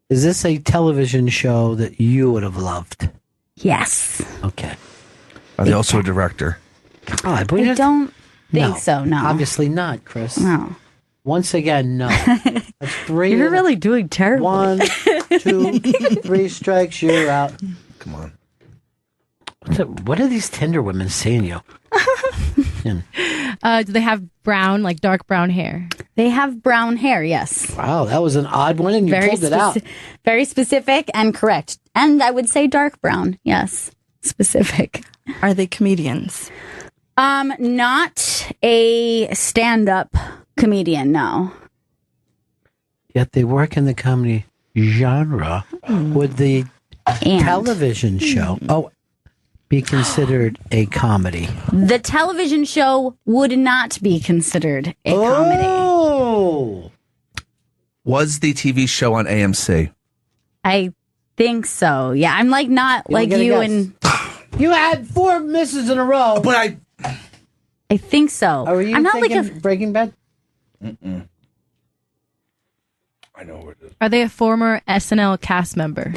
A: Is this a television show that you would have loved?
F: Yes.
A: Okay.
E: Are they also a director?
A: Oh,
F: I don't think so, no.
A: Obviously not, Chris.
F: No.
A: Once again, no. That's 3.
F: You're really doing terrible.
A: 1, 2, 3 strikes, you're out.
E: Come on.
A: What are these Tinder women seeing you?
D: Do they have brown, like dark brown hair?
F: They have brown hair, yes.
A: Wow, that was an odd one, and you pulled it out.
F: Very specific and correct. And I would say dark brown, yes. Specific.
I: Are they comedians?
F: Not a stand-up comedian, no.
A: Yet they work in the comedy genre. Would the television show be considered a comedy?
F: The television show would not be considered a comedy.
A: Oh!
E: Was the TV show on AMC?
F: I think so. Yeah, I'm like not like you and
A: you had 4 misses in a row.
E: But
F: I think so.
A: Are you
F: I'm not
A: thinking
F: like
A: Breaking Bad?
E: I know what it is.
D: Are they a former SNL cast member?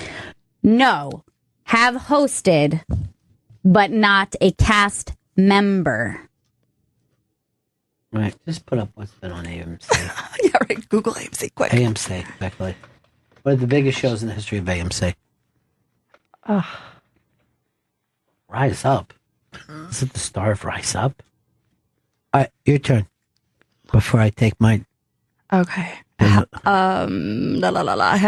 F: No. Have hosted, but not a cast member.
A: Right. Just put up what's been on AMC.
I: Yeah, right. Google AMC quick.
A: AMC, exactly. One of the biggest shows in the history of AMC. Rise Up. Is it the star of Rise Up? All right, your turn. Before I take mine.
I: Okay. Have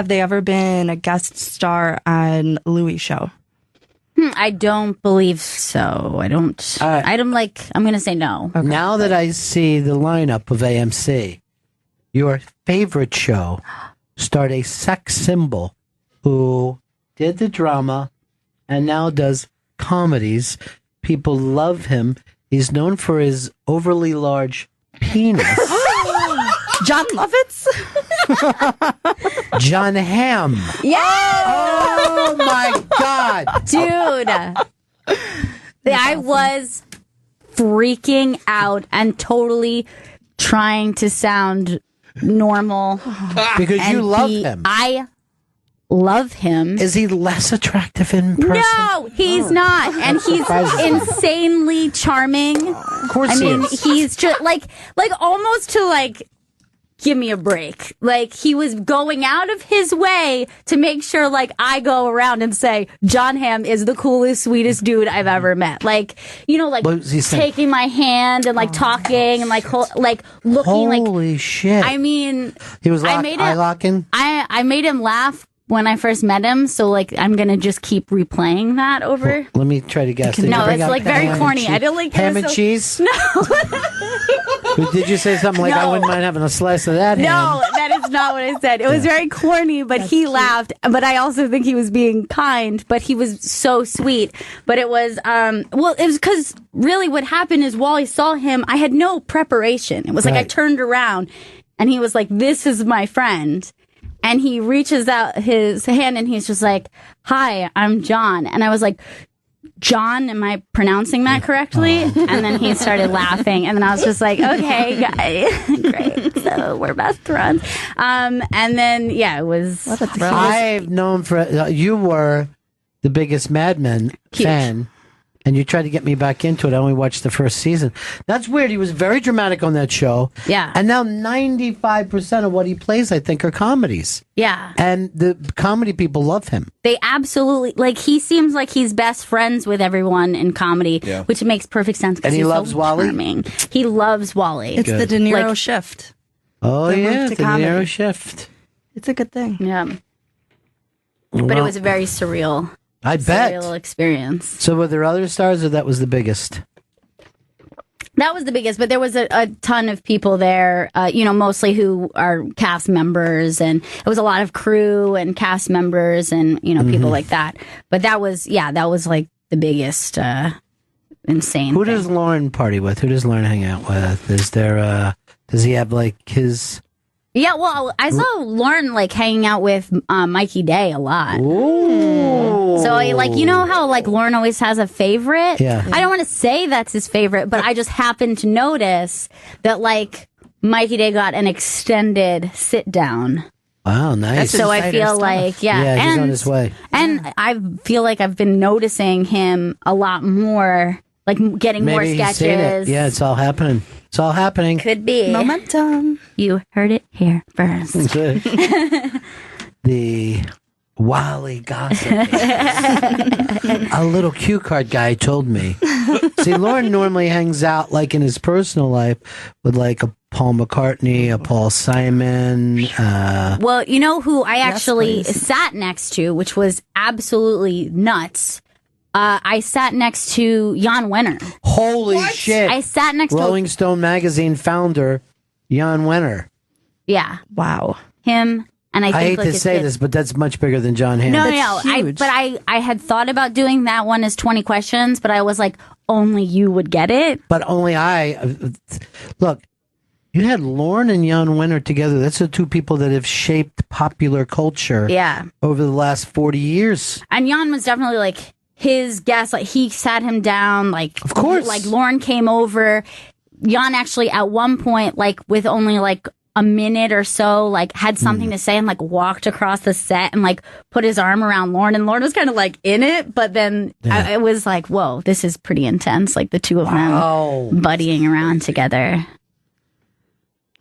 I: they ever been a guest star on Louis' show?
F: I don't believe so. I don't. I'm going to say no.
A: Okay. Now that I see the lineup of AMC, your favorite show starred a sex symbol who did the drama and now does comedies. People love him. He's known for his overly large penis.
I: John Lovitz?
A: John Hamm.
F: Yes!
A: Oh my God.
F: Dude. I was freaking out and totally trying to sound normal.
A: Because you love him.
F: I love him.
A: Is he less attractive in person?
F: No, he's not. And he's insanely charming.
A: Of course
F: I mean,
A: he is.
F: he's just like almost to like, give me a break. Like, he was going out of his way to make sure, like, I go around and say, John Hamm is the coolest, sweetest dude I've ever met. Like, you know, like, taking my hand and, like, talking and, like, looking like...
A: Holy shit.
F: I mean...
A: He was eye-locking?
F: I made him laugh when I first met him, so, like, I'm gonna just keep replaying that over.
A: Well, let me try to guess.
F: No, it's, like, very corny. I don't like...
A: Ham and cheese?
F: No.
A: Did you say something like, I wouldn't mind having a slice of that ham?
F: No, that is not what I said. It was very corny, but he laughed. But I also think he was being kind, but he was so sweet. But it was, it was because really what happened is while I saw him, I had no preparation. It was like I turned around and he was like, this is my friend. And he reaches out his hand and he's just like, hi, I'm John. And I was like, John, am I pronouncing that correctly? And then he started laughing, and then I was just like, okay, guys, great. So we're best friends. And then, yeah, it was. What a thrill.
A: I've known for you were the biggest Mad Men fan, and you tried to get me back into it. I only watched the first season. That's weird. He was very dramatic on that show.
F: Yeah.
A: And now 95% of what he plays, I think, are comedies.
F: Yeah.
A: And the comedy people love him.
F: They absolutely, like, he seems like he's best friends with everyone in comedy, which makes perfect sense.
A: And he loves Wally?
F: Charming. He loves Wally.
I: It's the De Niro shift.
A: Oh,
I: The
A: yeah,
I: move
A: the
I: to
A: De
I: comedy.
A: Niro shift.
I: It's a good thing.
F: Yeah. But it was a very surreal.
A: I bet.
F: Surreal experience.
A: So were there other stars, or that was the biggest?
F: That was the biggest, but there was a ton of people there, mostly who are cast members, and it was a lot of crew and cast members and, people like that. But that was like the biggest, insane
A: Who
F: thing.
A: does Lauren party with? Who does Lauren hang out with? Is there Does he have like his?
F: Yeah, well, I saw Lauren like hanging out with Mikey Day a lot.
A: Ooh.
F: So, like, you know how like Lauren always has a favorite?
A: Yeah.
F: I don't want to say that's his favorite, but I just happened to notice that like Mikey Day got an extended sit down.
A: Wow, nice.
F: So I feel like,
A: Yeah, he's on his way.
F: And I feel like I've been noticing him a lot more, like getting more
A: Maybe he's seen it.
F: sketches.
A: Yeah, it's all happening. It's all happening.
F: Could be.
I: Momentum.
F: You heard it here first.
A: The Wally gossip. A little cue card guy told me. See, Lauren normally hangs out like in his personal life with like a Paul McCartney, a Paul Simon.
F: Well, you know who I
I: Yes,
F: actually
I: please.
F: sat next to, which was absolutely nuts. I sat next to Jan Wenner.
A: Holy shit.
F: I sat next
A: Rolling Stone magazine founder, Jan Wenner.
F: to yeah
I: Wow.
F: him, and I think
A: I hate
F: like
A: to
F: his
A: say
F: kid-
A: this, but that's much bigger than John Hamm.
F: No,
I: That's
F: no,
I: huge.
F: I had thought about doing that one as 20 questions, but I was like, only you would get it.
A: But only I. Look, you had Lauren and Jan Wenner together. That's the two people that have shaped popular culture
F: Yeah.
A: over the last 40 years.
F: And Jan was definitely like his guest. Like he sat him down. Like
A: Of course.
F: Like Lauren came over. Jan actually at one point, like with only like a minute or so, like had something to say and like walked across the set and like put his arm around Lauren. And Lauren was kind of like in it, but then it was like, whoa, this is pretty intense. Like the two of them buddying around together.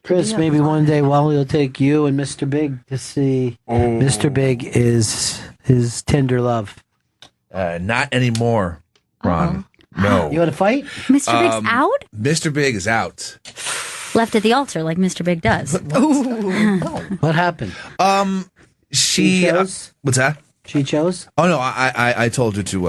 A: Chris, maybe one day Wally will take you and Mr. Big to see. Mr. Big is his Tinder love.
E: Not anymore, Ron. No.
A: You want to fight?
F: Mr. Big's out?
E: Mr. Big is out.
F: Left at the altar like Mr. Big does.
A: What happened?
E: She
A: chose?
E: what's that?
A: She chose?
E: Oh no, I told her to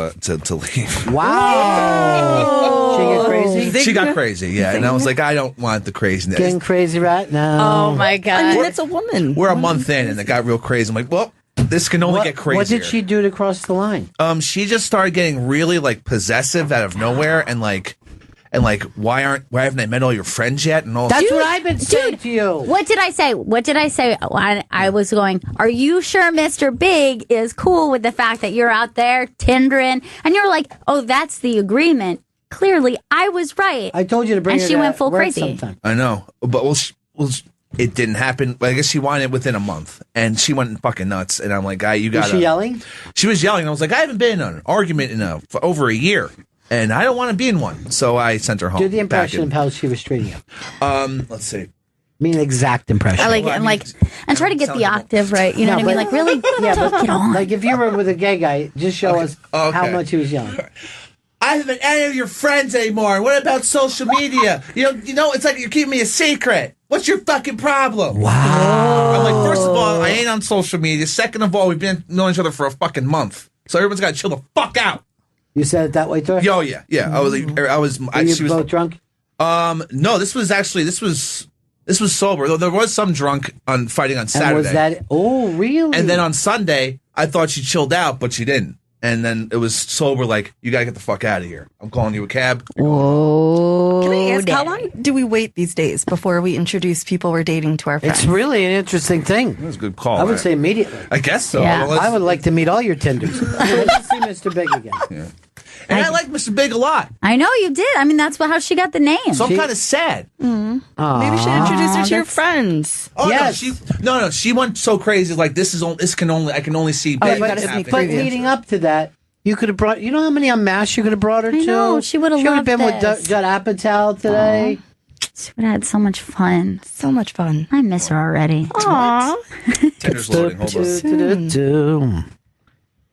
E: leave.
A: Wow. She get crazy?
E: She got crazy, yeah, and I was like, I don't want the craziness.
A: Getting crazy right now.
B: Oh my
I: I
B: god.
I: mean, it's a woman.
E: We're a month in, and it got real crazy. I'm like, well, this can only get crazier.
A: What did she do to cross the line?
E: She just started getting really like possessive out of nowhere, and like why haven't I met all your friends yet? And all
A: That's what I've been saying to you.
F: What did I say? What did I say? I was going, are you sure Mr. Big is cool with the fact that you're out there Tindering? And you're like, oh, that's the agreement. Clearly, I was right.
A: I told you to bring
F: And
A: her
F: she
A: to
F: went full
A: work
F: crazy.
A: sometime.
E: I know, but it didn't happen. I guess she wanted it within a month, and she went fucking nuts. And I'm like, guy, you got.
A: Was she yelling?
E: She was yelling. I was like, I haven't been in an argument for over a year, and I don't want to be in one. So I sent her home.
A: Do the impression
E: back
A: of how she was treating you.
E: Let's see.
A: I mean, the exact impression.
F: I like
E: Well, I
F: and
E: mean,
F: and try to get the octave right. You know what I mean? Like really
A: yeah,
F: take
A: but
F: it on.
A: like if you were with a gay guy, just show us
E: Okay.
A: how much he was yelling.
E: I haven't any of your friends anymore. What about social media? You know, it's like you're keeping me a secret. What's your fucking problem?
A: Wow.
E: I'm like, first of all, I ain't on social media. Second of all, we've been knowing each other for a fucking month, so everyone's got to chill the fuck out.
A: You said it that way to her?
E: Yo, yeah. I was like,
A: Were you
E: she was
A: both drunk?
E: No, this was sober. Though there was some drunk fighting on Saturday.
A: And was that? Oh, really?
E: And then on Sunday, I thought she chilled out, but she didn't. And then it was sober, like, you gotta get the fuck out of here. I'm calling you a cab.
F: Whoa.
I: Can I ask, how long do we wait these days before we introduce people we're dating to our friends?
A: It's really an interesting thing.
E: That was a good call.
A: I would say immediately.
E: I guess so.
F: Yeah.
E: Well,
A: I would like to meet all your Tinders. Let's see Mr. Big again.
E: and I like Mr. Big a lot.
F: I know you did. I mean, that's how she got the name.
E: So I'm kind of sad.
I: Maybe we should introduce her to your friends.
E: Oh
A: Yes.
E: no, she went so crazy. Like I can only see.
A: Oh,
E: Big
I: got
A: but,
I: a sneak
A: but
I: preview.
A: leading up to that, you could have brought. You know how many unmasked you could have brought her to?
F: I know, she would've loved
A: been with
F: this.
A: Judd Apatow today.
F: She would have had so much fun.
I: So much fun.
F: I miss her already.
I: Aw.
E: Tinder's loading. Hold on.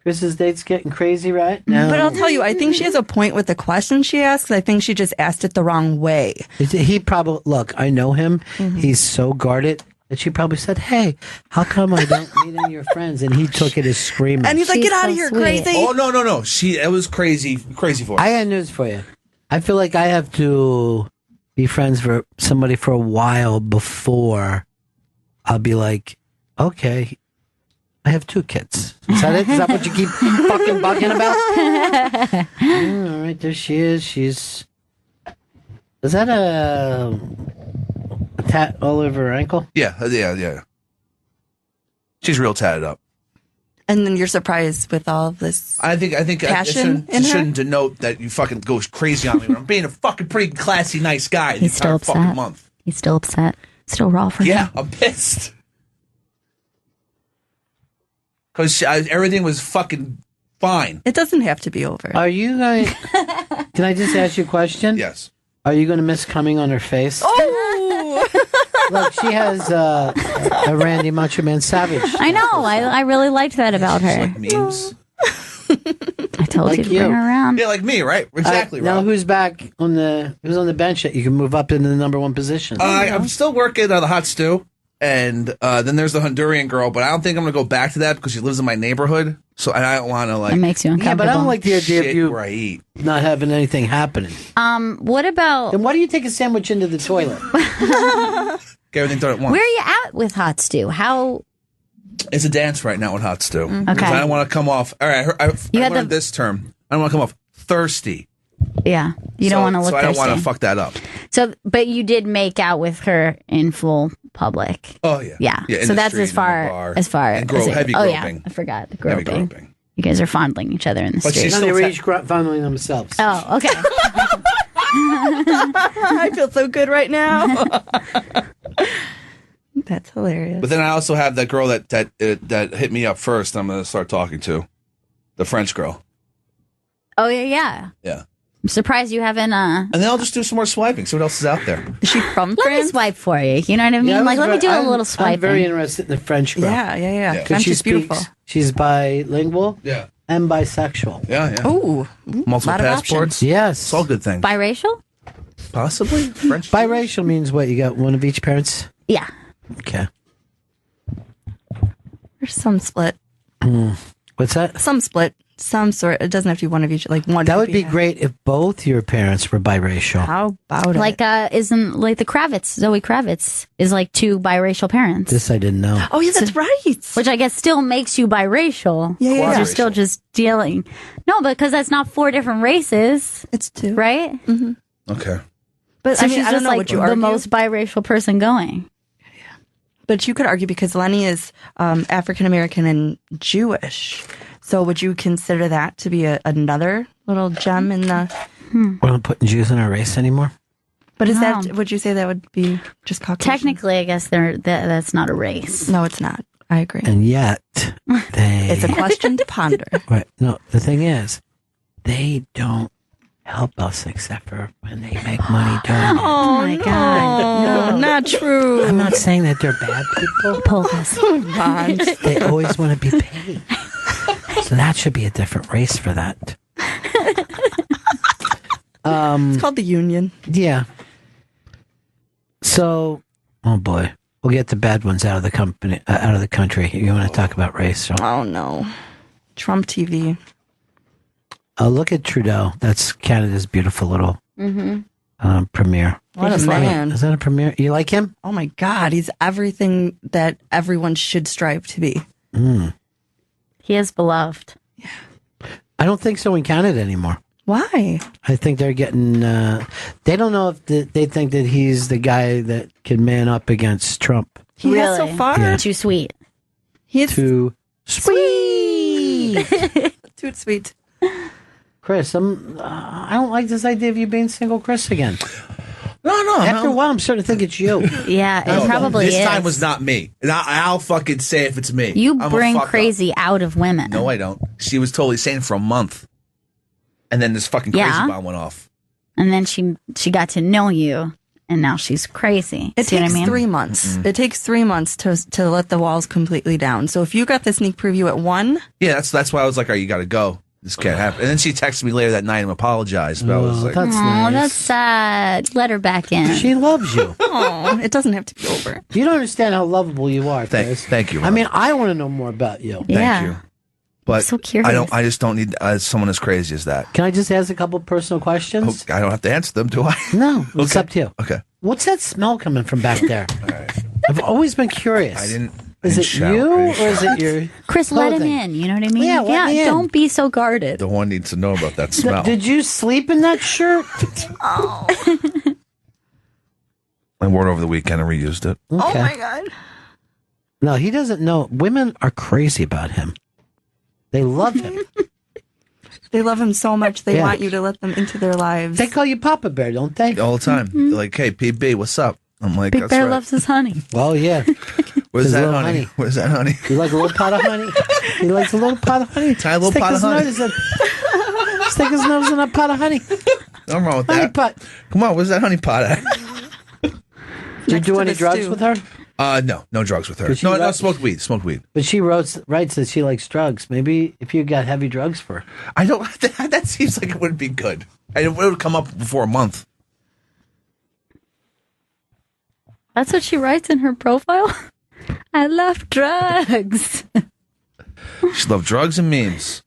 A: Chris's date's getting crazy right now.
I: But I'll tell you, I think she has a point with the question she asks. I think she just asked it the wrong way.
A: He probably look. I know him. He's so guarded that she probably said, "Hey, how come I don't meet any of your friends?" And he took it as screaming.
I: And he's like,
F: She's
I: get out
F: so
I: of here,
F: sweet.
I: crazy.
E: Oh no. It was crazy for her.
A: I got news for you. I feel like I have to be friends for somebody for a while before I'll be like, okay, I have 2 kids. Is that it? Is that what you keep fucking bugging about? All right, there she is. Is that a tat all over her ankle?
E: Yeah. She's real tatted up.
I: And then you're surprised with all of this.
E: I think
I: passion
E: I shouldn't denote that you fucking go crazy on me when I'm being a fucking pretty classy, nice guy.
B: He's still upset.
E: Fucking month.
B: He's still upset. Still raw for him.
E: Yeah, I'm pissed. Because everything was fucking fine.
I: It doesn't have to be over.
A: Are you going? Can I just ask you a question?
E: Yes.
A: Are you going to miss coming on her face?
I: Oh!
A: Look, she has a Randy Macho Man Savage.
B: I know. I really liked that about her.
E: Like memes.
B: I told
A: Like
B: you to
A: you.
B: bring her around.
E: Yeah, like me, right? Exactly.
A: Now,
E: Rob.
A: who's back on the bench that you can move up into the number one position?
E: I'm still working on the hot stew, and then there's the Honduran girl, but I don't think I'm gonna go back to that because she lives in my neighborhood. So and I don't want to
B: It makes you
A: yeah,
B: uncomfortable.
A: but I don't like the idea of
E: shit
A: you
E: where I eat.
A: not having anything happening.
B: What about
A: Then why do you take a sandwich into the toilet?
E: Get everything done at once.
B: where are you at with hot stew? How?
E: It's a dance right now with hot stew.
B: Okay.
E: Because I don't want to come off. All right, I
B: You had
E: learned
B: the-
E: this term. I don't want to come off thirsty.
B: Yeah, you don't want to look
E: So I don't want
B: thirsty.
E: to fuck that up.
B: So, but you did make out with her in full public.
E: Oh yeah.
B: Yeah.
E: in
B: So
E: the
B: that's
E: street,
B: as
E: in the
B: far
E: bar.
B: as far
E: And
B: as
E: heavy
B: oh
E: groping.
B: yeah, I forgot the
E: Heavy
B: groping.
E: groping.
B: You guys are fondling each other in the
E: But
B: street.
E: she's
A: No,
E: still
A: they were each fondling themselves.
B: Oh, okay.
I: I feel so good right now. That's hilarious.
E: But then I also have that girl that hit me up first. I'm gonna start talking to the French girl.
B: Oh yeah.
E: Yeah.
B: I'm surprised you haven't.
E: And then I'll just do some more swiping. See what else is out there.
I: Is she from
B: Let me
I: France?
B: swipe for you. You know what I mean?
A: Yeah,
B: Like, let me do a little swiping.
A: I'm very interested in the French girl.
I: Yeah.
E: Yeah.
A: 'Cause
I: French
A: she
I: is beautiful.
A: speaks. She's bilingual
E: Yeah.
A: and bisexual.
E: Yeah.
I: Ooh,
E: Multiple
I: lot of
E: passports.
A: Yes.
E: It's all good things.
B: Biracial?
E: Possibly French.
A: Biracial means what? You got one of each parents?
B: Yeah.
A: Okay.
I: There's some split.
A: What's that?
I: Some split. Some sort. It doesn't have to be one of each. Like one.
A: That
I: could
A: would be great if both your parents were biracial.
I: How about it?
B: Like, isn't like the Kravitz, Zoe Kravitz, is like two biracial parents.
A: This I didn't know.
I: Oh yeah, that's right.
B: Which I guess still makes you biracial.
I: Yeah, yeah,
B: Because
I: yeah.
B: you're still just dealing. No, because that's not four different races,
I: It's two.
B: right?
E: Okay.
I: But
B: So
I: I mean,
B: she's
I: I don't
B: just
I: know.
B: like
I: Would you
B: the
I: argue?
B: most biracial person going.
I: But you could argue because Lenny is African American and Jewish. So would you consider that to be another little gem in the?
A: We're not putting Jews in our race anymore.
I: But is
B: No.
I: that? Would you say that would be just Caucasian?
B: Technically, I guess that's not a race.
I: No, it's not. I agree.
A: And yet, they.
I: It's a question to ponder.
A: Right. No, the thing is, they don't help us except for when they make money doing it.
B: Oh my God.
I: No, not true.
A: I'm not saying that they're bad people.
B: Polkas.
I: Ron.
A: They always want to be paid. So that should be a different race for that.
I: It's called the Union.
A: Yeah. So, oh boy, we'll get the bad ones out of the company, out of the country. You want to talk about race? So.
I: Oh no, Trump TV.
A: Look at Trudeau. That's Canada's beautiful little premiere.
I: What a man!
A: Is that a premiere? You like him?
I: Oh my God, he's everything that everyone should strive to be.
B: He is beloved.
A: I don't think so in Canada anymore.
I: Why?
A: I think they're getting. They don't know if they think that he's the guy that can man up against Trump.
I: He has
B: Really?
I: so far.
A: Yeah.
B: Too sweet.
I: He's
A: Too sweet,
I: too sweet.
A: Chris. I don't like this idea of you being single, Chris, again.
E: No.
A: After a while, I'm starting to think it's you.
B: Yeah, it probably
E: this
B: is.
E: time was not me. And I'll fucking say if it's me.
B: You
E: I'm a
B: bring
E: fuck up.
B: crazy out of women.
E: No, I don't. She was totally sane for a month, and then this fucking crazy
B: Yeah.
E: bomb went off.
B: And then she got to know you, and now she's crazy.
I: It
B: See
I: takes
B: what I mean?
I: 3 months. It takes 3 months to let the walls completely down. So if you got the sneak preview at 1,
E: Yeah, that's why I was like, "Oh, you got to go. This can't happen." And then she texted me later that night and apologized. But I was like,
A: That's
B: Oh,
A: nice.
B: that's sad. Let her back in.
A: She loves you.
I: oh, it doesn't have to be over.
A: You don't understand how lovable you are, Chris.
E: Thank you.
A: I mean, I want to know more about you.
E: Thank
B: Yeah.
E: you. But
B: so curious.
E: I just don't need someone as crazy as that.
A: Can I just ask a couple personal questions?
E: I don't have to answer them, do I?
A: No, it's
E: Okay.
A: up to you.
E: Okay.
A: What's that smell coming from back there? I've always been curious.
E: I didn't.
A: Is it
E: shower.
A: you or is it your
B: Chris, let him
A: clothing?
B: in. You know what I mean?
A: Yeah, let me in.
B: Don't be so guarded.
E: The one needs to know about that smell.
A: Did you sleep in that shirt?
E: I wore it over the weekend and reused it.
I: Oh
A: Okay.
I: my God.
A: No, he doesn't know. Women are crazy about him. They love him.
I: They love him so much. They
A: Yeah.
I: want you to let them into their lives.
A: They call you Papa Bear, don't they?
E: All the time. They're like, hey, PB, what's up? I'm like,
F: Big
E: that's
F: Bear
E: right.
F: loves his honey.
A: Well, yeah.
E: Where's
A: his
E: that
A: little
E: honey?
A: honey.
E: Where's that honey?
A: You like a little pot of honey? He likes a little pot of honey.
E: Tiny little
A: Stick
E: pot of
A: his
E: honey.
A: nose in- Stick his nose in a pot of honey.
E: Nothing wrong with
A: Honey
E: that.
A: pot.
E: Come on, where's that honey pot at?
A: Did you
I: Next
A: do
I: to
A: any
I: the
A: drugs
I: stew.
A: with her?
E: No drugs with her.
A: But she
E: No,
A: likes-
E: smoked weed. Smoked weed.
A: But she writes that she likes drugs. Maybe if you got heavy drugs for her.
E: I don't. That seems like it wouldn't be good. And it would come up before a month.
F: That's what she writes in her profile. I love drugs.
E: She loved drugs and memes.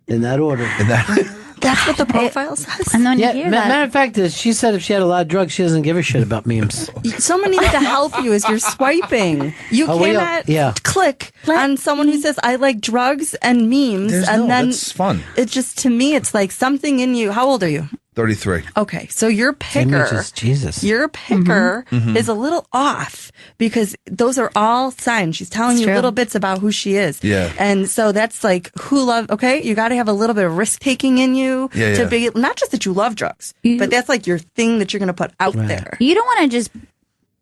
A: In that order.
E: And that.
I: That's what the profile says.
F: And then
A: Yeah,
F: you hear that.
A: matter of fact, she said if she had a lot of drugs, she doesn't give a shit about memes.
I: Someone needs to help you as you're swiping. You
A: Oh, we all-
I: cannot
A: yeah.
I: click on someone who says, I like drugs and memes.
E: That's fun.
I: It just, to me, it's like something in you. How old are you?
E: 33.
I: Okay, so your
A: Same age
I: picker,
A: as Jesus.
I: your picker is a little off because those are all signs. She's telling you
F: true.
I: little bits about who she is.
E: Yeah.
I: And so that's like okay, you got to have a little bit of risk taking in you
E: Yeah,
I: to
E: yeah.
I: be, not just that you love drugs, but that's like your thing that you're going to put out there.
F: You don't want to just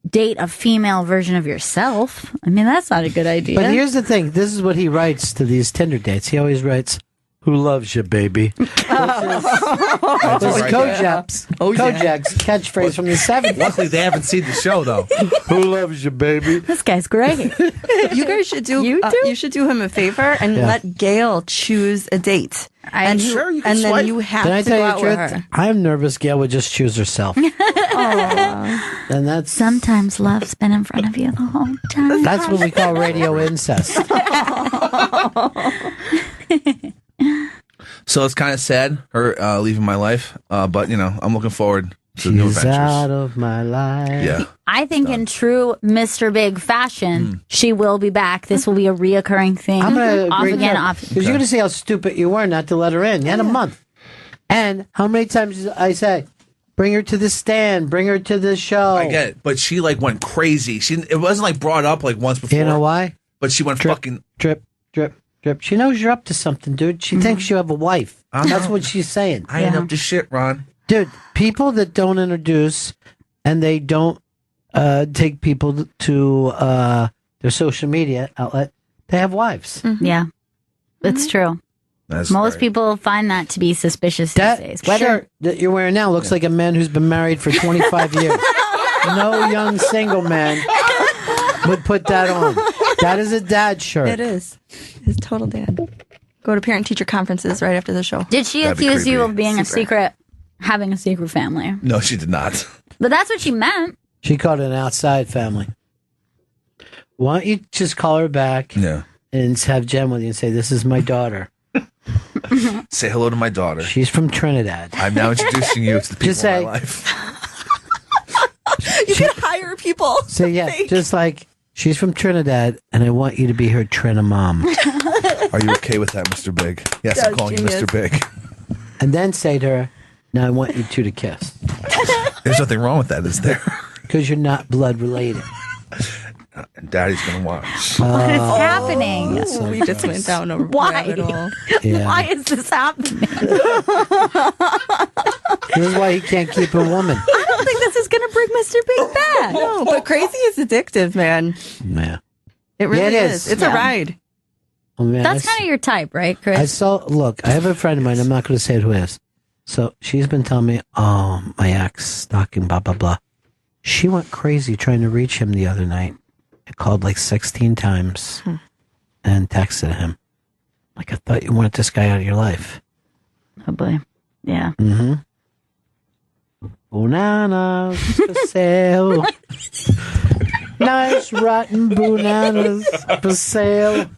F: date a female version of yourself. I mean, that's not a good idea.
A: But here's the thing. This is what he writes to these Tinder dates. He always writes, "Who loves you, baby?" This is Kojak's catchphrase from the 70s.
G: Luckily, they haven't seen the show though.
A: Who loves you, baby?
F: this guy's great.
I: You guys should do. You should do him a favor and
A: Yeah.
I: let Gail choose a date.
F: I'm
E: sure you can
I: and
E: swipe.
I: then you have
A: Can I
I: to
A: tell
I: go
A: you
I: out
A: the
I: with
A: truth?
I: her.
A: I'm nervous Gail would just choose herself. And that's
F: Sometimes love's been in front of you the whole time.
A: that's what we call radio incest.
E: So it's kind of sad, her leaving my life. But, I'm looking forward to new
A: She's
E: adventures.
A: out of my life.
E: Yeah.
F: I think in true Mr. Big fashion, she will be back. This will be a reoccurring thing.
A: I'm going to
F: off
A: agree
F: again, off.
A: because you're going to see how stupid you were not to let her in. You had a month. And how many times did I say, bring her to the stand, bring her to the show.
E: I get it. But she, went crazy. It wasn't, brought up, once before.
A: You know why?
E: But she went fucking...
A: Drip, drip, drip. She knows you're up to something, dude. She thinks you have a wife. That's what she's saying.
E: I ain't up to shit, Ron.
A: Dude, people that don't introduce and they don't take people to their social media outlet, they have wives.
F: Yeah, it's true.
E: That's
F: Most
E: right.
F: people find that to be suspicious
A: That
F: these days.
A: shirt that you're wearing now looks like a man who's been married for 25 years. No young single man would put that on. That is a dad shirt.
I: It is. It's total dad. Go to parent-teacher conferences right after the show.
F: Did she
E: That'd be
F: accuse you
E: creepy.
F: of being having a secret family?
E: No, she did not.
F: But that's what she meant.
A: She called it an outside family. Why don't you just call her back
E: Yeah.
A: and have Jen with you and say, "This is my daughter.
E: Say hello to my daughter.
A: She's from Trinidad."
E: I'm now introducing you to the people
A: Just say-
E: in my life.
I: You can hire people.
A: Say, yeah, just like, she's from Trinidad, and I want you to be her Trina mom.
E: Are you okay with that, Mr. Big? Yes, I'm calling you Mr. Big.
A: And then say to her, "Now I want you two to kiss."
E: There's nothing wrong with that, is there?
A: Because you're not blood related.
E: And Daddy's going to watch.
F: What is happening?
I: We just went down a
F: Why?
I: rabbit hole.
A: Yeah.
F: Why is this happening?
A: This is why he can't keep a woman.
F: I don't think this is going to bring Mr. Big back.
I: No, but crazy is addictive, man.
A: Yeah.
I: It really
A: Yeah, it
I: is.
A: is.
I: It's a
F: Yeah.
I: ride.
A: Oh, man,
F: That's kind of your type, right, Chris?
A: I saw, look, I have a friend of mine, I'm not going to say who it is. So she's been telling me, oh, my ex, stalking, blah, blah, blah. She went crazy trying to reach him the other night. I called 16 times and texted him. I thought you wanted this guy out of your life.
F: Oh, boy. Yeah.
A: Mm-hmm. Bananas for sale. Nice rotten bananas for sale.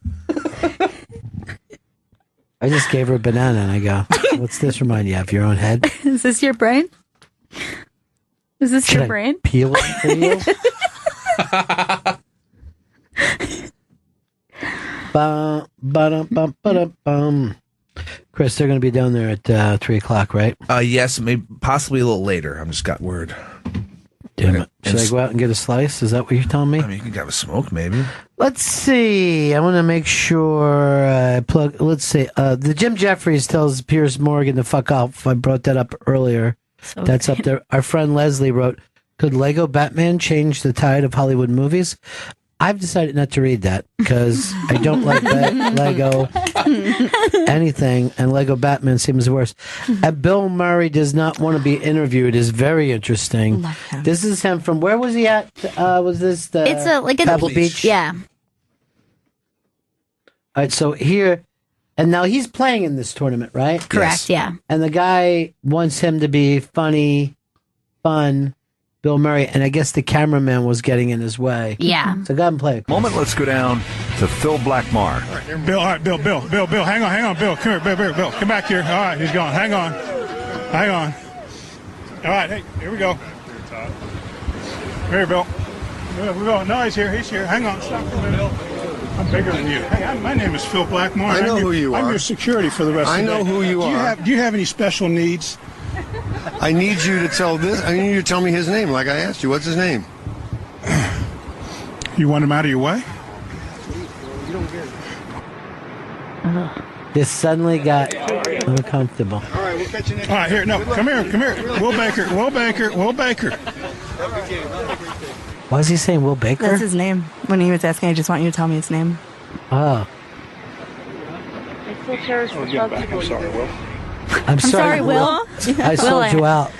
A: I just gave her a banana and I go, "What's this remind you of? Your own head?"
F: Is this your brain? Is this
A: Should
F: your
A: I
F: brain?
A: peel it for you? Ba-dum-bum-ba-dum-bum. Chris, they're going to be down there at 3 o'clock, right?
E: Yes, maybe possibly a little later. I just got word.
A: Should I go out and get a slice? Is that what you're telling me?
E: I mean, you can have a smoke, maybe.
A: Let's see. I want to make sure I plug. Let's see. The Jim Jeffries tells Piers Morgan to fuck off. I brought that up earlier. That's up there. Our friend Leslie wrote, "Could Lego Batman change the tide of Hollywood movies?" I've decided not to read that because I don't like Lego anything, and Lego Batman seems worse. Bill Murray does not want to be interviewed is very interesting. This is him from, where was he at? Was this the
B: It's like a
A: Pebble Beach?
B: Yeah.
A: All right, so here, and now he's playing in this tournament, right?
B: Correct, yeah.
A: And the guy wants him to be funny, fun, Bill Murray, and I guess the cameraman was getting in his way.
B: Yeah.
A: So go ahead and play it.
J: Moment, let's go down to Phil Blackmar.
K: Bill, all right, Bill, hang on, Bill, come here, Bill, come back here. All right, he's gone, hang on. All right, hey, here we go. Here, Bill. We're going. No, he's here, hang on, stop for a minute. I'm bigger than you. Hey, my name is Phil Blackmar.
J: I know who you are.
K: I'm your security for the rest of the day.
J: I know who you are.
K: Do you have any special needs?
J: I need you to tell me his name like I asked you. What's his name?
K: You want him out of your way?
A: This suddenly got uncomfortable.
K: All right, we'll catch you next. All right, here, no, come here. Will Baker.
A: Why is he saying Will Baker?
I: That's his name. When he was asking, I just want you to tell me his name.
A: Oh.
K: I'm sorry, Will.
A: I'm sorry,
F: Will.
A: I sold you out.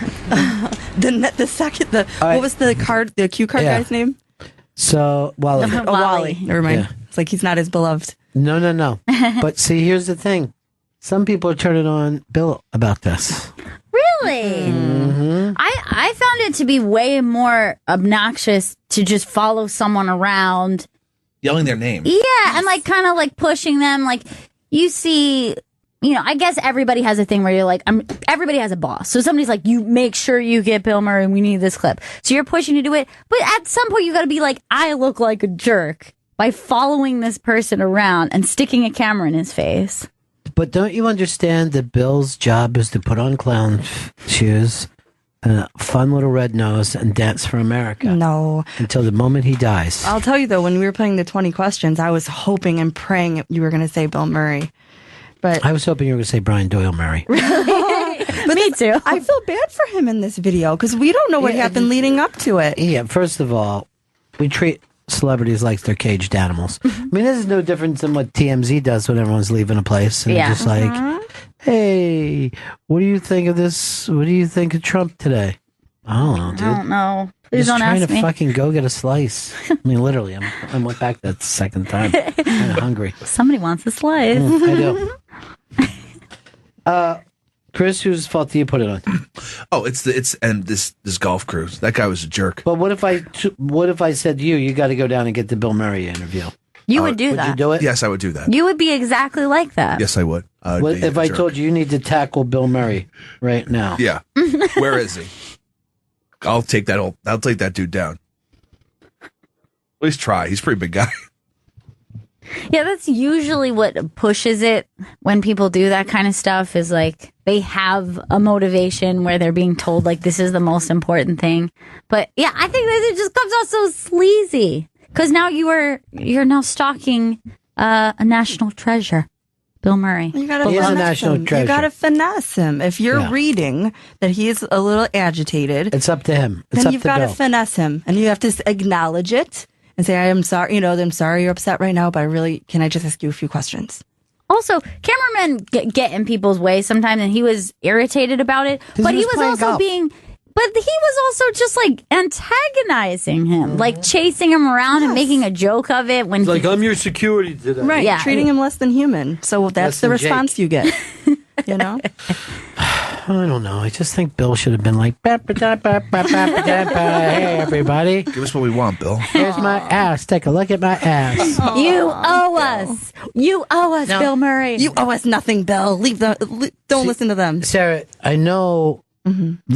I: What was the cue card guy's name?
A: So, Wally.
I: Wally. Never mind.
A: Yeah.
I: It's like he's not as beloved.
A: No. But see, here's the thing. Some people are turning on Bill about this.
B: Really?
A: Mm-hmm.
B: I found it to be way more obnoxious to just follow someone around.
E: Yelling their name.
B: Yeah, and like kind of like pushing them. Like you see, I guess everybody has a thing where you're like, everybody has a boss. So somebody's like, you make sure you get Bill Murray, we need this clip. So you're pushing to do it. But at some point you got to be like, I look like a jerk by following this person around and sticking a camera in his face.
A: But don't you understand that Bill's job is to put on clown shoes and a fun little red nose and dance for America?
I: No.
A: Until the moment he dies.
I: I'll tell you though, when we were playing the 20 questions, I was hoping and praying you were going to say Bill Murray. But
A: I was hoping you were going to say Brian Doyle Murray.
I: But
B: Me too.
I: I feel bad for him in this video because we don't know what happened leading up to it.
A: Yeah, first of all, we treat celebrities like they're caged animals. I mean, this is no different than what TMZ does when everyone's leaving a place. And they're just like, hey, what do you think of this? What do you think of Trump today? I don't know, dude.
B: I don't know. Please don't
A: trying
B: ask
A: to
B: me.
A: fucking go get a slice. I mean, literally, I went back that second time. I'm kind of hungry.
B: Somebody wants a slice.
A: I do. Chris, whose fault do you put it on?
E: Oh, it's this golf cruise. That guy was a jerk.
A: But what if I said to you got to go down and get the Bill Murray interview?
B: You would do that.
A: Would you do it?
E: Yes, I would do that.
B: You would be exactly like that.
E: Yes, I would.
A: What if I told you need to tackle Bill Murray right now?
E: Yeah. Where is he? I'll take that dude down. At least try. He's a pretty big guy.
B: Yeah, that's usually what pushes it when people do that kind of stuff is like they have a motivation where they're being told like this is the most important thing. But yeah, I think that it just comes out so sleazy because now you're now stalking a national treasure, Bill Murray.
I: You gotta
A: He is a
I: finesse
A: national
I: him.
A: treasure.
I: You gotta finesse him. If you're reading that he is a little agitated,
A: It's up to him. It's
I: then
A: up
I: you've
A: to
I: got to
A: Bill.
I: finesse him, and you have to acknowledge it and say, "I'm sorry. I'm sorry you're upset right now, but can I just ask you a few questions?"
B: Also, cameramen get in people's way sometimes, and he was irritated about it. But he was
A: playing
B: also
A: golf.
B: But he was also just like antagonizing him, like chasing him around and making a joke of it. When
A: I'm your security today.
I: Right,
B: Yeah.
I: treating him less than human. So that's the
A: than Jake.
I: response you get.
A: I don't know. I just think Bill should have been like, hey, everybody.
E: Give us what we want, Bill.
A: Here's my ass. Take a look at my ass.
B: you owe us,
A: No.
B: Bill Murray.
I: You owe us nothing, Bill. Don't listen to them.
A: Sarah, I know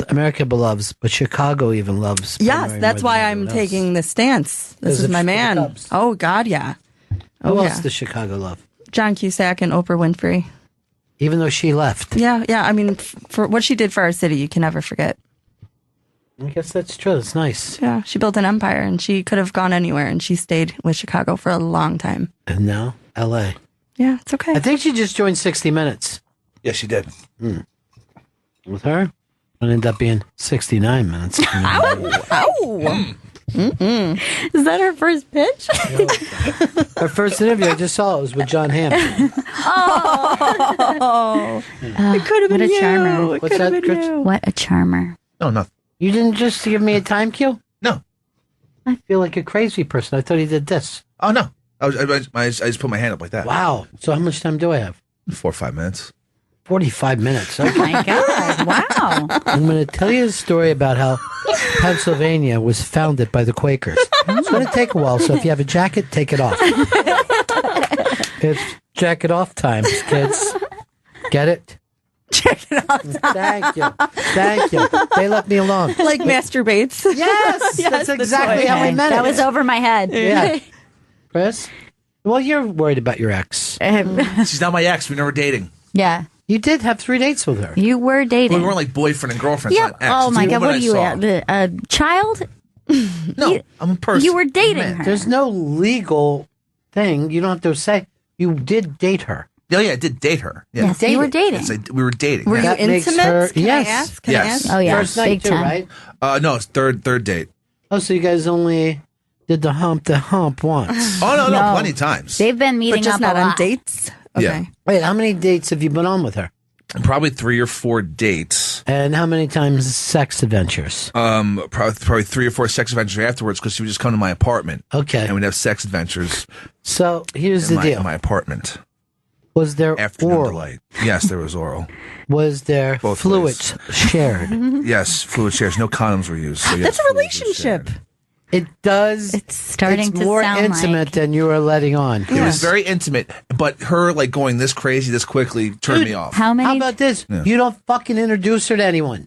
A: America loves, but Chicago even loves. Bill
I: Yes,
A: Murray
I: that's
A: more
I: why
A: than
I: I'm
A: anyone else.
I: taking this stance. This
A: Is
I: is
A: it
I: my
A: for the
I: man.
A: Cubs?
I: Oh God, yeah.
A: Who
I: Oh
A: else
I: yeah.
A: does Chicago love?
I: John Cusack and Oprah Winfrey.
A: Even though she left.
I: Yeah. I mean, for what she did for our city, you can never forget.
A: I guess that's true. That's nice.
I: Yeah, she built an empire, and she could have gone anywhere, and she stayed with Chicago for a long time.
A: And now, L.A.
I: Yeah, it's okay.
A: I think she just joined 60 Minutes.
E: Yes, she did.
A: With her, it ended up being 69 minutes.
I: Ow!
F: Is that her first pitch?
A: Her first interview, I just saw it was with John Hamm.
I: Oh, it could have been
F: what a
I: you.
F: charmer.
I: It
A: What's
I: could have
A: that,
I: been
A: Rich?
I: you.
F: What a charmer.
E: No, nothing.
A: You didn't just give me a time cue?
E: No.
A: I feel like a crazy person. I thought he did this.
E: Oh, no. I just put my hand up like that.
A: Wow. So how much time do I have?
E: 4 or 5 minutes.
A: 45 minutes. Okay.
F: Oh my God. Wow.
A: I'm going to tell you a story about how Pennsylvania was founded by the Quakers. It's going to take a while, so if you have a jacket, take it off. It's jacket off time, kids. Get it?
I: Check it out.
A: Thank you. Thank you. They left me alone.
I: Like masturbates.
A: Yes, that's exactly how we met
F: That
A: it.
F: was over my head.
A: Yeah. Chris? Well, you're worried about your ex.
E: She's not my ex. We never dating.
F: Yeah.
A: You did have 3 dates with her.
F: You were dating.
E: We weren't like boyfriend and girlfriend.
F: Yeah.
E: It's not ex.
F: Oh
E: It's
F: my
E: a
F: God.
E: woman
F: What are
E: I
F: you
E: saw.
F: at? A child?
E: No, I'm a person.
F: You were dating
E: Man.
F: her.
A: There's no legal thing. You don't have to say you did date her.
E: Oh, yeah, I did date her. Yeah.
F: Yes, you were dating.
E: Yes, we were dating.
I: Were
E: yeah.
I: you
A: That makes
I: intimate?
A: her-
I: Can
A: yes.
I: I ask? Can I
E: Yes.
I: ask?
F: Oh, yeah.
A: First night
F: Big
A: too,
F: time.
A: right?
E: No, it's third date.
A: Oh, so you guys only did the hump once.
E: Oh, no,
F: No.
E: plenty of times.
F: They've been meeting
I: But just
F: up
I: not
F: a
I: on
F: lot.
I: dates? Okay.
E: Yeah.
A: Wait, how many dates have you been on with her?
E: Probably 3 or 4 dates.
A: And how many times sex adventures?
E: Probably 3 or 4 sex adventures afterwards because she would just come to my apartment
A: Okay.
E: and we'd have sex adventures
A: So here's the deal.
E: in my apartment.
A: Was there
E: Afternoon
A: oral?
E: delight. Yes, there was oral.
A: Was there
E: Both
A: fluids shared?
E: Yes, fluid shares. No condoms were used. So yes,
I: That's a
E: fluids were
I: relationship.
E: shared.
A: It does.
F: It's starting
A: it's
F: to
A: more
F: sound
A: intimate
F: like.
A: than you were letting on.
E: It was very intimate, but her like going this crazy, this quickly turned me off.
F: How many?
A: How about this?
E: Yeah.
A: You don't fucking introduce her to anyone.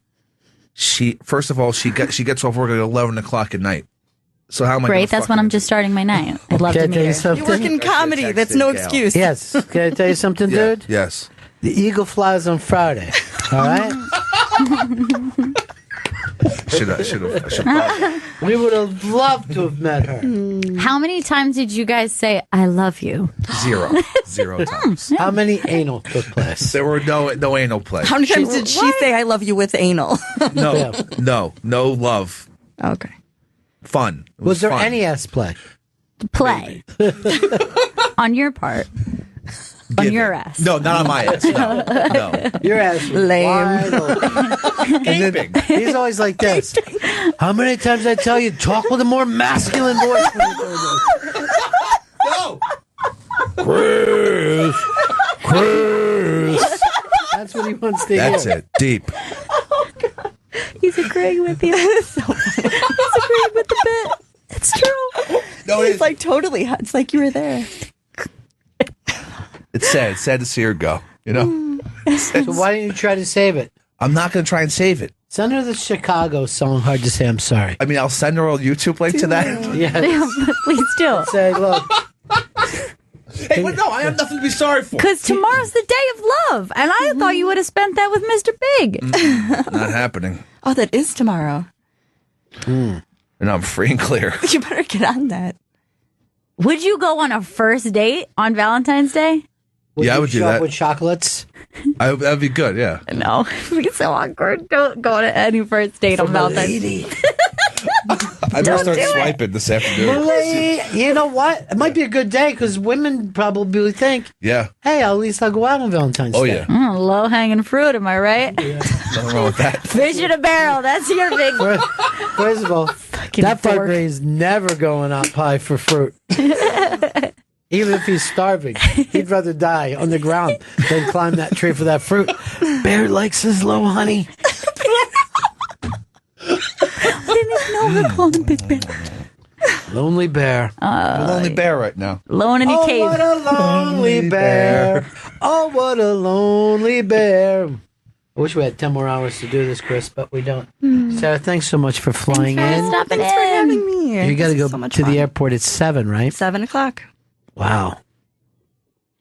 E: She first of all, she gets off work at 11 o'clock at night. So how am I?
F: Great.
E: gonna
F: That's when
E: fucking-
F: I'm just starting my night. I'd love
A: Can I
F: to
A: tell
F: meet
A: you
F: her.
A: something?
I: You work in comedy.
E: Texted
I: That's no
E: Gail.
I: excuse.
A: Yes. Can I tell you something,
E: Yeah,
A: dude?
E: yes.
A: The eagle flies on Friday. All right?
E: Should have.
A: We would have loved to have met her.
F: How many times did you guys say "I love you"?
E: Zero times.
A: How many anal took place?
E: There were no anal play.
I: How many times did she say "I love you" with anal?
E: No, no love.
I: Okay.
E: Fun. It
A: Was there
E: fun.
A: any ass play?
F: Play on your part. On
E: Give
F: your
E: it.
F: ass.
E: No, not on my ass. No.
A: Your ass was
I: Lame.
A: wide open. And then he's always like this. How many times I tell you, talk with a more masculine voice when you do this?
E: No.
A: Chris. That's what he wants to
E: That's
A: hear.
E: it. Deep.
F: He's agreeing with you.
I: He's agreeing with the bit. It's true.
E: No,
I: It's like totally hot. It's like you were there.
E: It's sad. It's sad to see her go. You know.
A: So why don't you try to save it?
E: I'm not going to try and save it.
A: Send her the Chicago song, Hard to Say I'm Sorry.
E: I mean, I'll send her a YouTube link to that.
A: Yeah.
F: Please do.
A: Say, look.
E: Hey, but no, I have nothing to be sorry for.
F: Because tomorrow's the day of love, and I thought you would have spent that with Mr. Big.
E: Not happening.
I: Oh, that is tomorrow.
E: And I'm free and clear.
I: You better get on that.
F: Would you go on a first date on Valentine's Day?
E: Yeah, I
A: you
E: would do
A: show up
E: that.
A: with chocolates.
E: That'd be good. Yeah.
F: No, it'd be so awkward. Don't go on any first date on Valentine's Day.
E: I better start swiping this afternoon.
A: Well, you know what? It might be a good day because women probably think,
E: Yeah.
A: hey, at least I'll go out on Valentine's
E: Oh
A: Day.
E: yeah.
F: Low hanging fruit, am I right?
E: Nothing wrong with that.
F: Fish in a barrel. That's your big.
A: First of all, that
F: dork.
A: fucker is never going up high for fruit. Even if he's starving, he'd rather die on the ground than climb that tree for that fruit. Bear likes his low honey.
F: I didn't even know we called him Big Bear.
A: Lonely bear.
E: I'm a lonely bear right now.
F: Alone in a
A: Oh,
F: cave.
A: what a lonely bear. Oh, what a lonely bear. I wish we had 10 more hours to do this, Chris, but we don't. Sarah, thanks so much for flying in.
F: Stopping
I: Thanks for having me.
A: You got to
I: This
A: go
I: is so much
A: to
I: fun.
A: the airport at 7, right?
I: 7 o'clock.
A: Wow.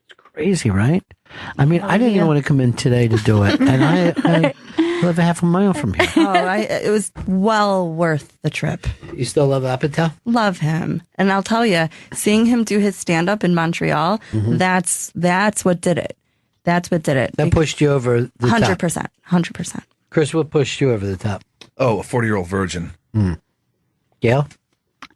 A: It's crazy, right? I mean, I didn't even want to come in today to do it. And I I live a half a mile from here.
I: It was well worth the trip.
A: You still love Apatow?
I: Love him. And I'll tell you, seeing him do his stand-up in Montreal, that's what did it. That's what did it.
A: That pushed you over the
I: 100%.
A: top.
I: 100%.
A: Chris, what pushed you over the top?
E: Oh, a 40-year-old virgin.
A: Gail?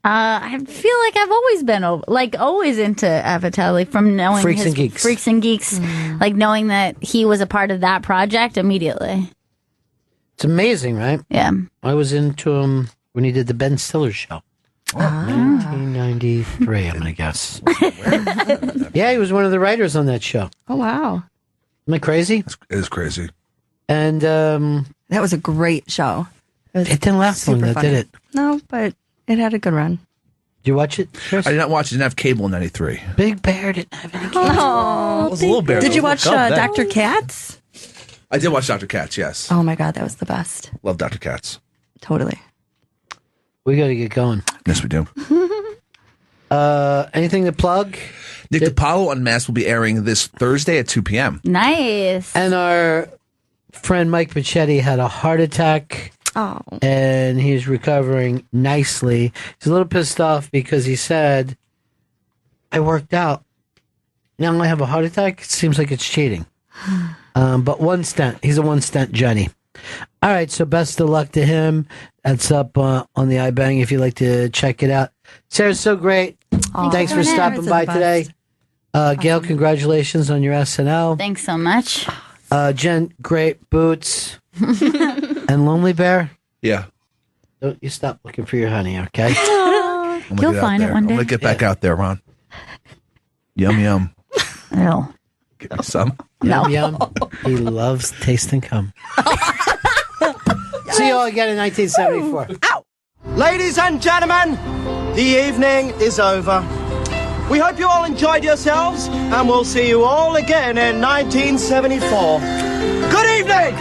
F: I feel like I've always been always into Avatar, like from knowing
A: Freaks
F: his
A: and Geeks.
F: Freaks and Geeks, like knowing that he was a part of that project immediately.
A: It's amazing, right?
F: Yeah.
A: I was into him when he did the Ben Stiller show. 1993, I'm going to guess. Yeah, he was one of the writers on that show.
I: Oh, wow.
A: Am I crazy?
E: It is crazy.
A: And
I: that was a great show.
A: It didn't last long,
I: super
A: did it?
I: No, but it had a good run.
A: Did you watch it, Chris?
E: I did not watch it. Didn't have cable in 93.
A: Big Bear didn't have any kids.
I: Oh,
E: It was a little bear.
I: did you
E: though.
I: watch
E: Love that.
I: Dr. Katz?
E: I did watch Dr. Katz, yes.
I: Oh, my God, that was the best.
E: Love Dr. Katz.
I: Totally.
A: We got to get going.
E: Yes, we do.
A: Anything to plug?
E: Nick DiPaolo Unmasked will be airing this Thursday at 2 p.m.
F: Nice.
A: And our friend Mike Pichetti had a heart attack.
I: Oh.
A: And he's recovering nicely. He's a little pissed off because he said, I worked out. Now I have a heart attack. It seems like it's cheating. But one stent. He's a one stent Johnny. All right. So best of luck to him. That's up on the iBang if you'd like to check it out. Sarah's so great. Thanks for stopping by today. Gail, congratulations on your SNL.
F: Thanks so much.
A: Jen, great boots. And Lonely Bear?
E: Yeah.
A: Don't you stop looking for your honey, okay?
F: You'll find it one
E: I'm
F: day.
E: going to get back out there, Ron. Yum, yum.
F: No.
E: Give me some.
A: Yum, yum. He loves tasting cum. See you all again in 1974.
L: Ow! Ladies and gentlemen, the evening is over. We hope you all enjoyed yourselves, and we'll see you all again in 1974. Good evening!